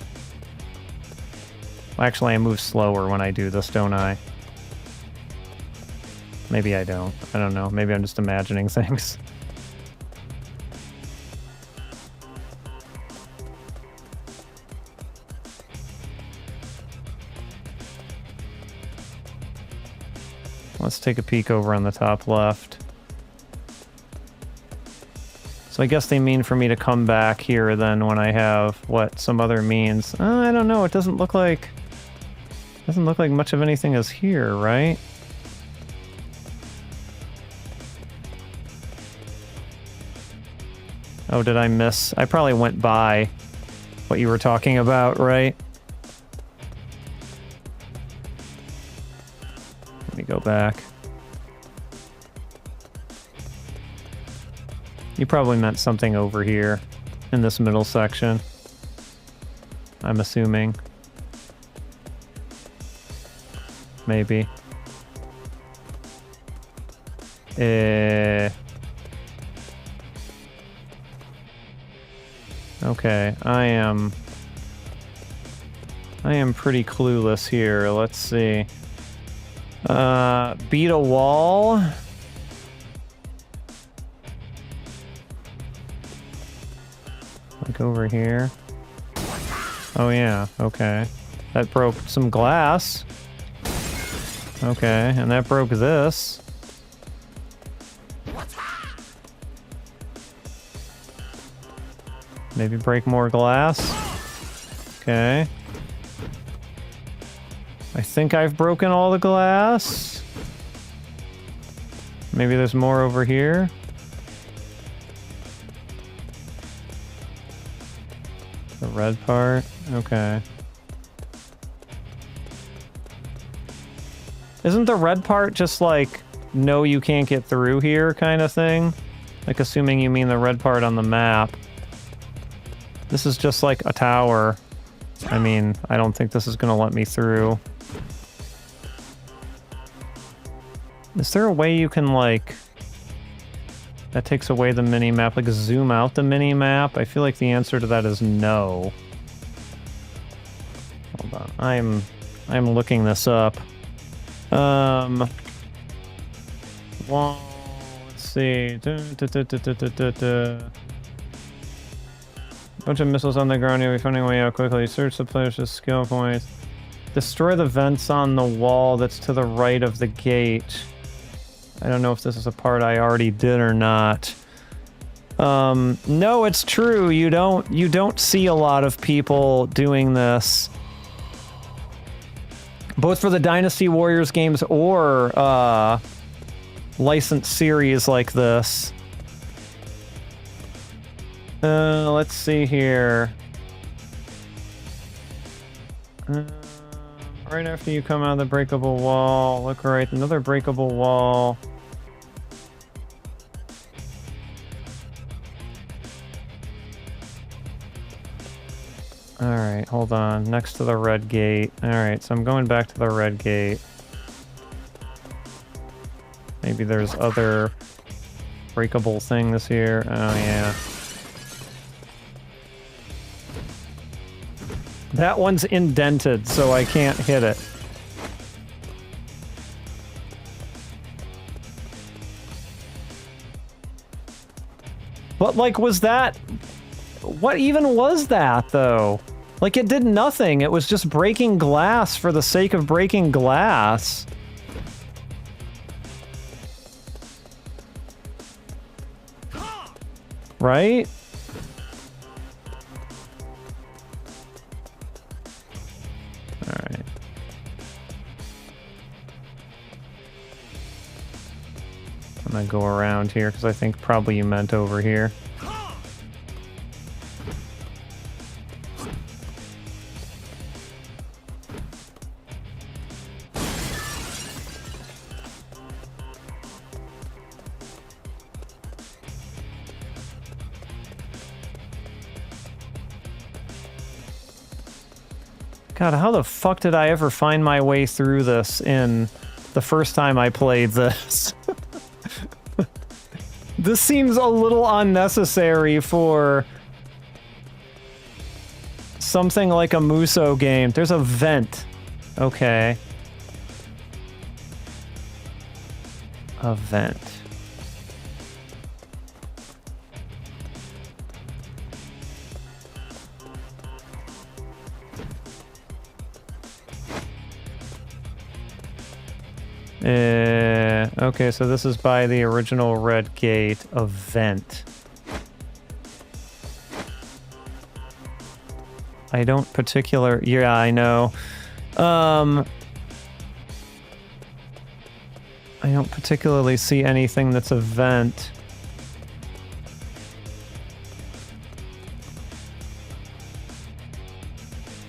Well, actually, I move slower when I do this, don't I? Maybe I don't. I don't know. Maybe I'm just imagining things. Let's take a peek over on the top left. So I guess they mean for me to come back here then when I have, what, some other means. I don't know, it doesn't look like much of anything is here, right? Oh, did I miss? I probably went by what you were talking about, right? Let me go back. You probably meant something over here in this middle section. I'm assuming. Maybe. Okay, I am pretty clueless here. Let's see. Beat a wall. Like over here. Oh yeah, okay. That broke some glass. Okay, and that broke this. Maybe break more glass. Okay. I think I've broken all the glass. Maybe there's more over here. The red part. Okay. Isn't the red part just like, no, you can't get through here kind of thing? Like, assuming you mean the red part on the map. This is just like a tower. I mean, I don't think this is gonna let me through. Is there a way you can, like... That takes away the mini-map, like zoom out the mini-map? I feel like the answer to that is no. Hold on, I'm looking this up. Well, let's see. Bunch of missiles on the ground, you'll be finding a way out quickly. Search the player's skill points. Destroy the vents on the wall that's to the right of the gate. I don't know if this is a part I already did or not. No, it's true. You don't see a lot of people doing this. Both for the Dynasty Warriors games or licensed series like this. Let's see here. Right after you come out of the breakable wall, look right, another breakable wall. Alright, hold on. Next to the red gate. Alright, so I'm going back to the red gate. Maybe there's other breakable things here. Oh, yeah. That one's indented, so I can't hit it. But, like, was that... What even was that, though? Like, it did nothing. It was just breaking glass for the sake of breaking glass. Right? Alright. I'm gonna go around here, because I think probably you meant over here. God, how the fuck did I ever find my way through this in the first time I played this? This seems a little unnecessary for something like a Muso game. There's a vent. Okay. A vent. Okay, so this is by the original red gate, a vent. I don't yeah, I know. I don't particularly see anything that's a vent.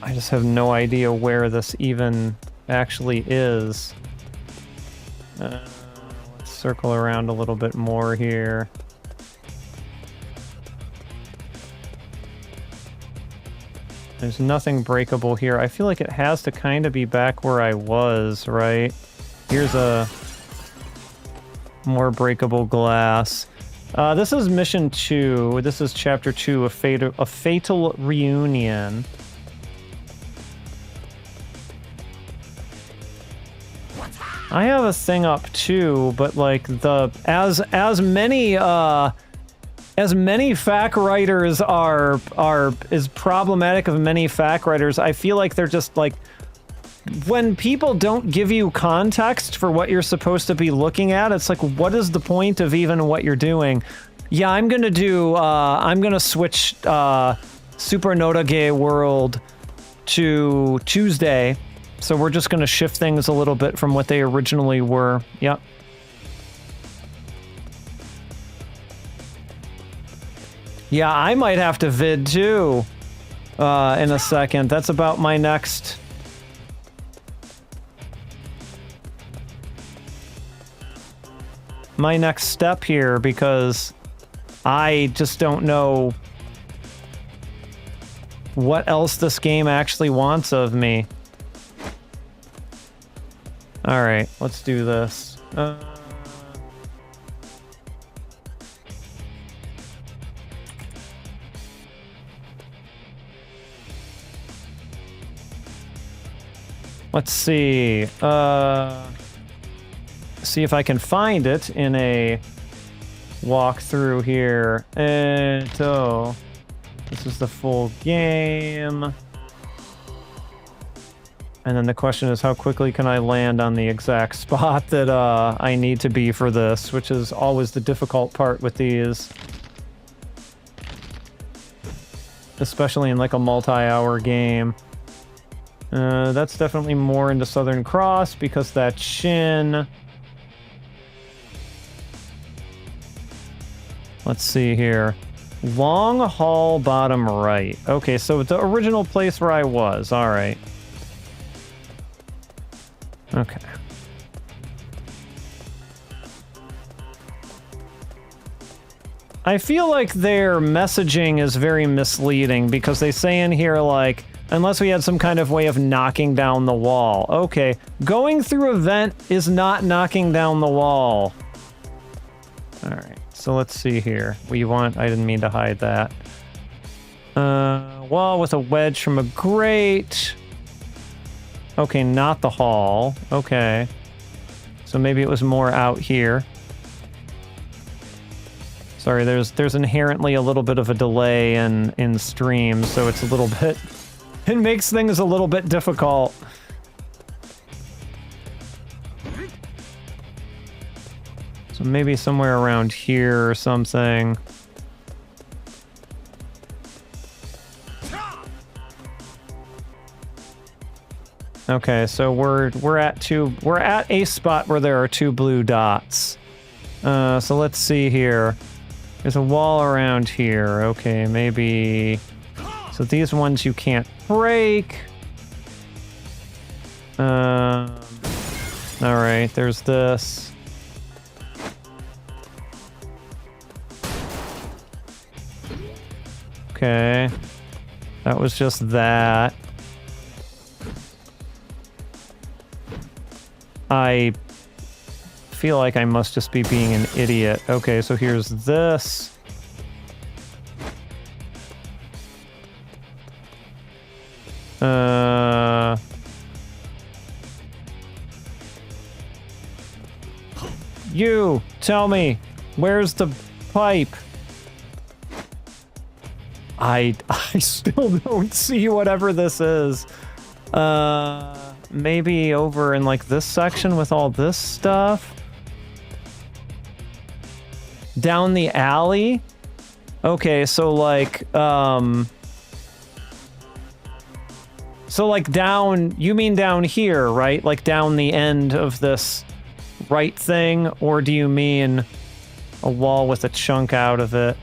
I just have no idea where this even actually is. Let's circle around a little bit more here. There's nothing breakable here. I feel like it has to kind of be back where I was, right? Here's a more breakable glass. This is mission 2. This is chapter 2, a fatal reunion. I have a thing up too, but like as many FAQ writers are as problematic of many FAQ writers, I feel like they're just like, when people don't give you context for what you're supposed to be looking at, it's like, what is the point of even what you're doing? Yeah, I'm gonna switch Super Norage World to Tuesday, so we're just gonna shift things a little bit from what they originally were. Yep. Yeah, I might have to vid too in a second. That's about my next... step here, because I just don't know what else this game actually wants of me. Alright, let's do this. Let's see. See if I can find it in a walkthrough here. So, this is the full game. And then the question is, how quickly can I land on the exact spot that I need to be for this, which is always the difficult part with these. Especially in like a multi-hour game. That's definitely more into Southern Cross because that Shin. Let's see here. Long Hall bottom right. Okay, so the original place where I was. All right. Okay. I feel like their messaging is very misleading because they say in here, like, unless we had some kind of way of knocking down the wall. Okay, going through a vent is not knocking down the wall. All right, so let's see here. I didn't mean to hide that. Wall with a wedge from a grate. Okay, not the hall. Okay. So maybe it was more out here. Sorry, there's inherently a little bit of a delay in stream, so it's a little bit... It makes things a little bit difficult. So maybe somewhere around here or something. Okay, so we're at a spot where there are 2 blue dots. So let's see here. There's a wall around here. Okay, maybe... So these ones you can't break. Alright, there's this. Okay. That was just that. I feel like I must just be being an idiot. Okay, so here's this. You, tell me, where's the pipe? I still don't see whatever this is. Maybe over in like this section with all this stuff? Down the alley? Okay, so like, so like down, you mean down here, right? Like down the end of this right thing? Or do you mean a wall with a chunk out of it?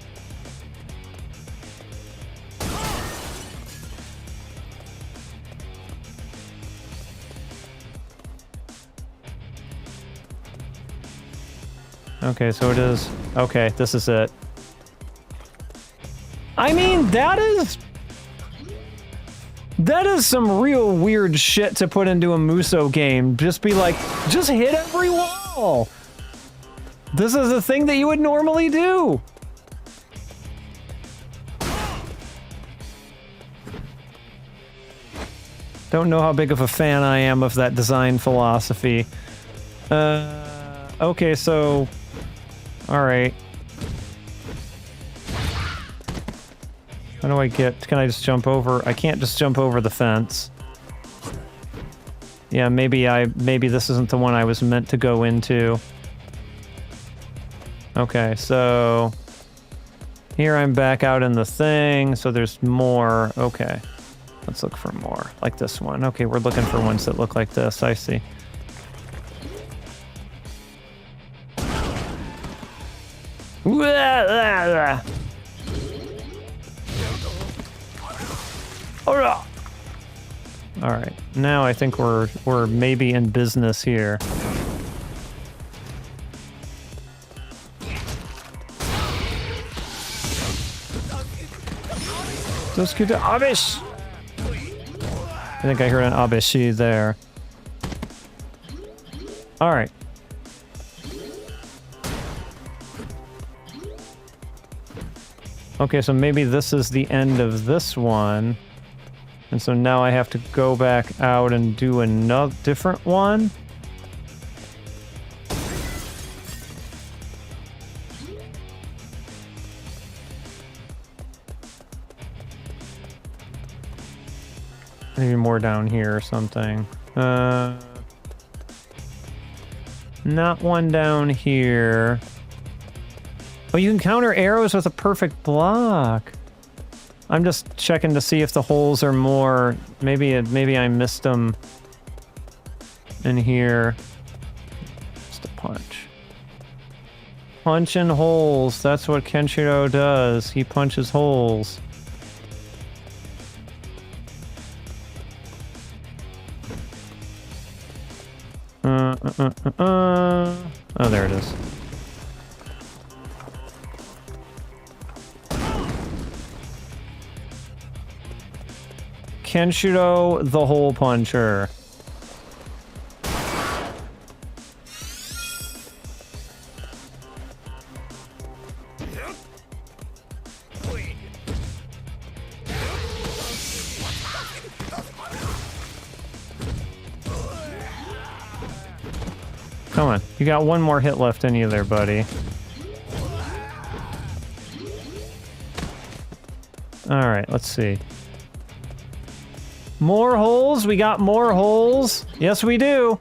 Okay, so it is... Okay, this is it. I mean, that is... That is some real weird shit to put into a Muso game. Just be like, just hit every wall! This is a thing that you would normally do! Don't know how big of a fan I am of that design philosophy. Okay, so... Alright. How do I get... Can I just jump over? I can't just jump over the fence. Yeah, maybe this isn't the one I was meant to go into. Okay, so... Here I'm back out in the thing, so there's more. Okay. Let's look for more. Like this one. Okay, we're looking for ones that look like this. I see. Alright, now I think we're maybe in business here. Let's get to Abish! I think I heard an Abishi there. Alright. Okay, so maybe this is the end of this one. And so now I have to go back out and do another different one. Maybe more down here or something. Not one down here. Oh, you can counter arrows with a perfect block. I'm just checking to see if the holes are more... Maybe I missed them in here. Just a punch. Punch in holes. That's what Kenshiro does. He punches holes. Oh, there it is. Kenshiro the Hole Puncher. Come on, you got one more hit left in you there, buddy. Alright, let's see. More holes? We got more holes? Yes, we do!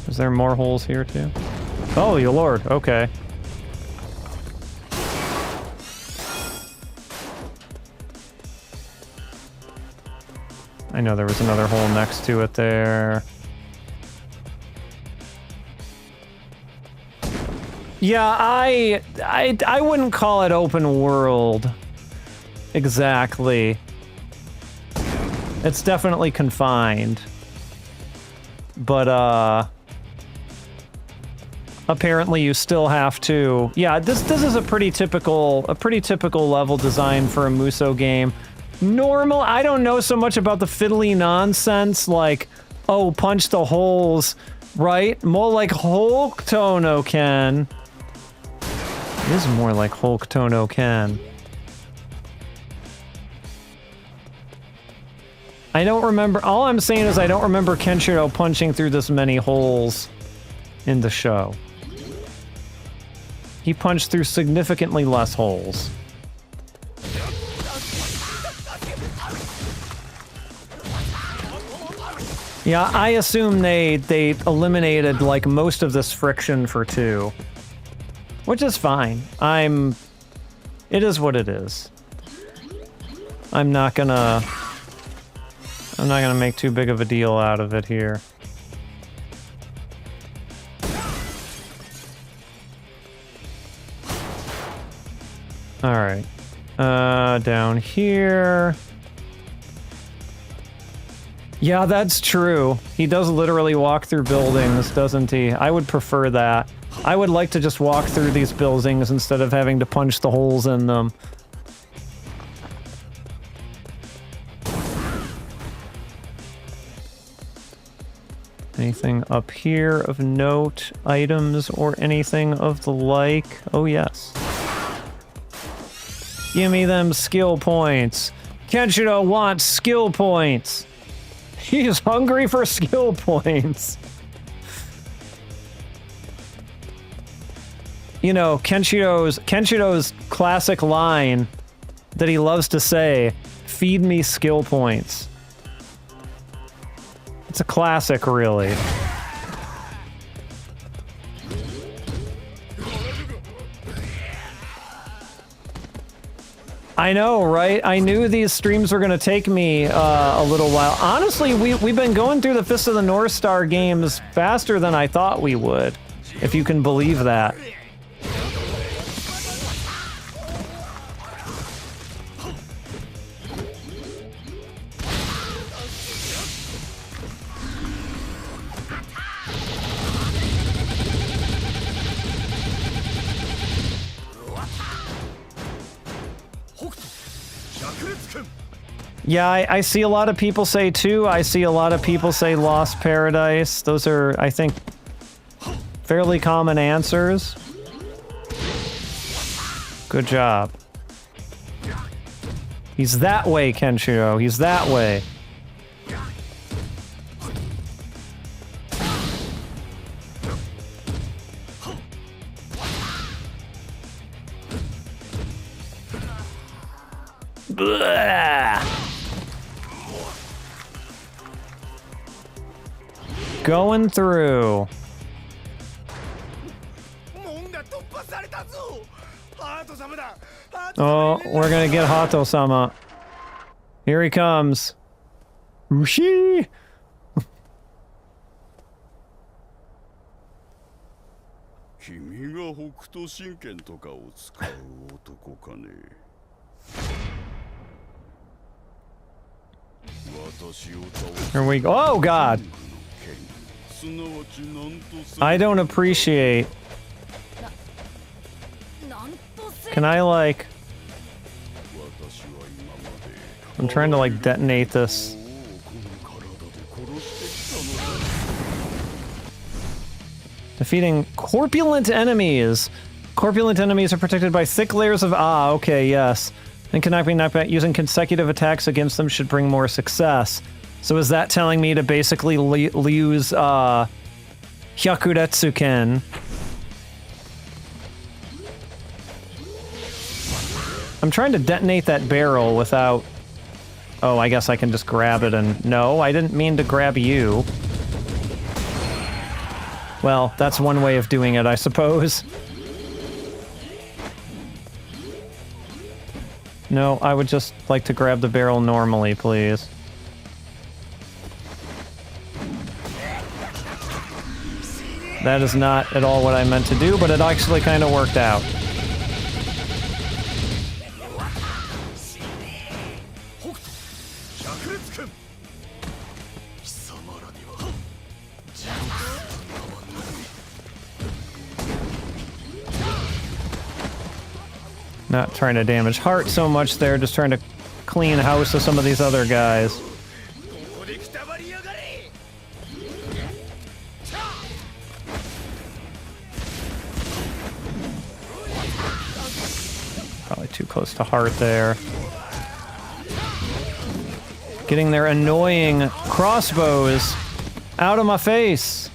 Is there more holes here, too? Oh, you lord, okay. I know there was another hole next to it there. Yeah, I wouldn't call it open world. Exactly. It's definitely confined. But, apparently you still have to... Yeah, this is a pretty typical level design for a Muso game. Normal, I don't know so much about the fiddly nonsense, like, oh, punch the holes, right? More like Hokuto no Ken. It is more like Hokuto no Ken. I don't remember, all I'm saying is I don't remember Kenshiro punching through this many holes in the show. He punched through significantly less holes. Yeah, I assume they eliminated, like, most of this friction for 2. Which is fine. It is what it is. I'm not gonna make too big of a deal out of it here. Alright. Down here... Yeah, that's true. He does literally walk through buildings, doesn't he? I would prefer that. I would like to just walk through these buildings instead of having to punch the holes in them. Anything up here of note, items, or anything of the like? Oh, yes. Give me them skill points. Kenshiro wants skill points. He's hungry for skill points. You know, Kenshiro's classic line that he loves to say, feed me skill points. It's a classic, really. I know, right? I knew these streams were going to take me a little while. Honestly, we've been going through the Fist of the North Star games faster than I thought we would, if you can believe that. Yeah, I see a lot of people say too. I see a lot of people say Lost Paradise. Those are, I think, fairly common answers. Good job. He's that way, Kenshiro. He's that way. Blah. Going through. Oh, we're gonna get Hato-sama. Here he comes. Ushi! 君が北斗神拳とかを使う男かね。Here we go. Oh, God. I don't appreciate. Can I, like... I'm trying to, like, detonate this. Defeating corpulent enemies. Corpulent enemies are protected by thick layers of... Ah, okay, yes. And cannot be knocked back. Using consecutive attacks against them should bring more success. So is that telling me to basically use Hyakuretsuken? I'm trying to detonate that barrel without... Oh, I guess I can just grab it and... No, I didn't mean to grab you. Well, that's one way of doing it, I suppose. No, I would just like to grab the barrel normally, please. That is not at all what I meant to do, but it actually kind of worked out. Not trying to damage Heart so much there, just trying to clean house of some of these other guys. Probably too close to Heart there. Getting their annoying crossbows out of my face.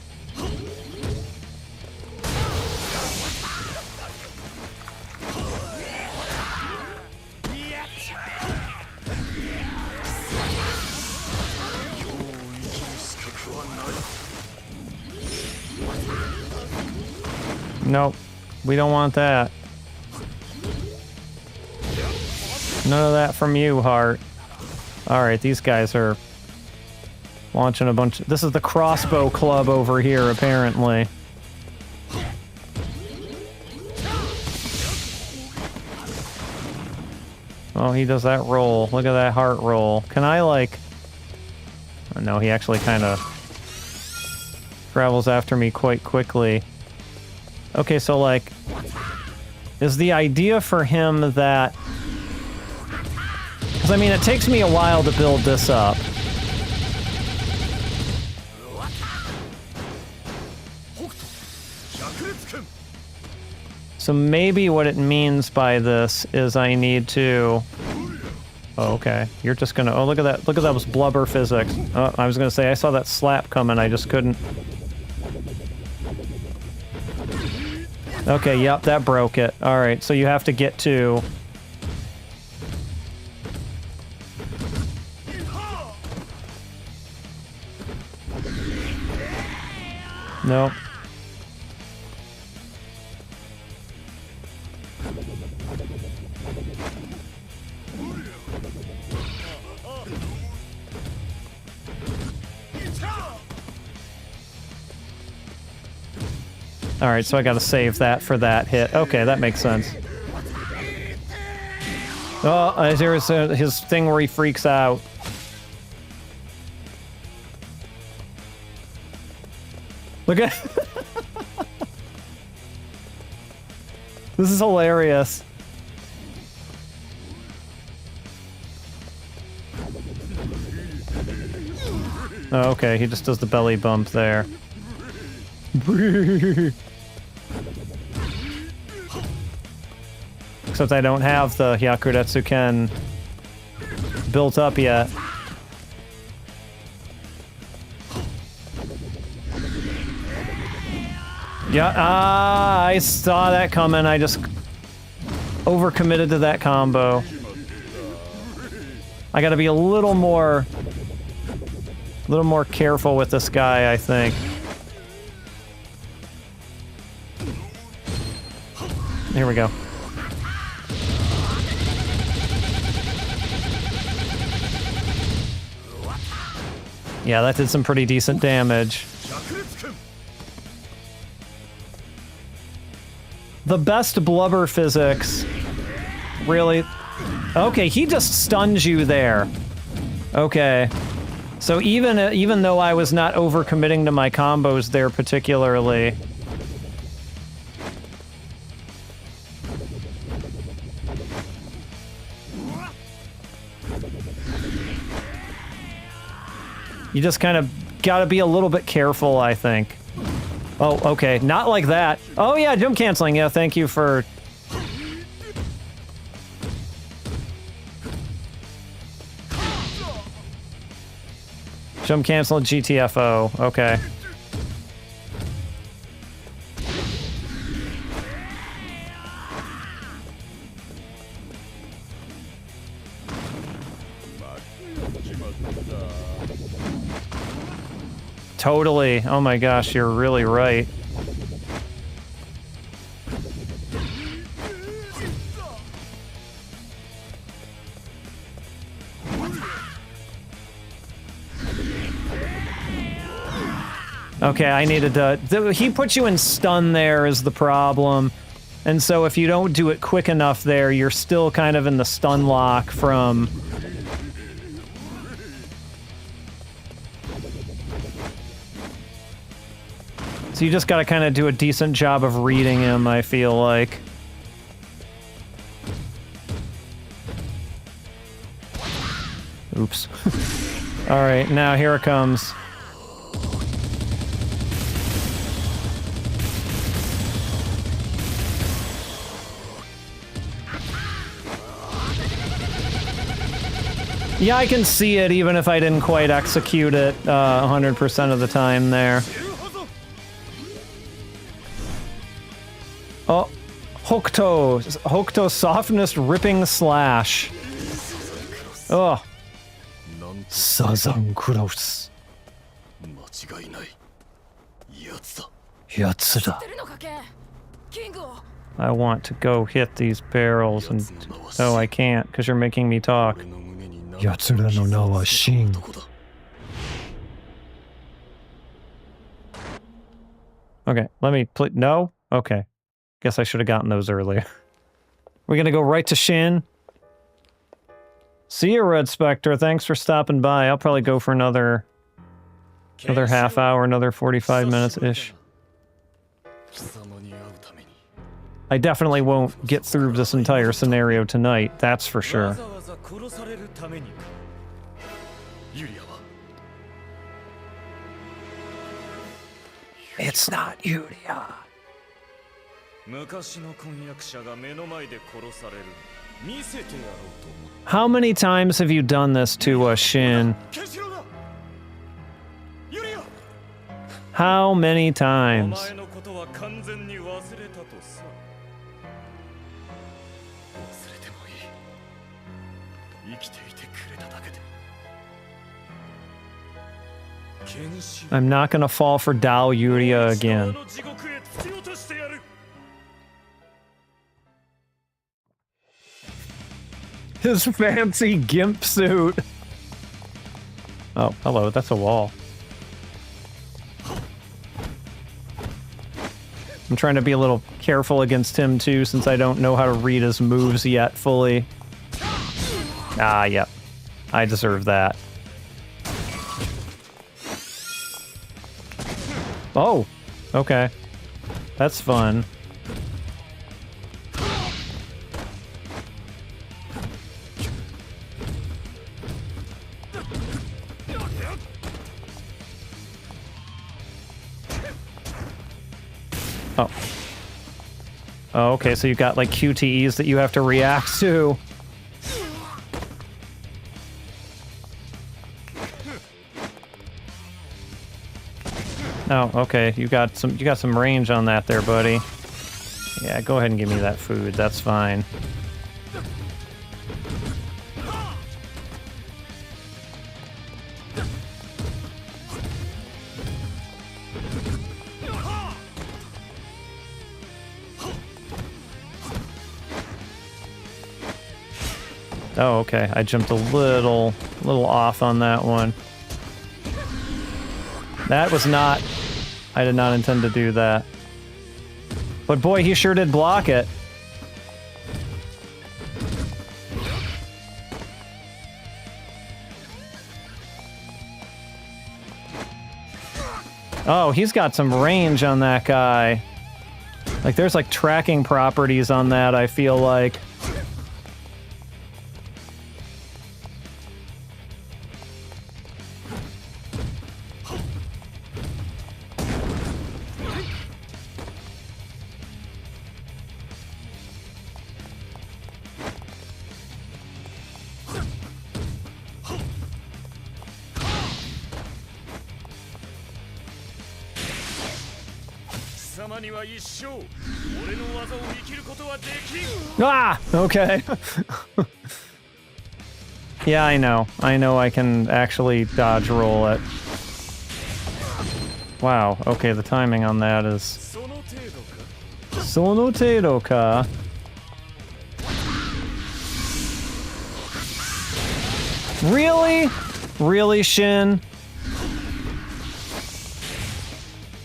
Nope, we don't want that. None of that from you, Heart. Alright, these guys are launching a bunch of... This is the crossbow club over here, apparently. Oh, he does that roll. Look at that Heart roll. Can I, like... Oh, no, he actually kind of travels after me quite quickly. Okay, so, like... Is the idea for him that... Because, I mean, it takes me a while to build this up. So maybe what it means by this is I need to... Oh, okay. You're just gonna... Oh, look at that. Look at those blubber physics. Oh, I was gonna say, I saw that slap coming, I just couldn't... Okay, yep, that broke it. Alright, so you have to get to... Nope. Alright, so I gotta save that for that hit. Okay, that makes sense. Oh, there's his thing where he freaks out. Look at... This is hilarious. Oh, okay, he just does the belly bump there. Except I don't have the Hyakuretsu Ken built up yet. Yeah, I saw that coming. I just overcommitted to that combo. I gotta be a little more careful with this guy, I think. Here we go. Yeah, that did some pretty decent damage. The best blubber physics, really. Okay, he just stuns you there. Okay, so even though I was not overcommitting to my combos there particularly, you just kind of gotta be a little bit careful, I think. Oh, okay. Not like that. Oh, yeah, jump canceling. Yeah, thank you for... Jump cancel GTFO. Okay. Totally. Oh my gosh, you're really right. Okay, I needed to... He put you in stun there is the problem. And so if you don't do it quick enough there, you're still kind of in the stun lock from... So you just gotta kind of do a decent job of reading him, I feel like. Oops. Alright, now here it comes. Yeah, I can see it even if I didn't quite execute it 100% of the time there. Oh, Hokuto. Hokuto softness ripping slash. Oh. Sazan Cross. Yatsuda. I want to go hit these barrels and... Oh, I can't, because you're making me talk. Yatsuda no na wa Shin. Okay, let me play... No? Okay. Guess I should have gotten those earlier. We're gonna go right to Shin. See you, Red Spectre. Thanks for stopping by. I'll probably go for another half hour, another 45 minutes-ish. I definitely won't get through this entire scenario tonight, that's for sure. It's not Yuria. How many times have you done this to us, Shin? How many times? I'm not gonna fall for Dao Yuria again. His fancy gimp suit. Oh, hello, that's a wall. I'm trying to be a little careful against him too, since I don't know how to read his moves yet fully. Ah, yep. I deserve that. Oh, okay. That's fun. Oh. Oh, okay, so you've got like QTEs that you have to react to. Oh, okay. You got some range on that there, buddy. Yeah, go ahead and give me that food. That's fine. Oh, okay. I jumped a little off on that one. That was not... I did not intend to do that. But boy, he sure did block it. Oh, he's got some range on that guy. Like, there's like tracking properties on that, I feel like. Ah! Okay. Yeah, I know. I know I can actually dodge roll it. Wow, okay, the timing on that is... Sono tedo ka? Really? Really, Shin?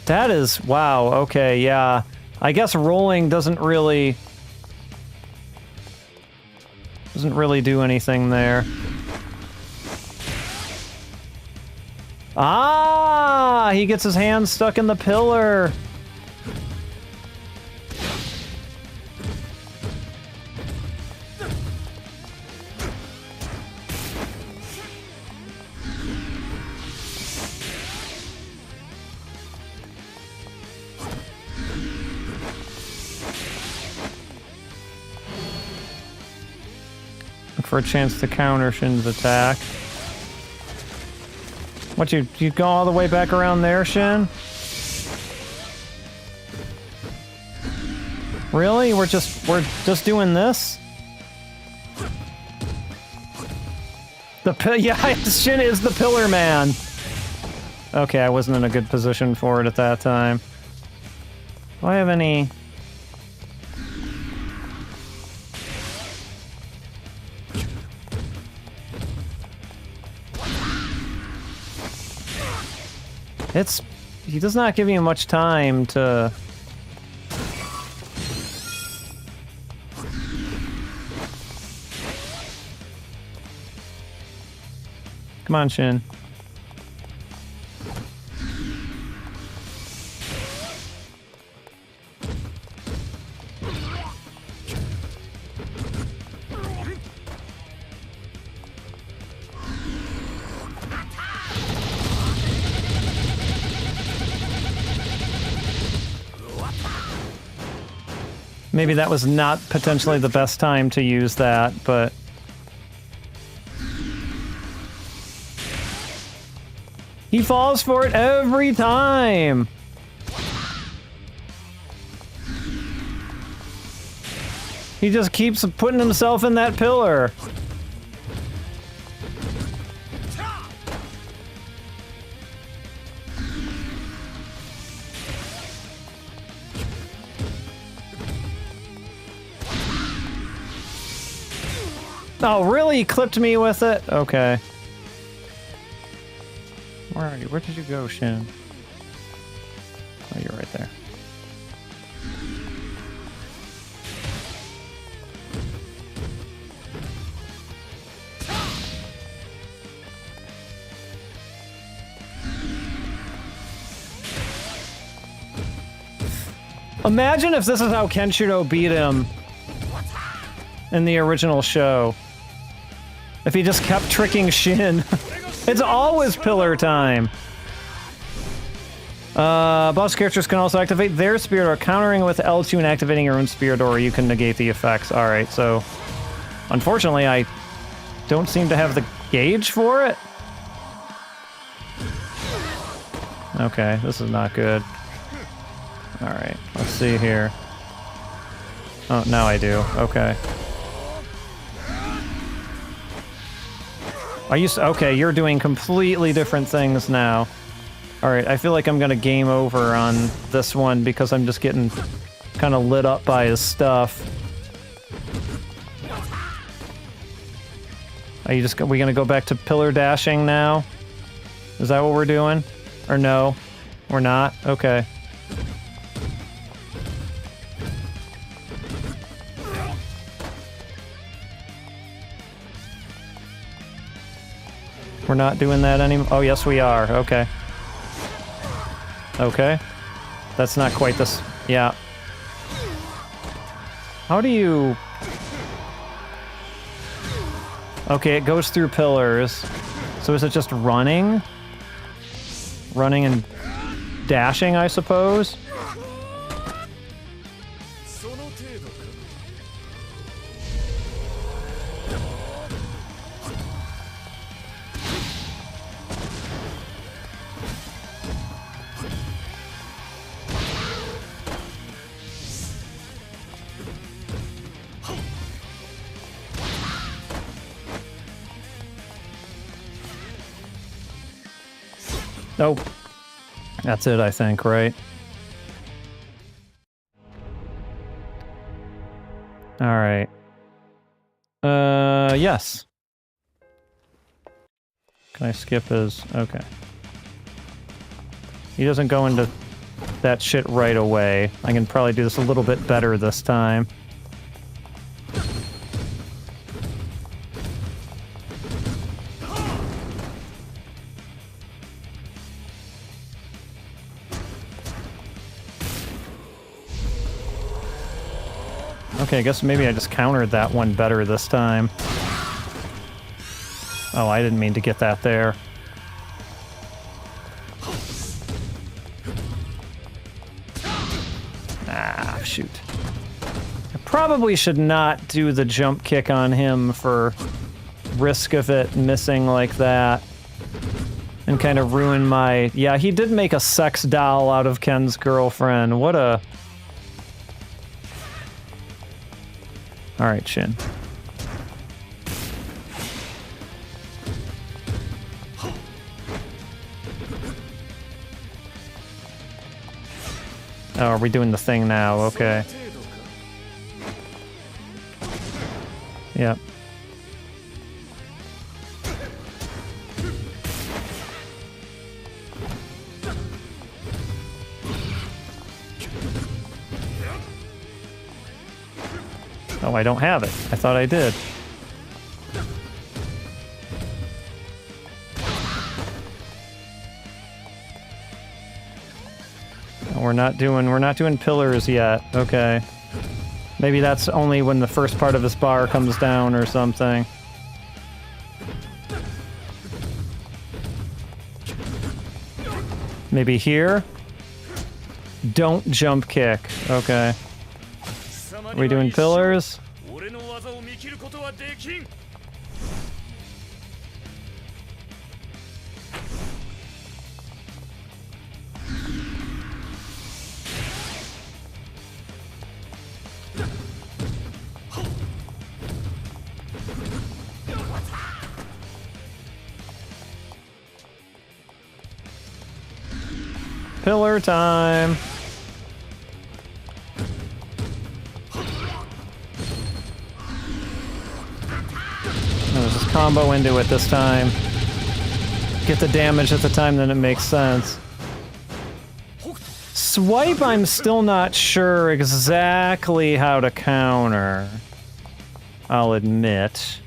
That is... Wow, okay, yeah. I guess rolling doesn't really do anything there. Ah! He gets his hand stuck in the pillar! For a chance to counter Shin's attack. What, you go all the way back around there, Shin? Really? We're just doing this? Yeah, Shin is the pillar man. Okay, I wasn't in a good position for it at that time. Do I have any... He does not give you much time to... Come on, Shin. Maybe that was not potentially the best time to use that, but... He falls for it every time! He just keeps putting himself in that pillar. Oh, really? He clipped me with it? Okay. Where are you? Where did you go, Shin? Oh, you're right there. Imagine if this is how Kenshiro beat him in the original show. If he just kept tricking Shin. It's always pillar time. Boss characters can also activate their spirit or countering with L2 and activating your own spirit, or you can negate the effects. Alright, so... Unfortunately, I don't seem to have the gauge for it. Okay, this is not good. Alright, let's see here. Oh, now I do. Okay. Okay, you're doing completely different things now. Alright, I feel like I'm gonna game over on this one because I'm just getting kind of lit up by his stuff. Are we gonna go back to pillar dashing now? Is that what we're doing? Or no? We're not? Okay. We're not doing that anymore? Oh, yes, we are. Okay. Okay. That's not quite this... Yeah. How do you... Okay, it goes through pillars. So is it just running? Running and dashing, I suppose? Nope. That's it, I think, right? Alright. Yes. Can I skip his... Okay. He doesn't go into that shit right away. I can probably do this a little bit better this time. Okay, I guess maybe I just countered that one better this time. Oh, I didn't mean to get that there. Ah, shoot. I probably should not do the jump kick on him for risk of it missing like that. And kind of ruin my... Yeah, he did make a sex doll out of Ken's girlfriend. What a... Alright, Shin. Oh, are we doing the thing now? Okay. Yep. Oh, I don't have it. I thought I did. We're not doing pillars yet. Okay. Maybe that's only when the first part of this bar comes down or something. Maybe here? Don't jump kick. Okay. Are we doing pillars? Pillar time. Let's just combo into it this time. Get the damage at the time, then it makes sense. Swipe, I'm still not sure exactly how to counter. I'll admit.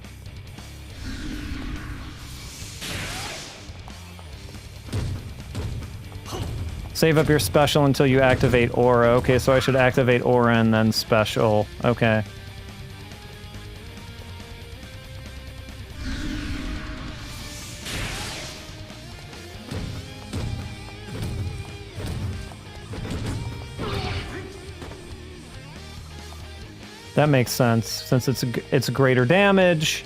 Save up your special until you activate aura. Okay, so I should activate aura and then special. Okay. That makes sense, since it's greater damage.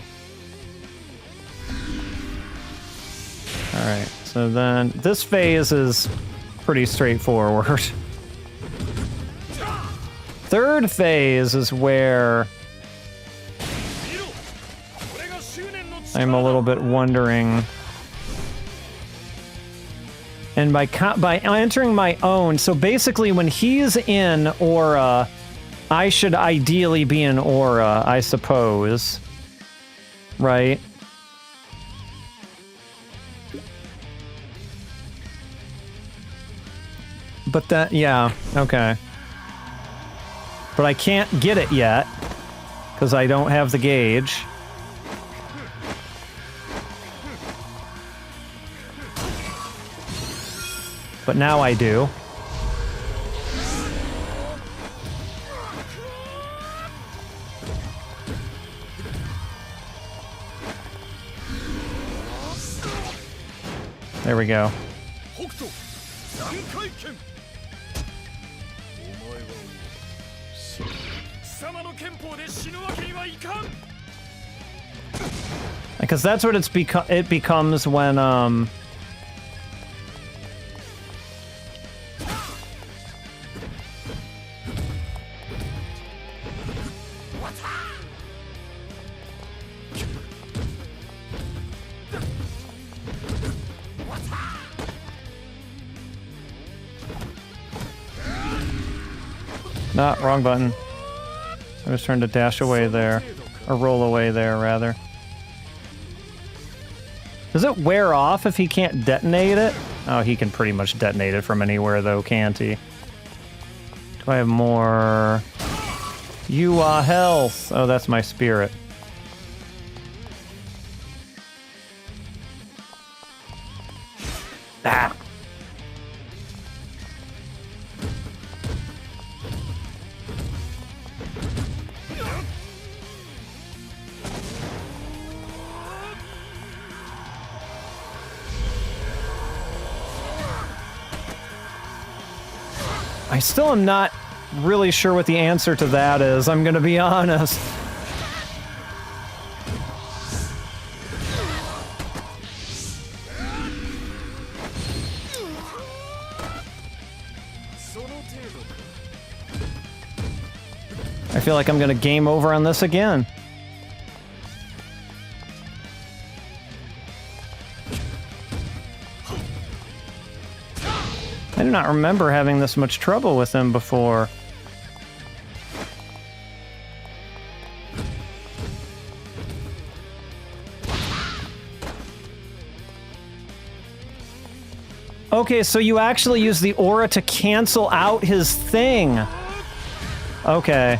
Alright, so then this phase is pretty straightforward. Third phase is where I'm a little bit wondering. And by entering my own, so basically when he's in aura, I should ideally be in aura, I suppose. Right? But that, yeah, okay. But I can't get it yet, because I don't have the gauge. But now I do. There we go. Because that's what it becomes when Not wrong button. I was trying to dash away there. Or roll away there, rather. Does it wear off if he can't detonate it? Oh, he can pretty much detonate it from anywhere, though, can't he? Do I have more... Yuwa health! Oh, that's my spirit. Ah! I still am not really sure what the answer to that is, I'm gonna be honest. I feel like I'm gonna game over on this again. I do not remember having this much trouble with him before. Okay, so you actually use the aura to cancel out his thing. Okay.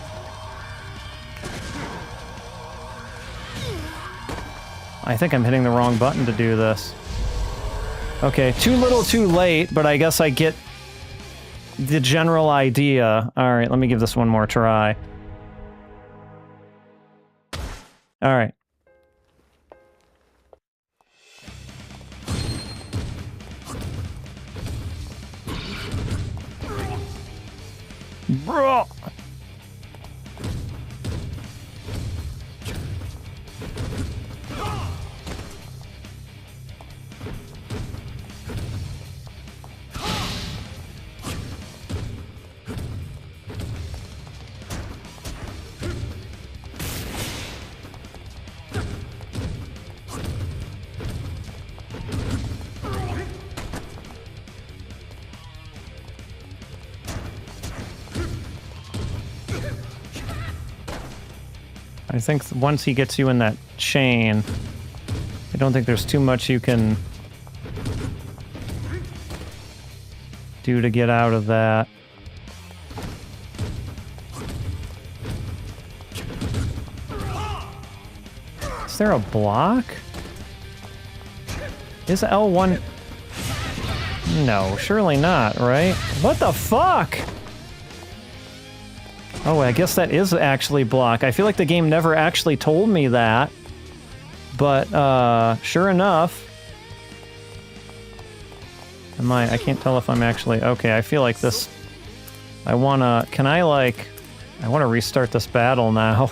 I think I'm hitting the wrong button to do this. Okay, too little too late, but I guess I get the general idea. Alright, let me give this one more try. Alright. Bro. I think once he gets you in that chain, I don't think there's too much you can do to get out of that. Is there a block? Is L1... No, surely not, right? What the fuck? Oh, I guess that is actually block. I feel like the game never actually told me that. But, sure enough. I can't tell if I'm actually... Okay, I feel like this... I wanna... Can I, like... I wanna restart this battle now.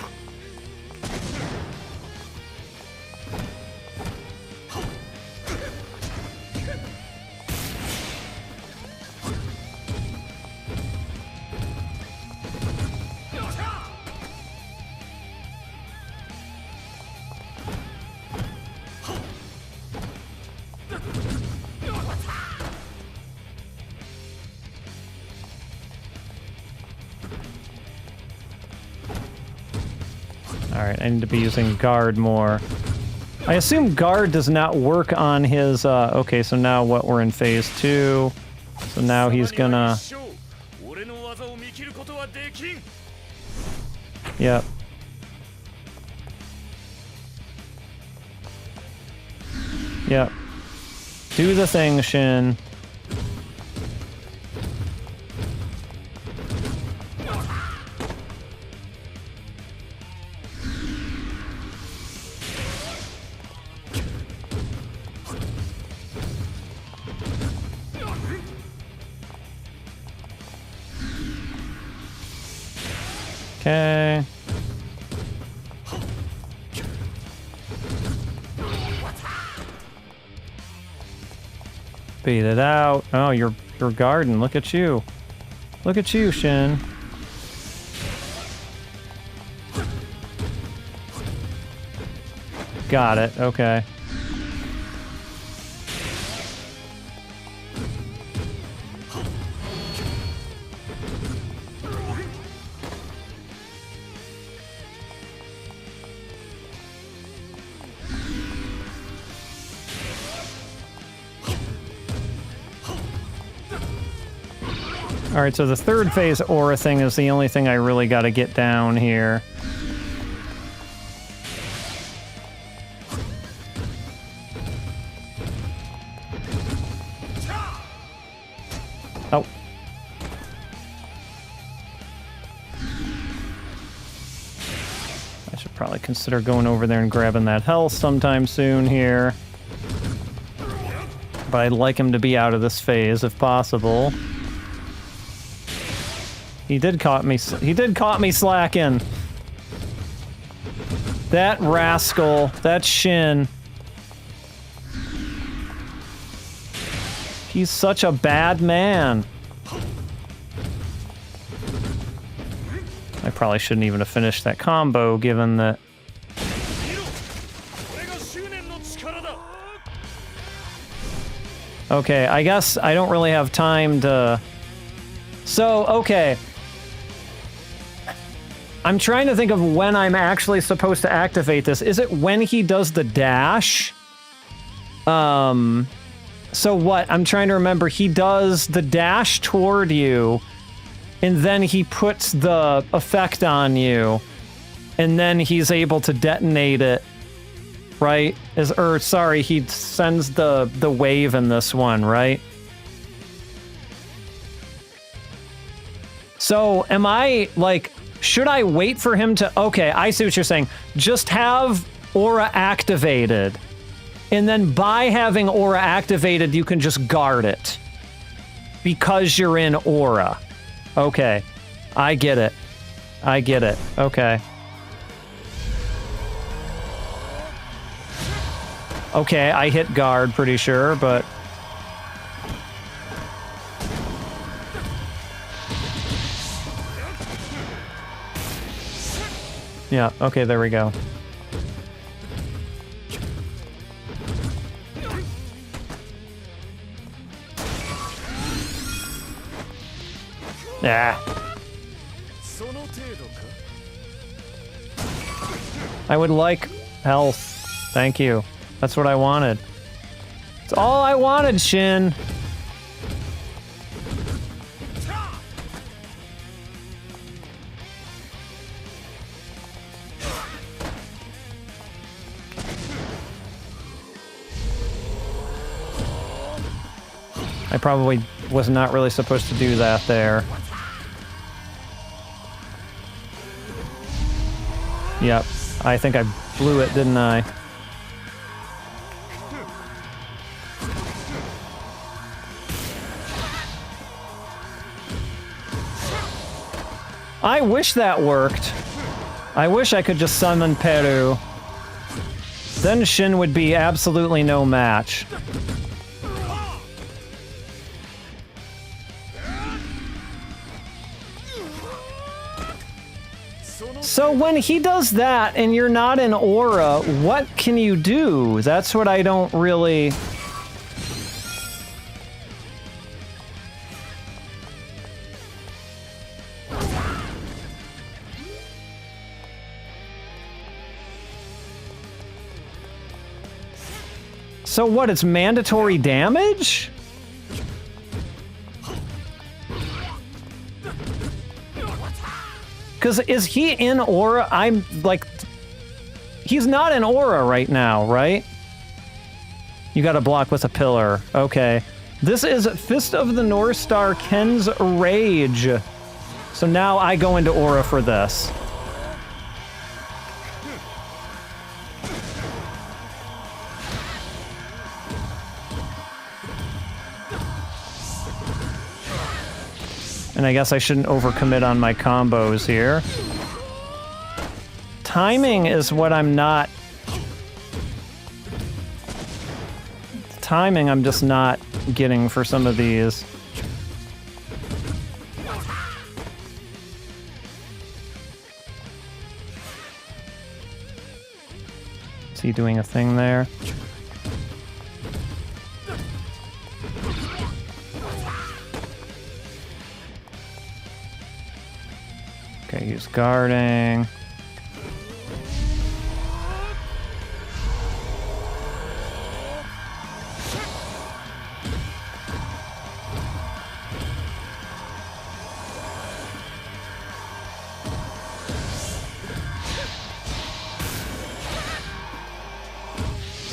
Alright, I need to be using guard more. I assume guard does not work on his, okay, so now what, we're in phase 2. So now he's gonna... Yep. Yep. Do the thing, Shin. Okay. Beat it out. Oh, you're guarding. Look at you. Look at you, Shin. Got it. Okay. Alright, so the third phase aura thing is the only thing I really got to get down here. Oh. I should probably consider going over there and grabbing that health sometime soon here. But I'd like him to be out of this phase if possible. He did caught me slacking. That rascal, that Shin. He's such a bad man. I probably shouldn't even have finished that combo, given that... Okay, I guess I don't really have time to... So, okay. I'm trying to think of when I'm actually supposed to activate this. Is it when he does the dash? So what? I'm trying to remember. He does the dash toward you, and then he puts the effect on you, and then he's able to detonate it, right? Sorry, he sends the wave in this one, right? So am I, like... Should I wait for him to... Okay, I see what you're saying. Just have aura activated. And then by having aura activated, you can just guard it. Because you're in aura. Okay. I get it. I get it. Okay. Okay, I hit guard, pretty sure, but... Yeah, okay, there we go. Yeah. I would like health. Thank you. That's what I wanted. It's all I wanted, Shin. I probably was not really supposed to do that there. Yep, I think I blew it, didn't I? I wish that worked. I wish I could just summon Peru. Then Shin would be absolutely no match. So when he does that and you're not in aura, what can you do? That's what I don't really... So what, it's mandatory damage? Because is he in aura? I'm like... He's not in aura right now, right? You gotta block with a pillar. Okay. This is Fist of the North Star Ken's Rage. So now I go into aura for this. And I guess I shouldn't overcommit on my combos here. Timing is what I'm not... Timing I'm just not getting for some of these. Is he doing a thing there? Okay, he's guarding.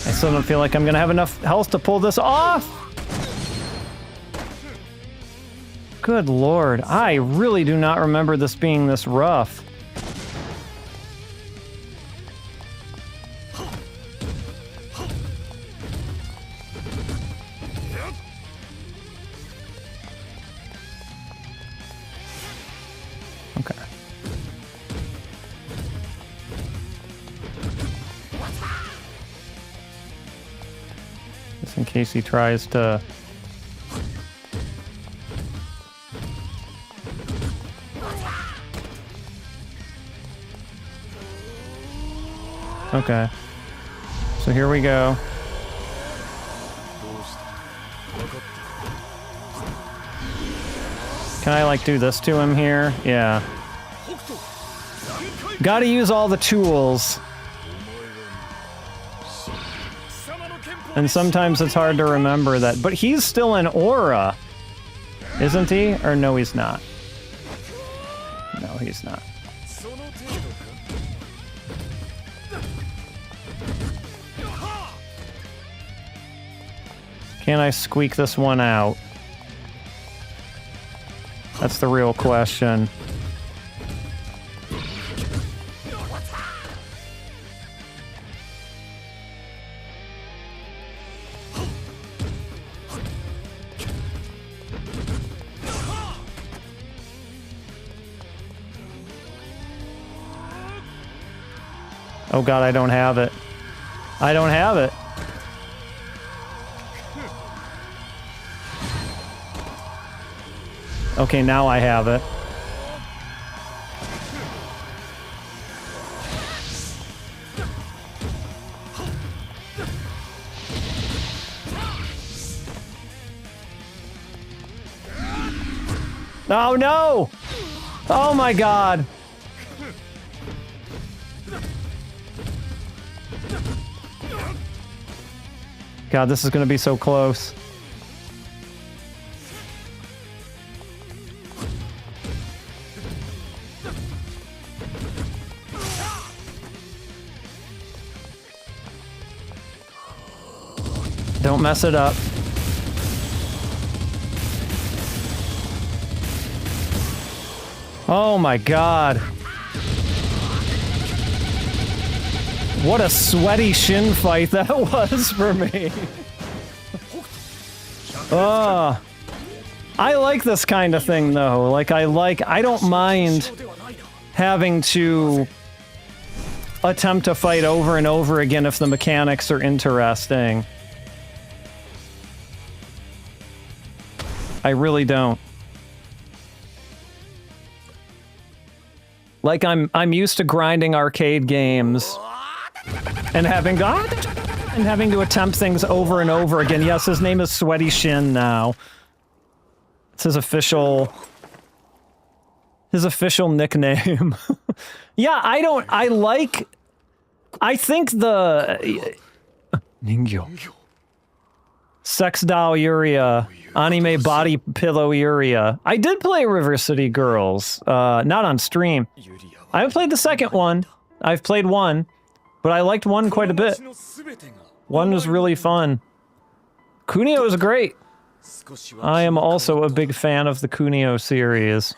I still don't feel like I'm gonna have enough health to pull this off. Good lord, I really do not remember this being this rough. Okay. Just in case he tries to... Okay. So here we go. Can I, like, do this to him here? Yeah. Gotta use all the tools. And sometimes it's hard to remember that. But he's still in aura, isn't he? Or no, he's not. No, he's not. Can I squeak this one out? That's the real question. Oh god, I don't have it. I don't have it. Okay, now I have it. Oh no! Oh my god! God, this is going to be so close. Don't mess it up. Oh my God. What a sweaty Shin fight that was for me. Oh. I like this kind of thing though. Like I don't mind having to attempt to fight over and over again if the mechanics are interesting. I really don't. Like I'm used to grinding arcade games and having to attempt things over and over again. Yes, his name is Sweaty Shin now. It's his official nickname. Yeah, I think the Ningyo. Sex doll Yuria, anime body pillow Yuria. I did play River City Girls, not on stream. I haven't played the second one. I've played one, but I liked one quite a bit. One was really fun. Kunio is great. I am also a big fan of the Kunio series.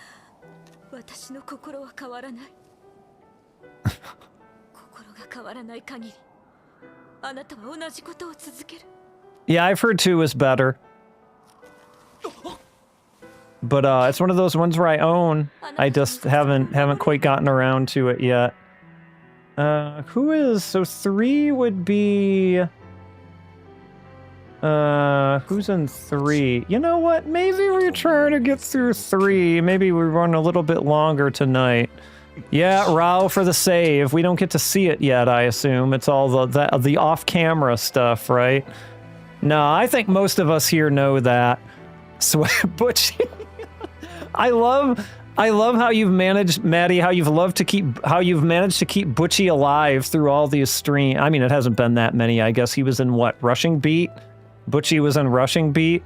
Yeah, I've heard 2 is better. But it's one of those ones where I own. I just haven't quite gotten around to it yet. Who is... So 3 would be... who's in 3? You know what? Maybe we're trying to get through 3. Maybe we run a little bit longer tonight. Yeah, Rao for the save. We don't get to see it yet, I assume. It's all the off-camera stuff, right? No, I think most of us here know that. Butch, I love how you've managed, Maddie, how you've managed to keep Butchie alive through all these streams. I mean, it hasn't been that many. I guess he was in what, Rushing Beat? Butchie was in Rushing Beat.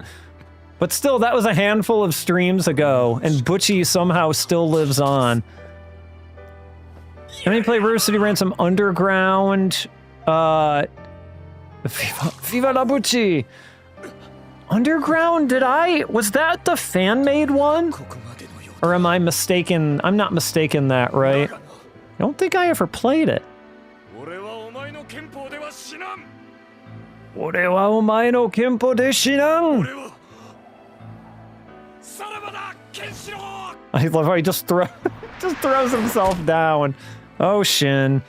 But still, that was a handful of streams ago, and Butchie somehow still lives on. And then he played River City Ransom Underground, Viva la Butchie! Underground, was that the fan-made one? Or am I mistaken? I'm not mistaken that, right? I don't think I ever played it. Ore wa omae no kenpo de shinan! I love how he just throws himself down. Oh, Shin.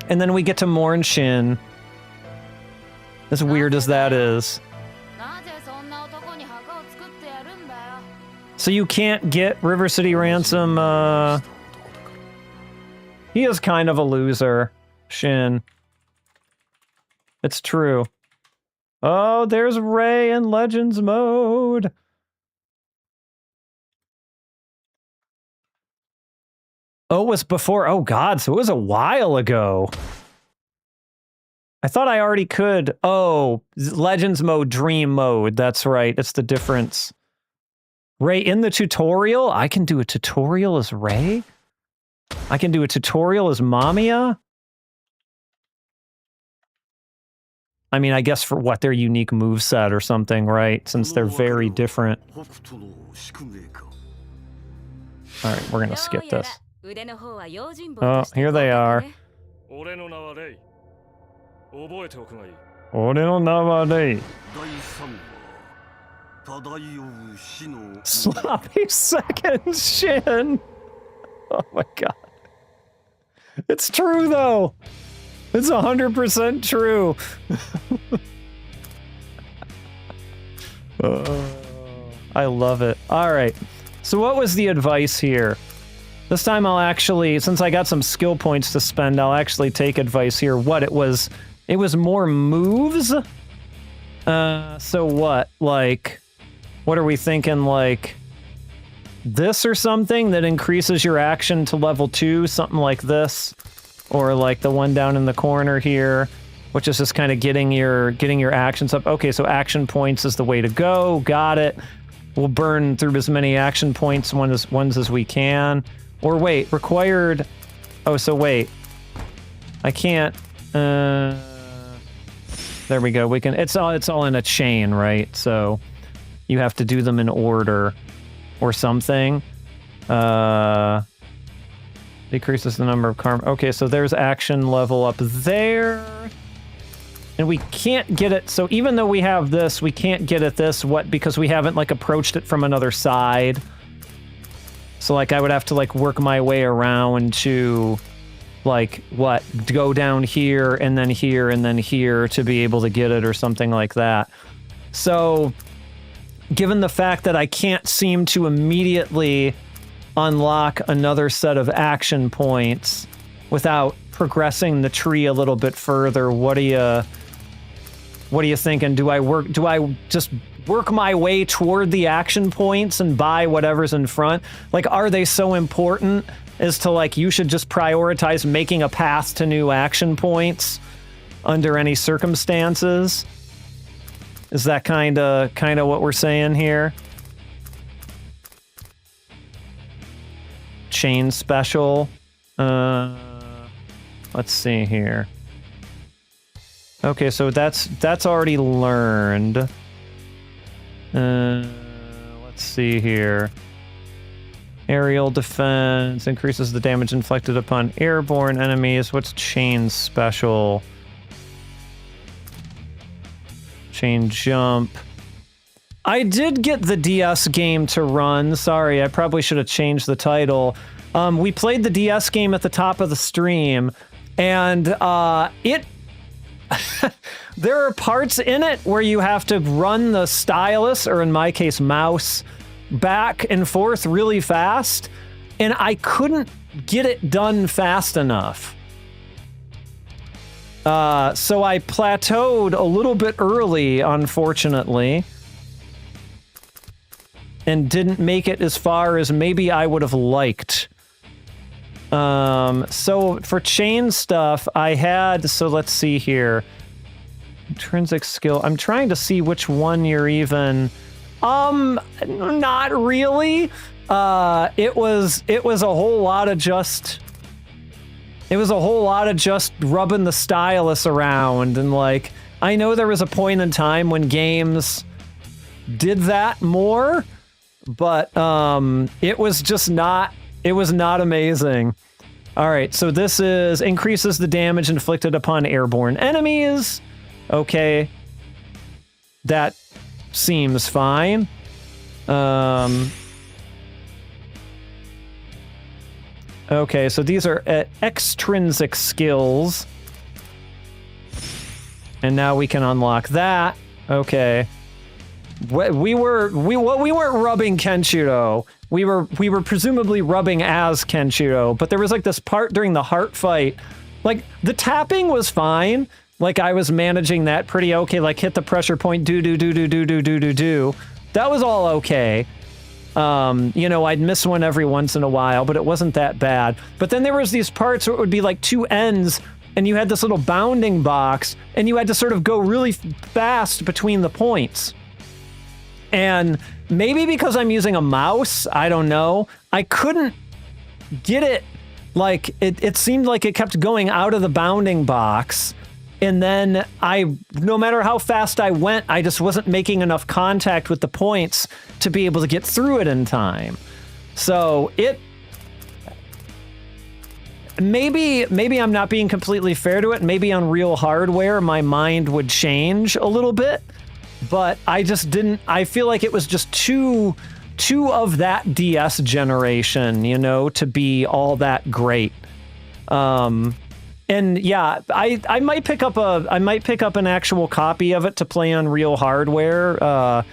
And then we get to mourn Shin. As weird as that is. So you can't get River City Ransom, he is kind of a loser, Shin. It's true. Oh, there's Ray in Legends mode. Oh, it was before, oh god, so it was a while ago. I thought I already could. Oh, Legends mode, Dream mode. That's right. It's the difference. Ray in the tutorial? I can do a tutorial as Ray? I can do a tutorial as Mamiya? I mean, I guess for what, their unique moveset or something, right? Since they're very different. Alright, we're gonna skip this. Oh, here they are. Sloppy second Shin. Oh my god. It's true though. It's 100% true. I love it. All right. So what was the advice here? This time I'll actually, since I got some skill points to spend, I'll actually take advice here. What it was more moves? So what? Like, what are we thinking? Like this or something that increases your action to level 2? Something like this? Or like the one down in the corner here. which is just kind of getting your actions up. Okay, so action points is the way to go. Got it. We'll burn through as many action points ones as we can. Or wait, required. Oh, so wait. I can't. There we go. We can. It's all in a chain, right? So you have to do them in order, or something. Decreases the number of karma. Okay, so there's action level up there. And we can't get it, so even though we have this, we can't get at this, because we haven't, like, approached it from another side. So, like, I would have to, like, work my way around to, like, go down here, and then here, and then here to be able to get it, or something like that. So, given the fact that I can't seem to immediately unlock another set of action points without progressing the tree a little bit further, what are you thinking? Do I just work my way toward the action points and buy whatever's in front? Like, are they so important as to, like, you should just prioritize making a path to new action points under any circumstances? Is that kind of what we're saying here? Chain special. Let's see here. Okay, so that's already learned. Let's see here. Aerial defense increases the damage inflicted upon airborne enemies. What's chain special? Chain jump. I did get the DS game to run. Sorry, I probably should have changed the title. We played the DS game at the top of the stream, and there are parts in it where you have to run the stylus, or in my case, mouse, back and forth really fast, and I couldn't get it done fast enough. So I plateaued a little bit early, unfortunately, and didn't make it as far as maybe I would have liked. So for chain stuff, I had, so let's see here. Intrinsic skill. I'm trying to see which one you're even, not really. It was a whole lot of just, rubbing the stylus around, and, like, I know there was a point in time when games did that more, but, it was not amazing. All right, so this is increases the damage inflicted upon airborne enemies. Okay. That seems fine. Okay, so these are extrinsic skills. And now we can unlock that. Okay. We weren't rubbing Kenshiro. We were presumably rubbing as Kenshiro, but there was, like, this part during the heart fight. Like, the tapping was fine. Like, I was managing that pretty okay. Like, hit the pressure point, do. That was all okay. You know, I'd miss one every once in a while, but it wasn't that bad. But then there was these parts where it would be like two ends, and you had this little bounding box, and you had to sort of go really fast between the points. And maybe because I'm using a mouse, I don't know, I couldn't get it. Like, it seemed like it kept going out of the bounding box. And then no matter how fast I went, I just wasn't making enough contact with the points to be able to get through it in time. So maybe I'm not being completely fair to it. Maybe on real hardware, my mind would change a little bit. But I just didn't. I feel like it was just too of that DS generation, you know, to be all that great. And yeah, I might pick up an actual copy of it to play on real hardware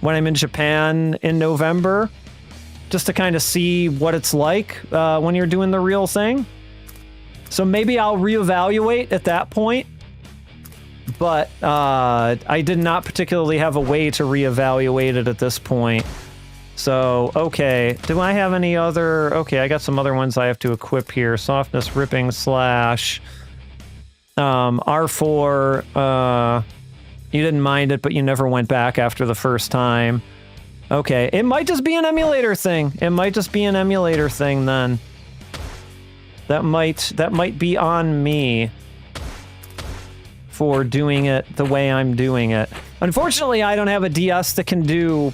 when I'm in Japan in November, just to kind of see what it's like when you're doing the real thing. So maybe I'll reevaluate at that point. But I did not particularly have a way to reevaluate it at this point. So, okay. Do I have any other... Okay, I got some other ones I have to equip here. Softness, ripping, slash. R4, you didn't mind it, but you never went back after the first time. Okay, it might just be an emulator thing. It might just be an emulator thing then. That might be on me for doing it the way I'm doing it. Unfortunately, I don't have a DS that can do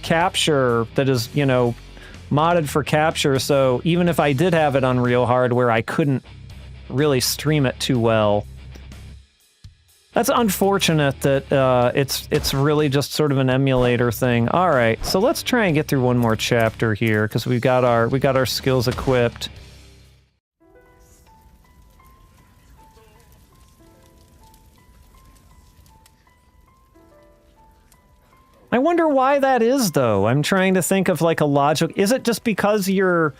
capture that is, you know, modded for capture, so even if I did have it on real hardware, I couldn't really stream it too well. That's unfortunate that it's really just sort of an emulator thing. All right, so let's try and get through one more chapter here because we got our skills equipped. I wonder why that is, though. I'm trying to think of like a logic. Is it just because you're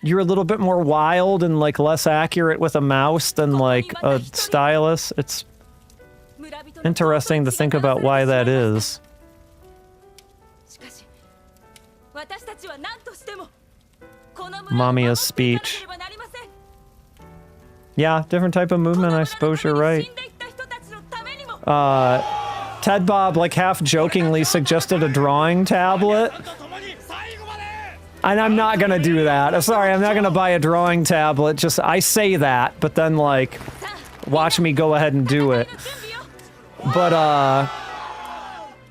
a little bit more wild and like less accurate with a mouse than like a stylus? It's interesting to think about why that is. Mamiya's speech. Yeah, different type of movement, I suppose you're right. Ted Bob, like, half-jokingly suggested a drawing tablet. And I'm not gonna do that. Sorry, I'm not gonna buy a drawing tablet. Just, I say that, but then, like, watch me go ahead and do it. But,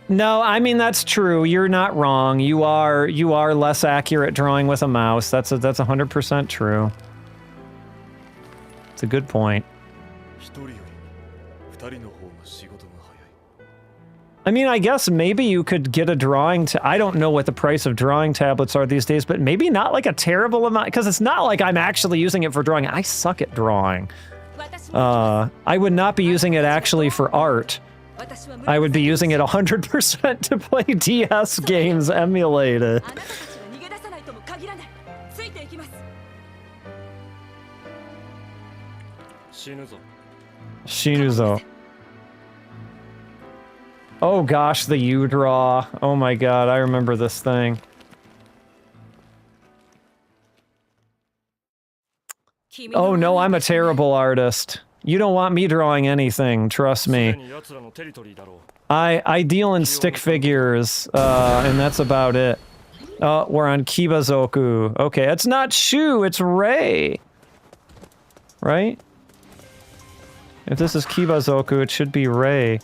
no, I mean, that's true. You're not wrong. You are less accurate drawing with a mouse. That's 100% true. It's a good point. I mean, I guess maybe you could get a drawing I don't know what the price of drawing tablets are these days, but maybe not like a terrible amount, because it's not like I'm actually using it for drawing. I suck at drawing. I would not be using it actually for art. I would be using it 100% to play DS games emulated. Shinuzo. Oh gosh, the U-draw. Oh my god, I remember this thing. Oh no, I'm a terrible artist. You don't want me drawing anything, trust me. I deal in stick figures, and that's about it. Oh, we're on Kibazoku. Okay, it's not Shu, it's Rei. Right? If this is Kibazoku, it should be Rei.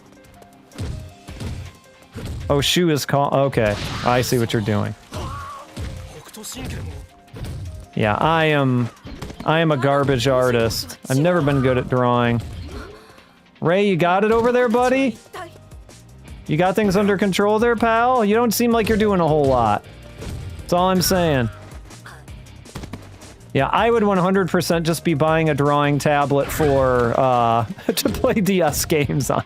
Oh, Shu is called. Okay, I see what you're doing. Yeah, I am a garbage artist. I've never been good at drawing. Ray, you got it over there, buddy? You got things under control there, pal? You don't seem like you're doing a whole lot. That's all I'm saying. Yeah, I would 100% just be buying a drawing tablet for, to play DS games on.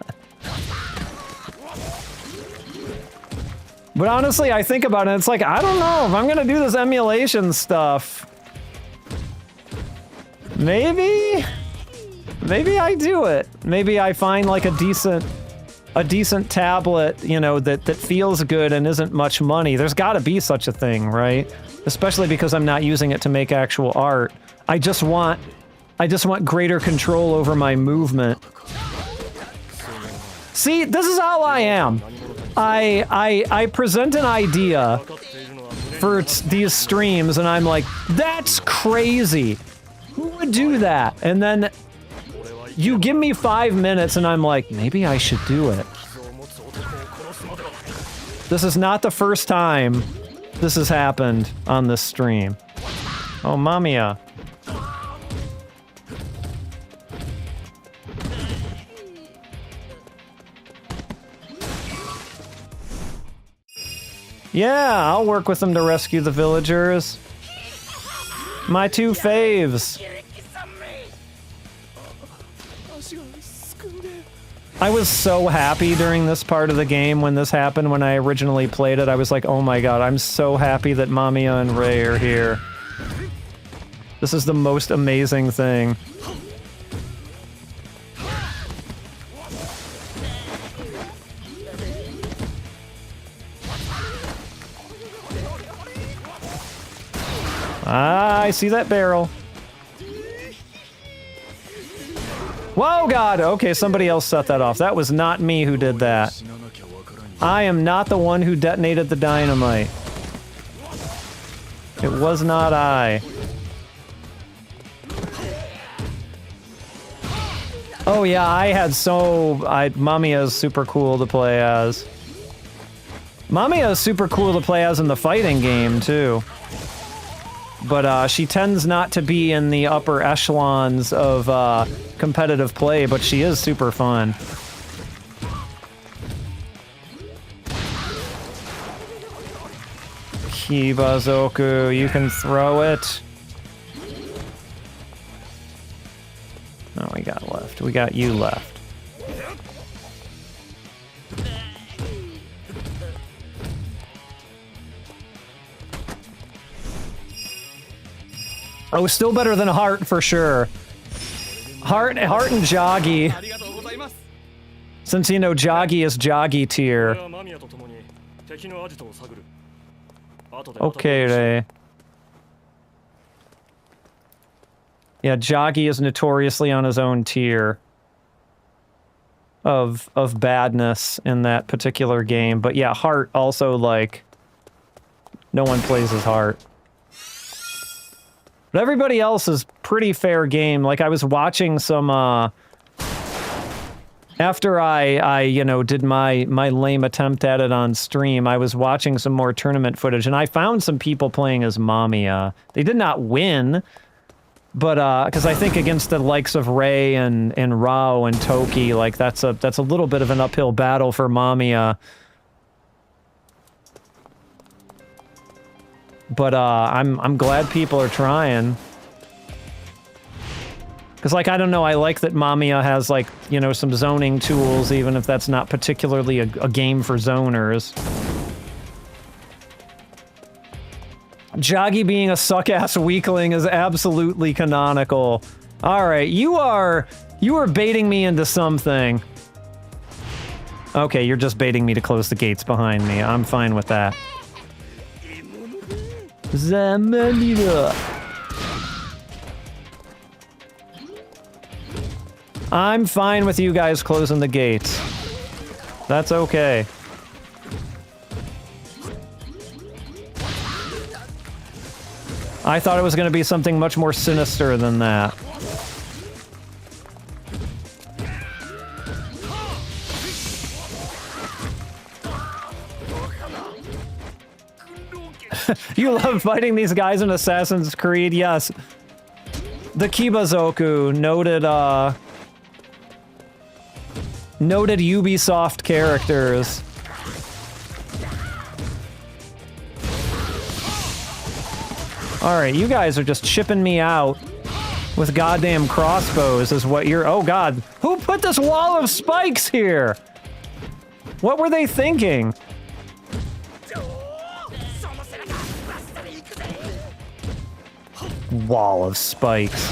But honestly, I think about it, it's like, I don't know if I'm gonna do this emulation stuff. Maybe I do it. Maybe I find like a decent tablet, you know, that feels good and isn't much money. There's gotta be such a thing, right? Especially because I'm not using it to make actual art. I just want greater control over my movement. See, this is how I am. I present an idea for these streams and I'm like, that's crazy. Who would do that? And then you give me 5 minutes and I'm like, maybe I should do it. This is not the first time this has happened on this stream. Oh, Mamiya. Yeah, I'll work with them to rescue the villagers. My two faves. I was so happy during this part of the game when this happened when I originally played it. I was like, oh my god, I'm so happy that Mamiya and Rei are here. This is the most amazing thing. Ah, I see that barrel. Whoa, God! Okay, somebody else set that off. That was not me who did that. I am not the one who detonated the dynamite. It was not I. Oh yeah, Mamiya is super cool to play as. Mamiya is super cool to play as in the fighting game, too. But she tends not to be in the upper echelons of competitive play, but she is super fun. Kibazoku, you can throw it. No, we got left. We got you left. Oh, still better than Heart for sure. Heart and Joggy. Since, you know, Joggy is Joggy tier. Okay, Ray. Yeah, Joggy is notoriously on his own tier of badness in that particular game. But yeah, Heart also, like, no one plays as Heart. But everybody else is pretty fair game. Like, I was watching some, after I you know, did my lame attempt at it on stream, I was watching some more tournament footage, and I found some people playing as Mamiya. They did not win, but, because I think against the likes of Ray and Rao and Toki, like, that's a little bit of an uphill battle for Mamiya. But, I'm glad people are trying. Because, like, I don't know, I like that Mamiya has, like, you know, some zoning tools, even if that's not particularly a game for zoners. Joggy being a suck-ass weakling is absolutely canonical. Alright, you are baiting me into something. Okay, you're just baiting me to close the gates behind me. I'm fine with that. Zamanira. I'm fine with you guys closing the gates. That's okay. I thought it was going to be something much more sinister than that. You love fighting these guys in Assassin's Creed, yes. The Kibazoku, noted Ubisoft characters. Alright, you guys are just chipping me out with goddamn crossbows is what you're— oh god. Who put this wall of spikes here? What were they thinking? Wall of spikes.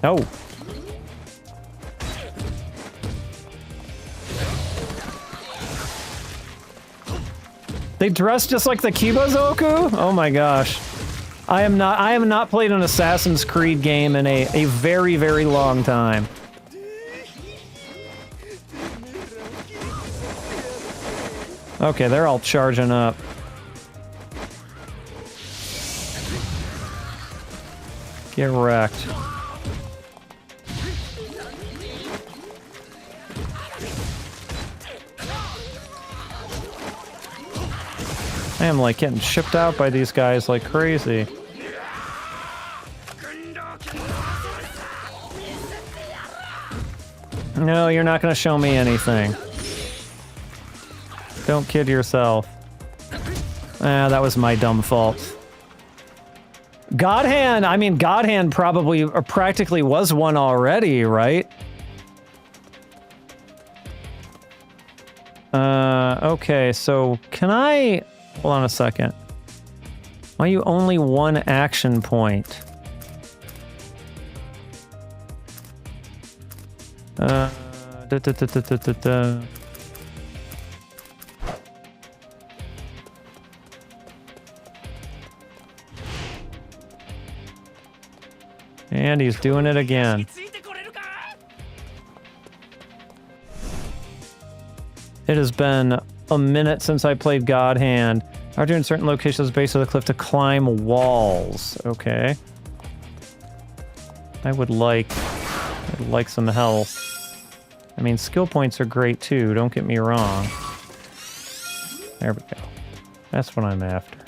Oh. They dress just like the Kibazoku? Oh my gosh. I have not played an Assassin's Creed game in a very, very long time. Okay, they're all charging up. Get wrecked. I am, like, getting shipped out by these guys like crazy. No, you're not gonna show me anything. Don't kid yourself. Ah, that was my dumb fault. God Hand, I mean, God Hand probably, or practically was one already, right? Okay, so can I... hold on a second. Why are you only one action point? And he's doing it again. It has been a minute since I played God Hand. Are doing certain locations at the base of the cliff to climb walls. Okay. I would like some health. I mean, skill points are great too, don't get me wrong. There we go. That's what I'm after.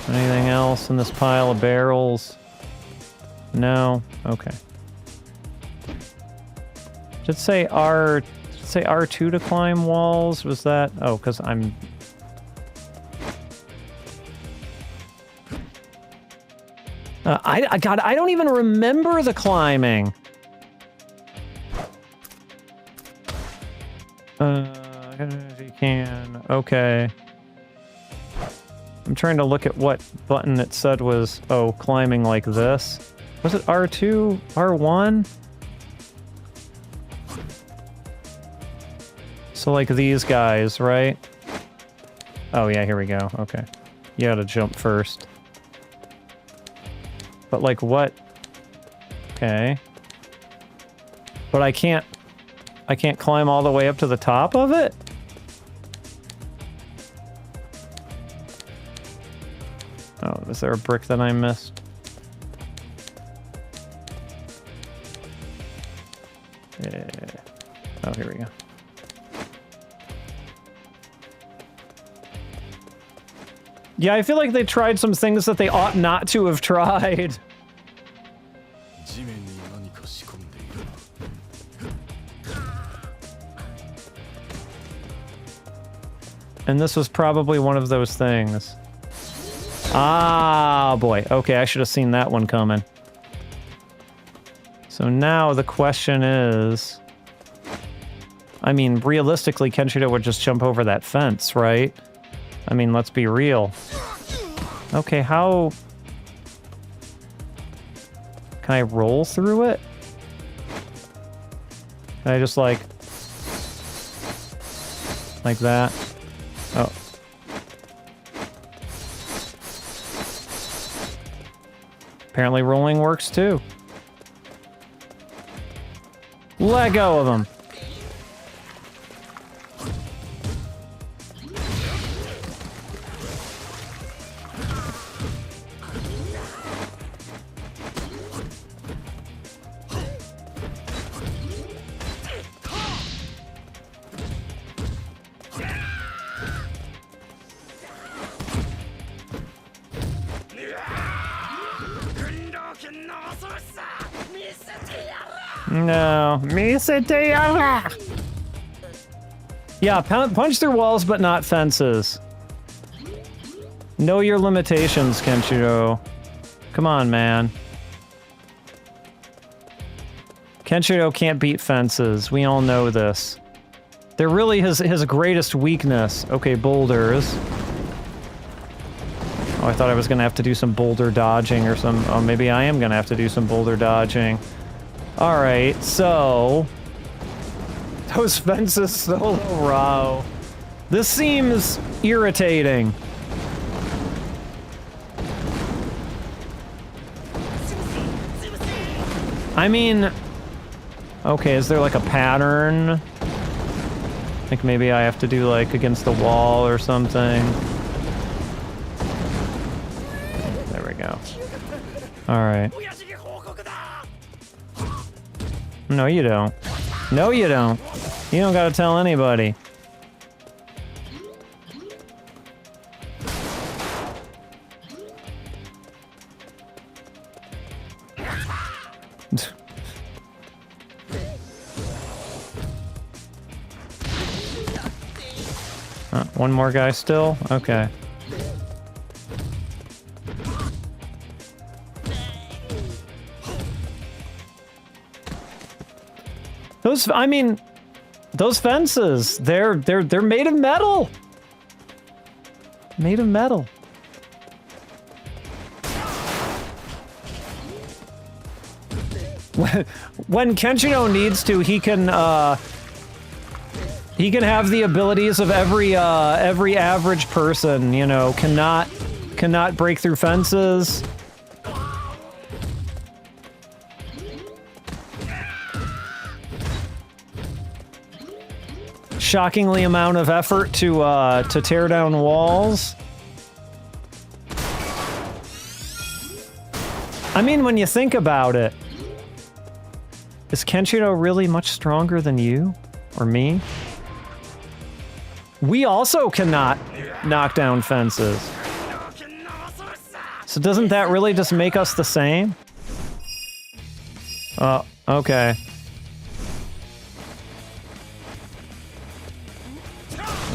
Anything else in this pile of barrels? No? Okay. Did it say R2 to climb walls? Was that? Oh, because I'm... God, I don't even remember the climbing. You can. Okay. I'm trying to look at what button it said was, oh, climbing like this. Was it R2? R1? So like these guys, right? Oh yeah, here we go. Okay. You gotta jump first. But like what? Okay. But I can't climb all the way up to the top of it? Oh, is there a brick that I missed? Yeah. Oh, here we go. Yeah, I feel like they tried some things that they ought not to have tried. And this was probably one of those things. Ah, boy. Okay, I should have seen that one coming. So now the question is... I mean, realistically, Kenshiro would just jump over that fence, right? I mean, let's be real. Okay, how... Can I roll through it? Can I just, like that? Oh. Apparently rolling works, too. Let go of him. No. Yeah, punch through walls, but not fences. Know your limitations, Kenshiro. Come on, man. Kenshiro can't beat fences. We all know this. They're really his greatest weakness. Okay, boulders. Oh, I thought I was gonna have to do some boulder dodging or some... Oh, maybe I am gonna have to do some boulder dodging. Alright, so... Those fences solo row. This seems irritating. I mean... Okay, is there like a pattern? I think maybe I have to do like against the wall or something. There we go. Alright. No, you don't. No, you don't. You don't gotta tell anybody. One more guy still? Okay. Those, I mean, those fences, they're made of metal. Made of metal. When Kenshiro needs to, he can have the abilities of every average person, you know, cannot break through fences. shockingly amount of effort to tear down walls. I mean, when you think about it, is Kenshiro really much stronger than you? Or me? We also cannot knock down fences. So doesn't that really just make us the same? Oh, okay.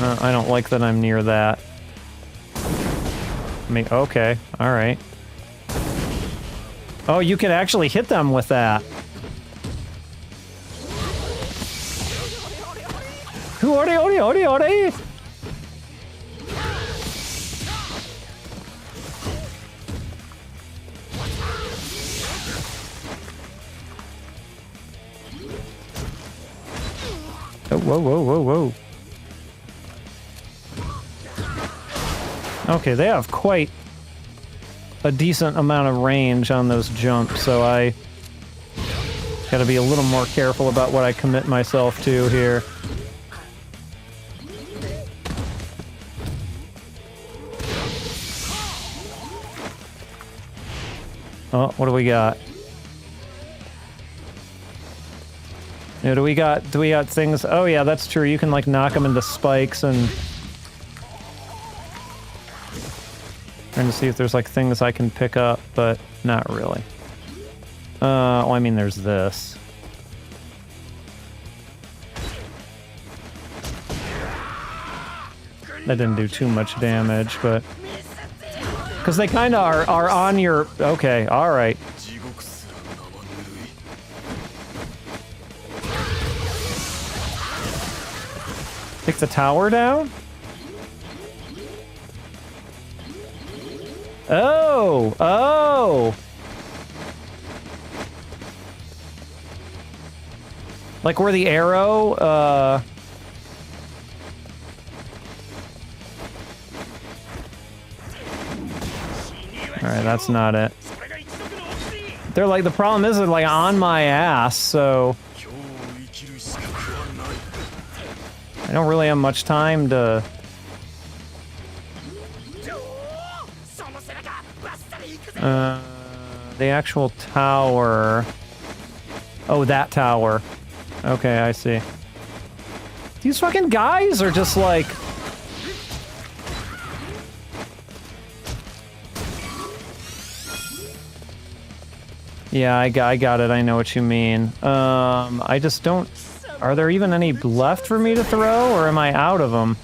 I don't like that I'm near that. I mean, okay, alright. Oh, you can actually hit them with that. Ori, ori, ori, ori! Oh, whoa, whoa, whoa, whoa. Okay, they have quite a decent amount of range on those jumps, so I gotta be a little more careful about what I commit myself to here. Oh, what do we got? Yeah, do we got things? Oh yeah, that's true. You can like knock them into spikes and trying to see if there's like things I can pick up, but not really. Well, I mean, there's this. That didn't do too much damage, but because they kind of are on your. Okay, all right. Take the tower down? Oh! Oh! Like where the arrow, Alright, that's not it. They're like, the problem is they're like on my ass, so I don't really have much time to... the actual tower... Oh, that tower. Okay, I see. These fucking guys are just like... Yeah, I got it. I know what you mean. I just don't... Are there even any left for me to throw, or am I out of them?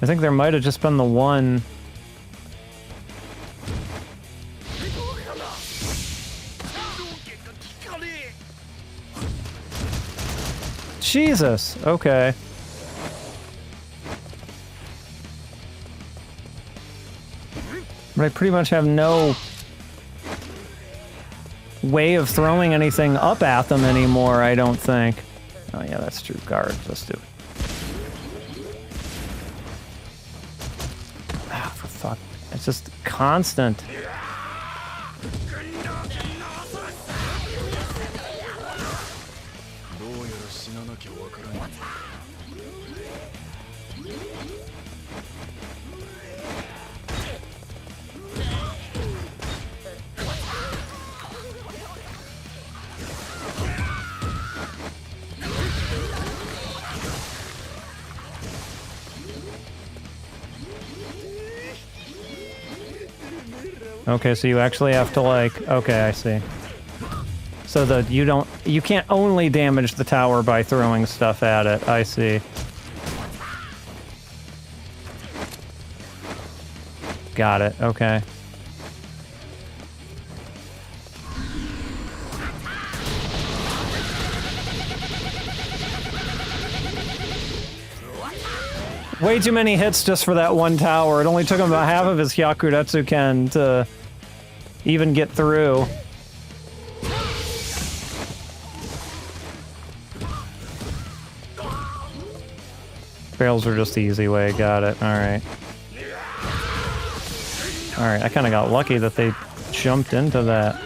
I think there might have just been the one... Jesus! Okay. But I pretty much have no way of throwing anything up at them anymore, I don't think. Oh yeah, that's true. Guard, let's do it. Ah, for fuck. It's just constant. Okay, so you actually have to like... Okay, I see. So that you can't only damage the tower by throwing stuff at it. I see. Got it, okay. Way too many hits just for that one tower. It only took him about half of his Hyakuretsuken to even get through. Barrels are just the easy way. Got it. Alright. Alright, I kind of got lucky that they jumped into that.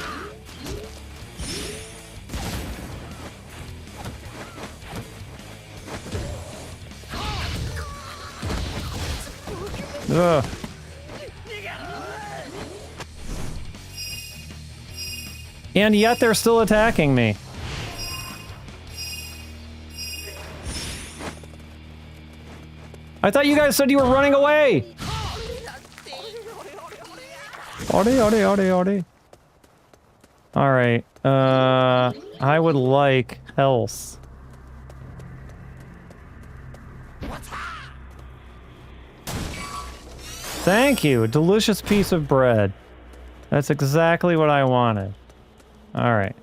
Ugh. And yet they're still attacking me. I thought you guys said you were running away! Alright, I would like health. Thank you, delicious piece of bread. That's exactly what I wanted. Alright.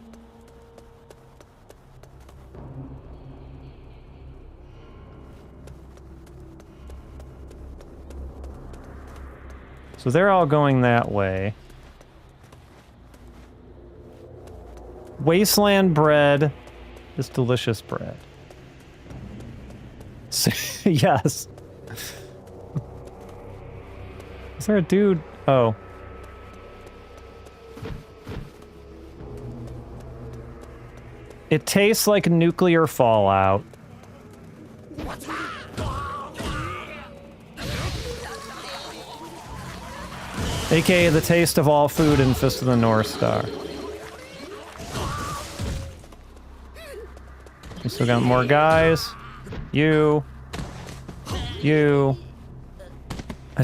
So they're all going that way. Wasteland bread is delicious bread. Yes. Is there a dude? Oh. It tastes like nuclear fallout. AKA the taste of all food in Fist of the North Star. We still got more guys. You. It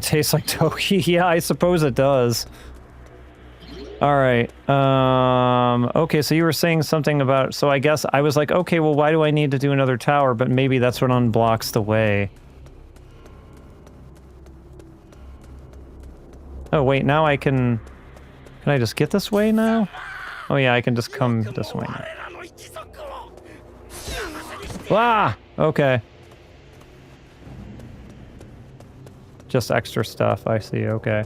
tastes like Toki. Yeah, I suppose it does. Alright, okay, so you were saying something about, so I guess I was like, okay, well, why do I need to do another tower? But maybe that's what unblocks the way. Oh, wait, now I can I just get this way now? Oh yeah, I can just come this way now. Ah! Okay. Just extra stuff, I see, okay.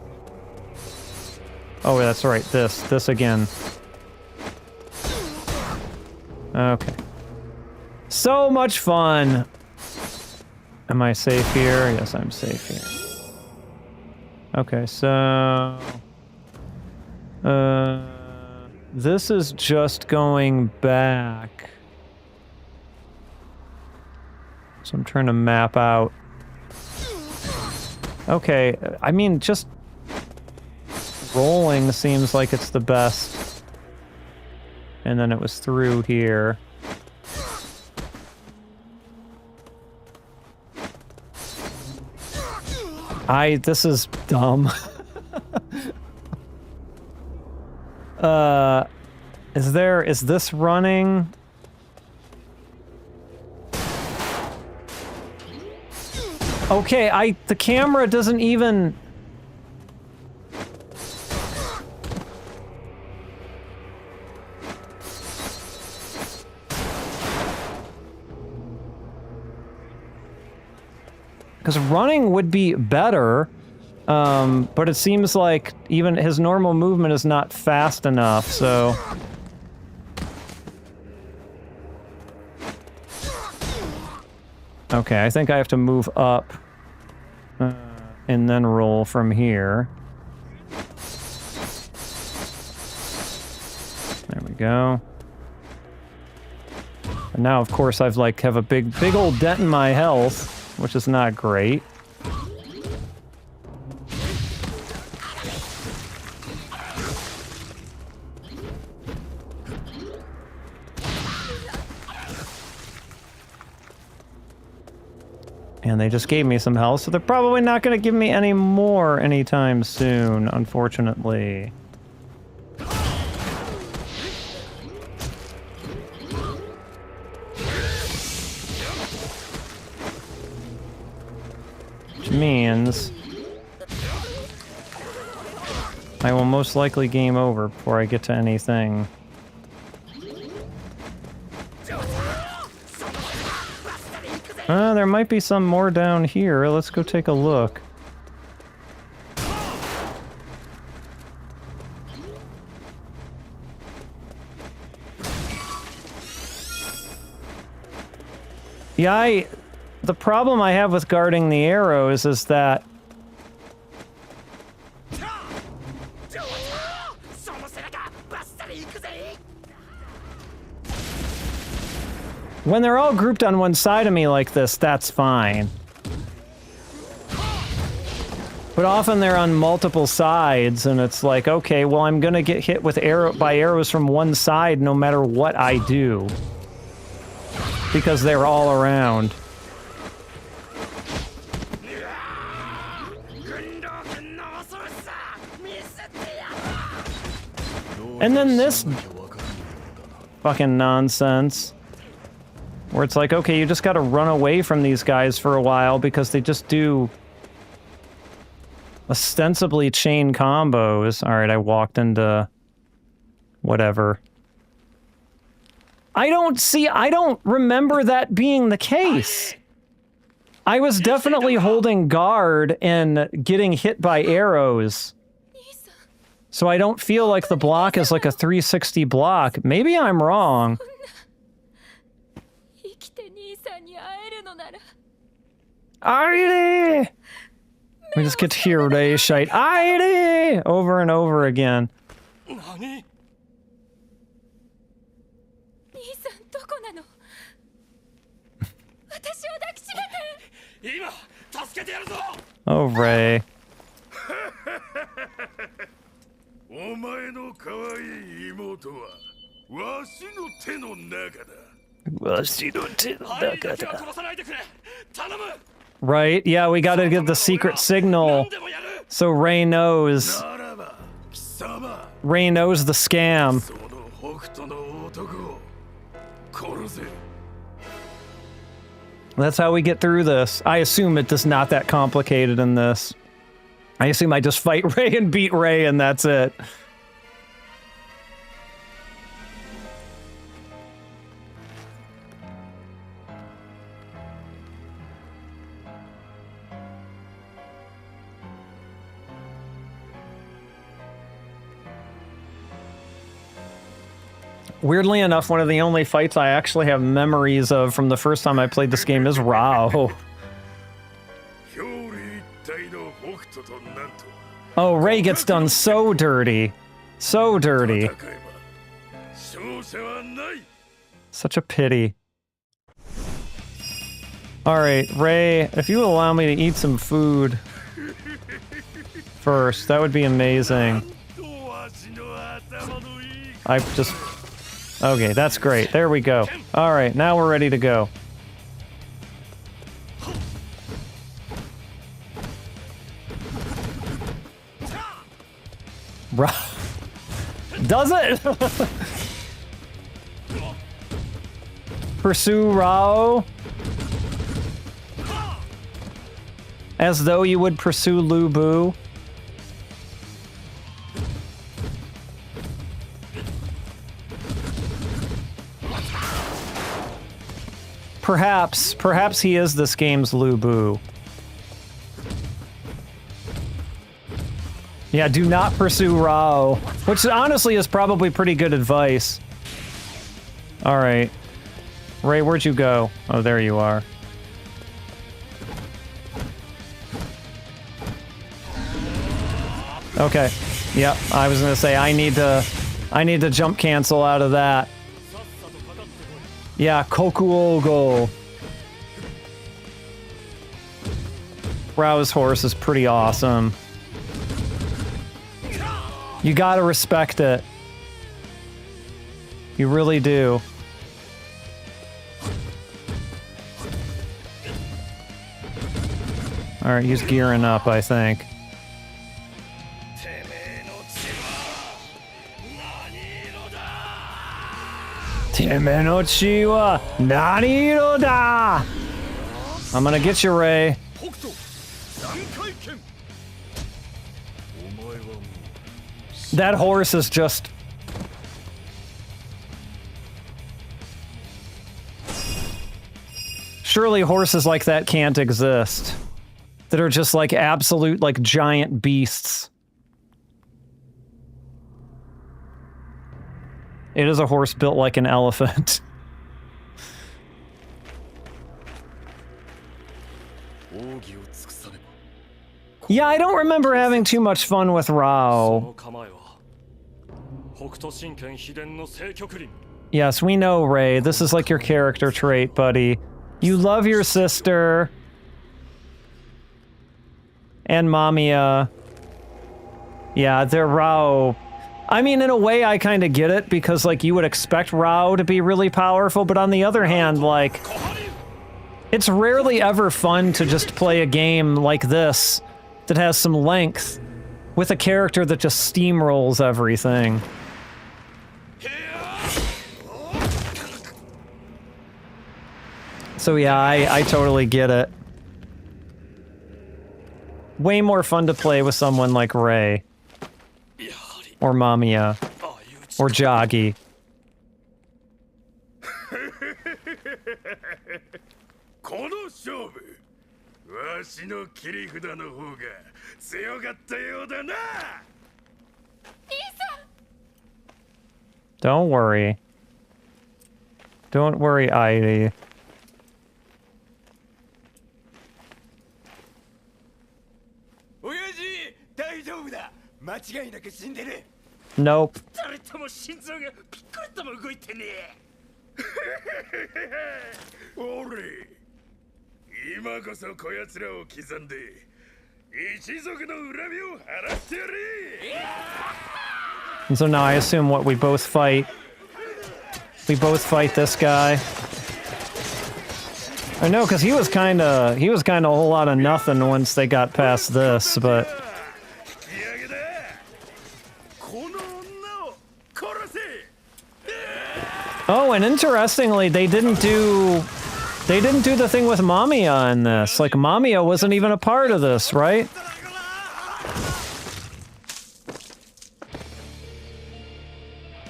Oh, that's right, this again. Okay. So much fun! Am I safe here? Yes, I'm safe here. Okay, so... this is just going back. So I'm trying to map out. Okay, I mean, just... rolling seems like it's the best. And then it was through here. This is dumb. Is this running? Okay, the camera doesn't even... Because running would be better, but it seems like even his normal movement is not fast enough, so... Okay, I think I have to move up, and then roll from here. There we go. And now, of course, I've have a big old dent in my health. Which is not great. And they just gave me some health, so they're probably not going to give me any more anytime soon, unfortunately. Means I will most likely game over before I get to anything. There might be some more down here. Let's go take a look. Yeah, the problem I have with guarding the arrows is that when they're all grouped on one side of me like this, that's fine. But often they're on multiple sides, and it's like, okay, well, I'm gonna get hit with by arrows from one side no matter what I do. Because they're all around. And then this fucking nonsense. Where it's like, okay, you just gotta run away from these guys for a while because they just do ostensibly chain combos. Alright, I walked into whatever. I don't remember that being the case. I was definitely holding guard and getting hit by arrows. So I don't feel like the block is like a 360 block. Maybe I'm wrong. Airi! We just get to hear Ray shout, Airi! Over and over again. Oh, Ray. Right, yeah, we gotta give the secret signal so Ray knows. Ray knows the scam. That's how we get through this. I assume it is not that complicated in this. I assume I just fight Ray and beat Ray and that's it. Weirdly enough, one of the only fights I actually have memories of from the first time I played this game is Rao. Oh, Ray gets done so dirty. So dirty. Such a pity. Alright, Ray, if you allow me to eat some food first, that would be amazing. I just... Okay, that's great. There we go. Alright, now we're ready to go. Does it? Pursue Rao? As though you would pursue Lu Bu? Perhaps he is this game's Lu Bu. Yeah, do not pursue Rao. Which honestly is probably pretty good advice. Alright. Ray, where'd you go? Oh, there you are. Okay. Yep, I was gonna say I need to jump cancel out of that. Yeah, Kokuogo. Rao's horse is pretty awesome. You gotta respect it. You really do. Alright, he's gearing up, I think. Teme no chi wa nani iro da? I'm gonna get you, Ray. That horse is just... Surely horses like that can't exist. That are just like absolute, like, giant beasts. It is a horse built like an elephant. Yeah, I don't remember having too much fun with Rao. Yes, we know, Ray. This is like your character trait, buddy. You love your sister. And Mamiya. Yeah, they're Rao. I mean, in a way, I kind of get it, because, like, you would expect Rao to be really powerful, but on the other hand, like, it's rarely ever fun to just play a game like this that has some length with a character that just steamrolls everything. So yeah, I totally get it. Way more fun to play with someone like Rei. Or Mamiya. Or Jagi. この勝負、わしの切り札の方が強かったようだな。Don't worry. Don't worry, Airi. 親父、大丈夫だ。間違いなく死んでる。 Nope. 誰とも心臓がピックリとも動いてねえ。俺。 今こそこやつらを刻んで一族の恨みを晴らしてやれ。 And so now I assume what we both fight. We both fight this guy. I know, because he was kind of a whole lot of nothing once they got past this, but. Oh, and interestingly, they didn't do the thing with Mamiya in this. Like, Mamiya wasn't even a part of this, right?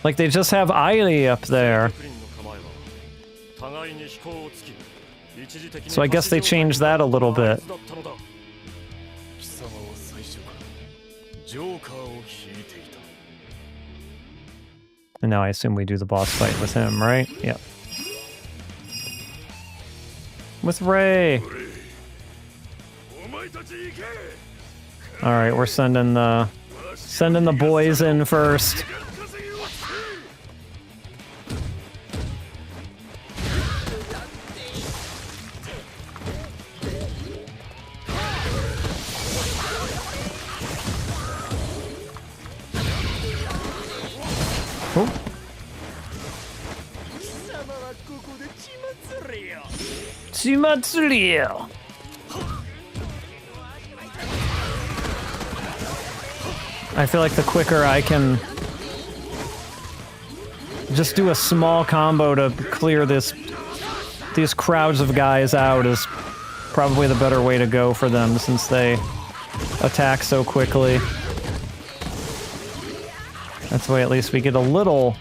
Like, they just have Airi up there. So I guess they changed that a little bit. And now I assume we do the boss fight with him, right? Yep. With Rei. All right, we're sending the boys in first. Oh. Chimatsurio. I feel like the quicker I can just do a small combo to clear these crowds of guys out is probably the better way to go for them, since they attack so quickly. That's the way at least we get a little...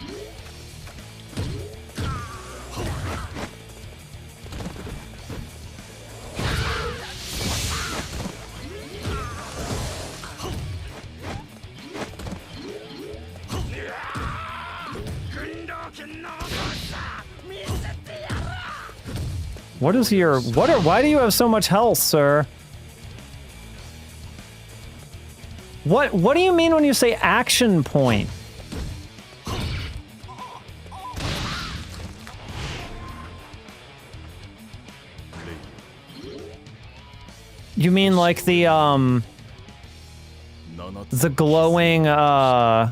What is your... why do you have so much health, sir? What do you mean when you say action point? You mean like the glowing, yeah.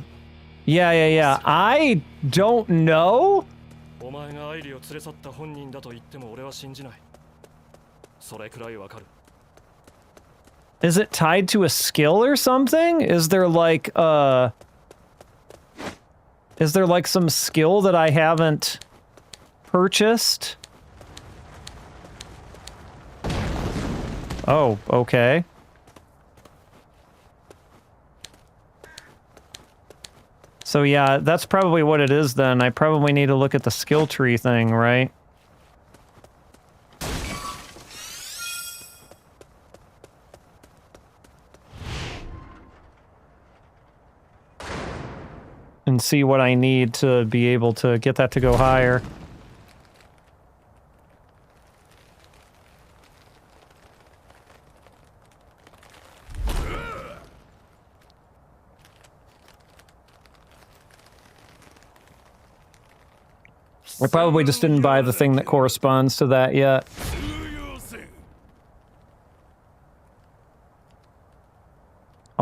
I don't know? Is it tied to a skill or something? Is there like some skill that I haven't purchased? Oh, okay. So yeah, that's probably what it is then. I probably need to look at the skill tree thing, right? And see what I need to be able to get that to go higher. I probably just didn't buy the thing that corresponds to that yet.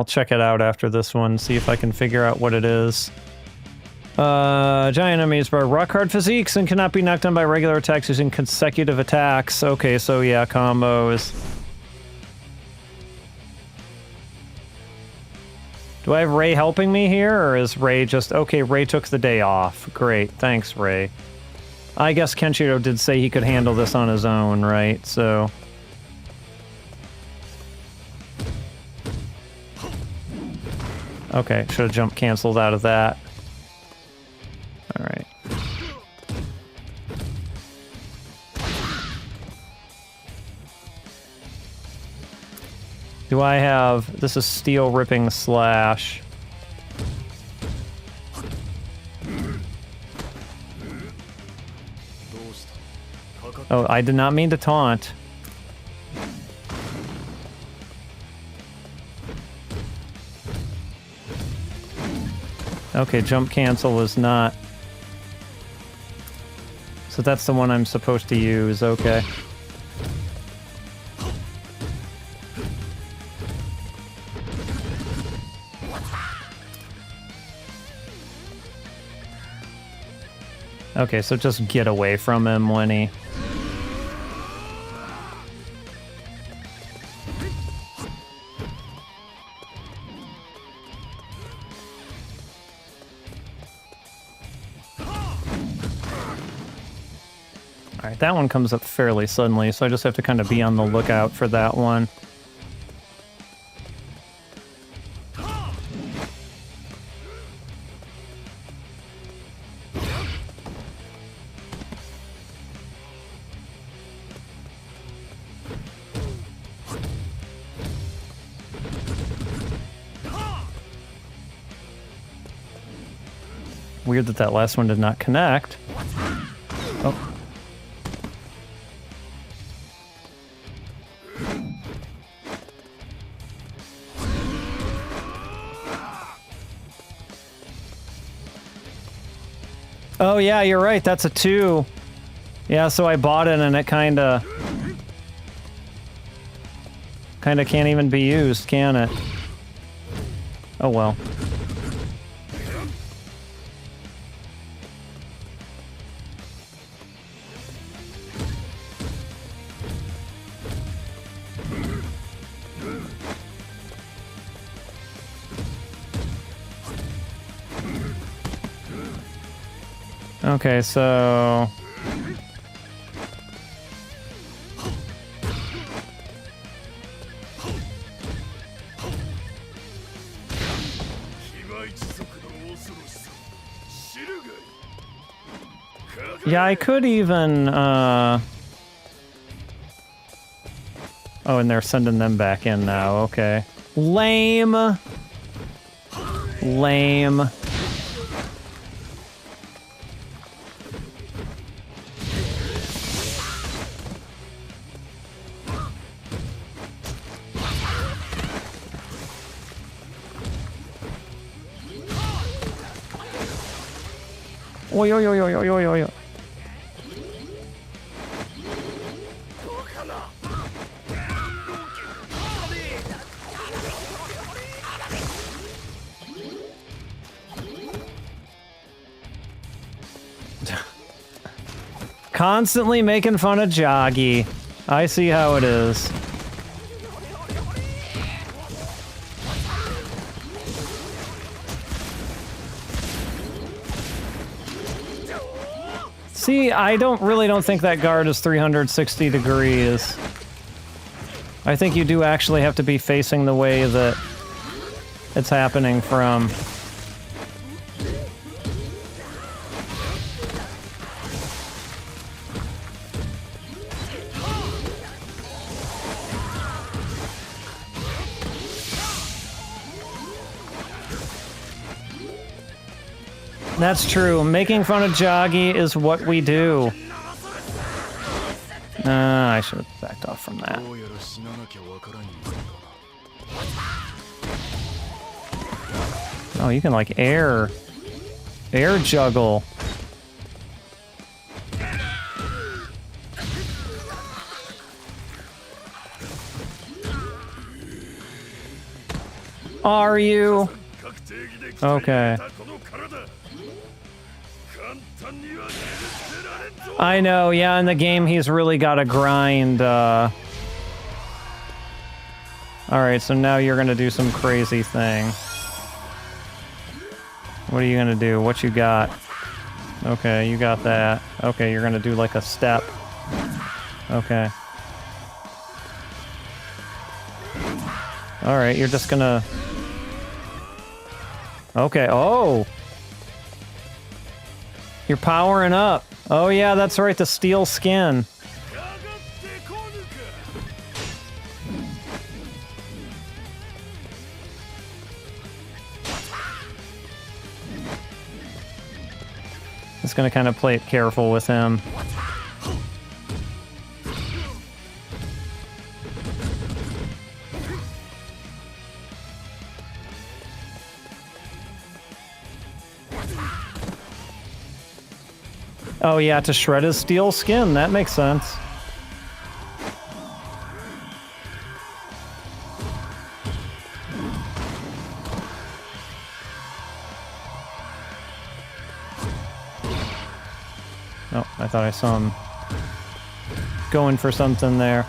I'll check it out after this one, see if I can figure out what it is. Giant enemies are rock-hard physiques and cannot be knocked down by regular attacks using consecutive attacks. Okay, so yeah, combos. Do I have Ray helping me here, or is Ray just... Okay, Ray took the day off. Great, thanks, Ray. I guess Kenshiro did say he could handle this on his own, right? So... Okay, should have jump canceled out of that. Alright. Do I have... This is Steel Ripping Slash. Oh, I did not mean to taunt. Okay, jump cancel is not... So that's the one I'm supposed to use, okay. Okay, so just get away from him when he... Alright, that one comes up fairly suddenly, so I just have to kind of be on the lookout for that one. Weird that that last one did not connect. Oh. Oh yeah, you're right, that's a 2. Yeah, so I bought it and it kinda can't even be used, can it? Oh well. Okay, so... Yeah, I could even, Oh, and they're sending them back in now, okay. Lame. Lame. Oi, oi, oi, oi, oi, oi, oi. Constantly making fun of Joggy. I see how it is. See, I really don't think that guard is 360 degrees. I think you do actually have to be facing the way that it's happening from. That's true. Making fun of Joggy is what we do. I should have backed off from that. Oh, you can like air juggle. Are you? 確定義で鍛 Okay. えたこの体簡単には切り捨てられんぞ I know, yeah, in the game he's really got to grind, Alright, so now you're gonna do some crazy thing. What are you gonna do? What you got? Okay, you got that. Okay, you're gonna do like a step. Okay. Alright, you're just gonna... Okay, oh! You're powering up. Oh yeah, that's right, the steel skin. やがってこぬか Just gonna kind of play it careful with him. Oh yeah, to shred his steel skin, that makes sense. Oh, I thought I saw him going for something there.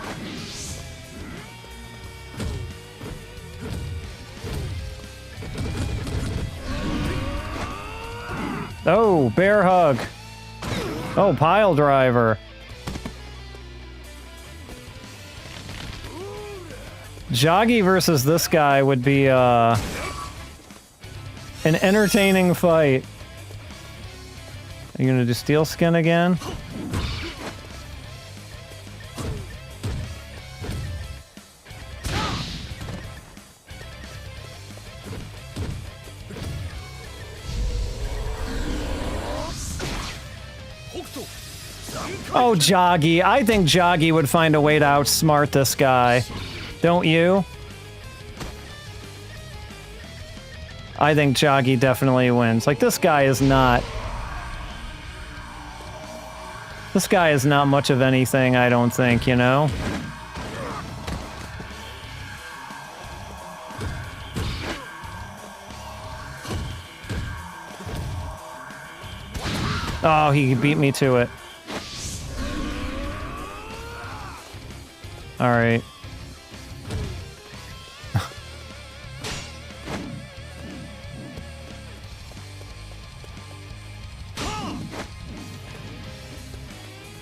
Oh, bear hug. Oh, pile driver. Joggy versus this guy would be, an entertaining fight. Are you gonna do steel skin again? Oh, Joggy. I think Joggy would find a way to outsmart this guy. Don't you? I think Joggy definitely wins. Like, this guy is not... This guy is not much of anything, I don't think, you know? Oh, he beat me to it. Alright.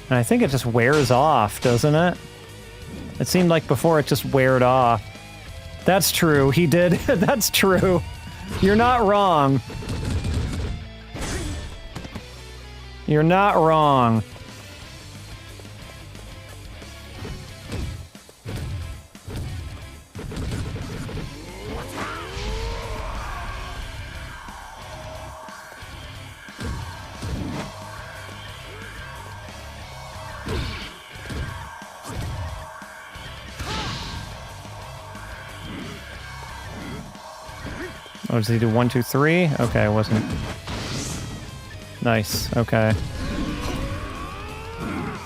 And I think it just wears off, doesn't it? It seemed like before it just weared off. That's true, he did. That's true. You're not wrong. You're not wrong. Oh, does he do 1, 2, 3? Okay, it wasn't. Nice, okay.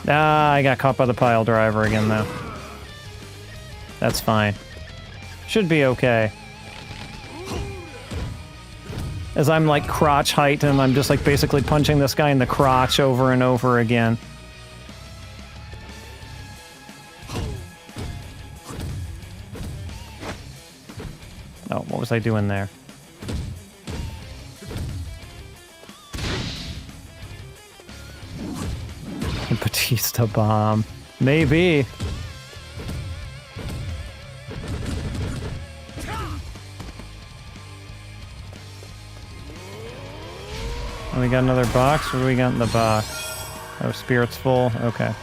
Ah, I got caught by the pile driver again, though. That's fine. Should be okay. As I'm, like, crotch height, and I'm just, like, basically punching this guy in the crotch over and over again. Oh, what was I doing there? Batista bomb. Maybe. Oh, we got another box? What do we got in the box? Oh, spirit's full? Okay.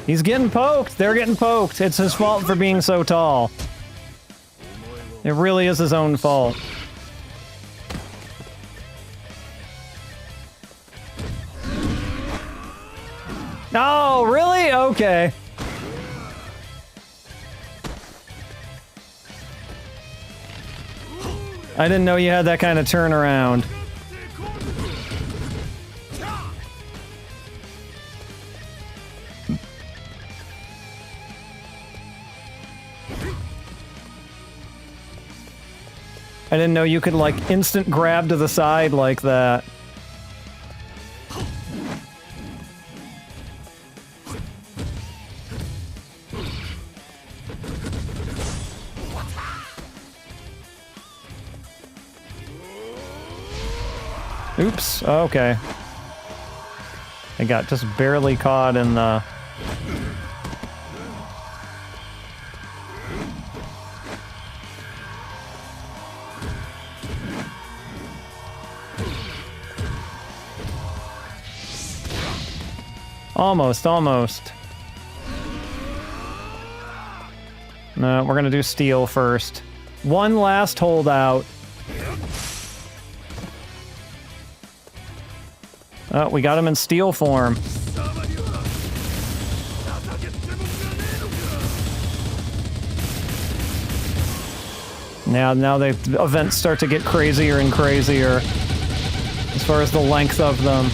He's getting poked! They're getting poked! It's his fault for being so tall. It really is his own fault. Oh, really? Okay. I didn't know you had that kind of turnaround. I didn't know you could, like, instant grab to the side like that. Oops, okay. I got just barely caught in the... Almost, almost. No, we're gonna do steel first. One last holdout. Oh, we got him in steel form. Now the events start to get crazier and crazier as far as the length of them.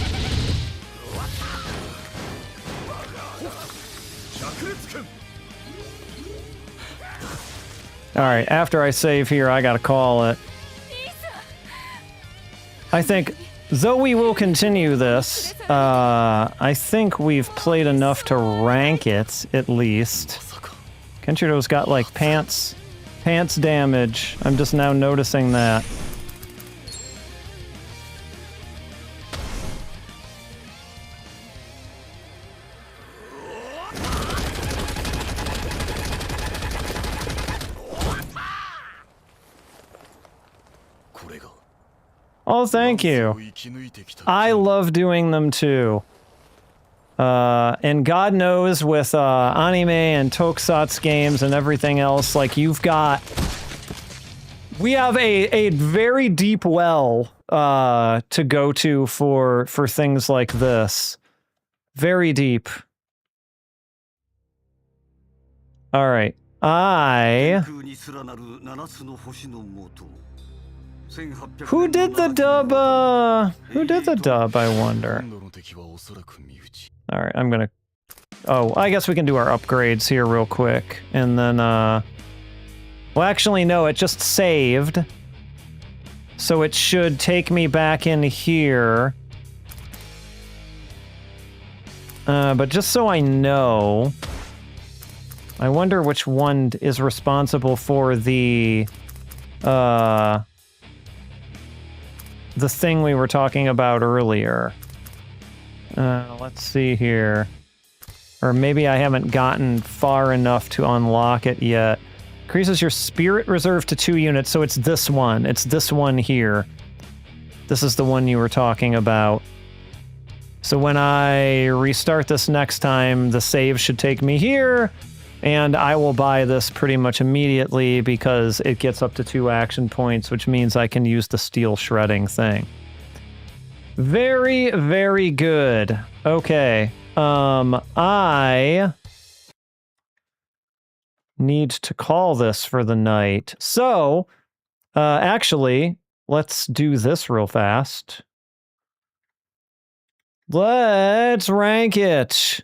Alright, after I save here, I gotta call it. I think, though we will continue this, I think we've played enough to rank it, at least. Kenshito's got, like, pants damage. I'm just now noticing that. Oh, thank you. I love doing them too. And God knows with anime and tokusatsu games and everything else, like you've got... We have a very deep well to go to for things like this. Very deep. Alright. Who did the dub, I wonder? Alright, I'm gonna... Oh, I guess we can do our upgrades here real quick. And then, well, actually, no, it just saved. So it should take me back in here. But just so I know... I wonder which one is responsible for the thing we were talking about earlier. Let's see here. Or maybe I haven't gotten far enough to unlock it yet. Increases your spirit reserve to 2 units, so it's this one. It's this one here. This is the one you were talking about. So when I restart this next time, the save should take me here, and I will buy this pretty much immediately because it gets up to 2 action points, which means I can use the steel shredding thing. Very, very good. Okay. I need to call this for the night. So, actually, let's do this real fast. Let's rank it.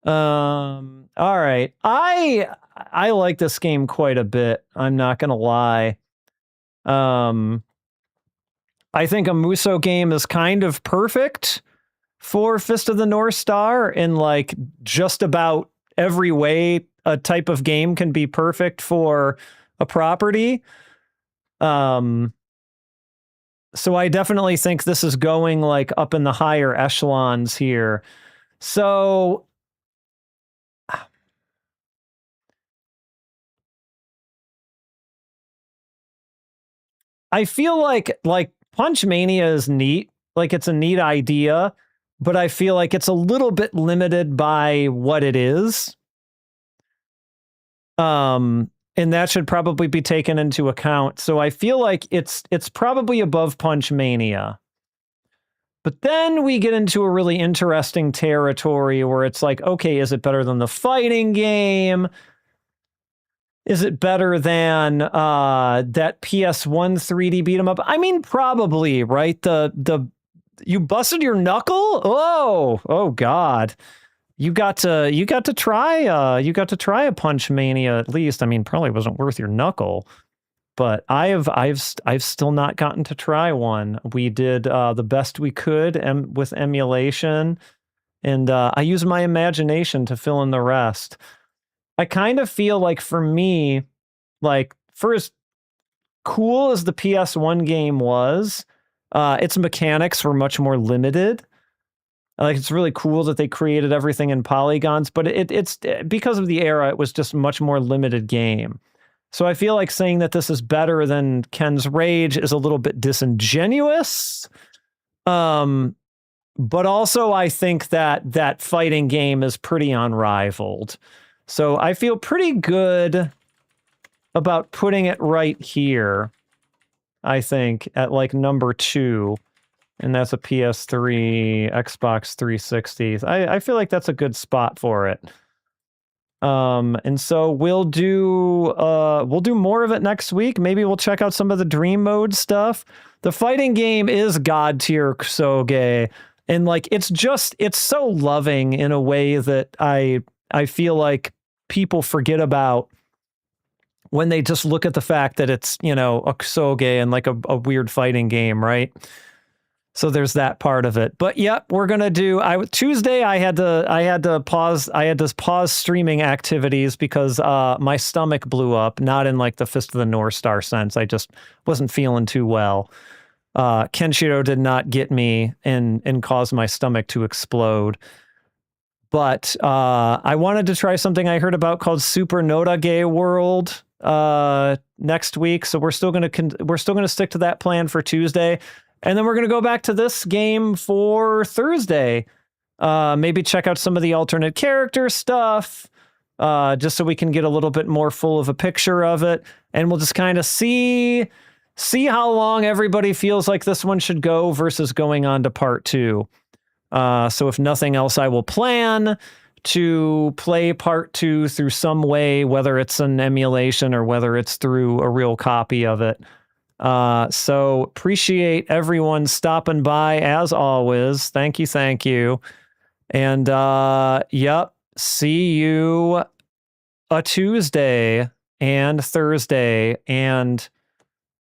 All right. I like this game quite a bit. I'm not gonna lie. I think a Muso game is kind of perfect for Fist of the North Star in like just about every way a type of game can be perfect for a property. So I definitely think this is going like up in the higher echelons here. So I feel like Punch Mania is neat. Like it's a neat idea, but I feel like it's a little bit limited by what it is. And that should probably be taken into account. So I feel like it's probably above Punch Mania. But then we get into a really interesting territory where it's like, okay, is it better than the fighting game? Is it better than that PS1 3D beat 'em up? I mean, probably, right? You busted your knuckle? Oh God. You got to try a Punch Mania at least. I mean, probably wasn't worth your knuckle, but I've still not gotten to try one. We did the best we could with emulation, and I used my imagination to fill in the rest. I kind of feel like for me, like for as cool as the PS1 game was, its mechanics were much more limited. Like, it's really cool that they created everything in polygons, but it's because of the era, it was just a much more limited game. So I feel like saying that this is better than Ken's Rage is a little bit disingenuous. But also I think that that fighting game is pretty unrivaled. So I feel pretty good about putting it right here, I think, at like number 2. And that's a PS3, Xbox 360. I feel like that's a good spot for it. And so we'll do more of it next week. Maybe we'll check out some of the Dream Mode stuff. The fighting game is god tier Kusoge, and like it's so loving in a way that I feel like people forget about when they just look at the fact that it's, a Kusoge and like a weird fighting game, right? So there's that part of it. But yep, we're gonna do. Tuesday I had to pause streaming activities because my stomach blew up. Not in like the Fist of the North Star sense. I just wasn't feeling too well. Kenshiro did not get me and cause my stomach to explode. But I wanted to try something I heard about called Super Nodage World next week. So we're still gonna stick to that plan for Tuesday. And then we're going to go back to this game for Thursday. Maybe check out some of the alternate character stuff, just so we can get a little bit more full of a picture of it. And we'll just kind of see how long everybody feels like this one should go versus going on to part 2. So if nothing else, I will plan to play part 2 through some way, whether it's an emulation or whether it's through a real copy of it. So appreciate everyone stopping by as always. Thank you. And, yep, see you a Tuesday and Thursday. And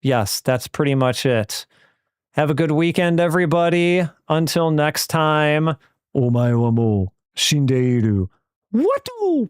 yes, that's pretty much it. Have a good weekend, everybody. Until next time. Omae wa mou shindeiru. Watu!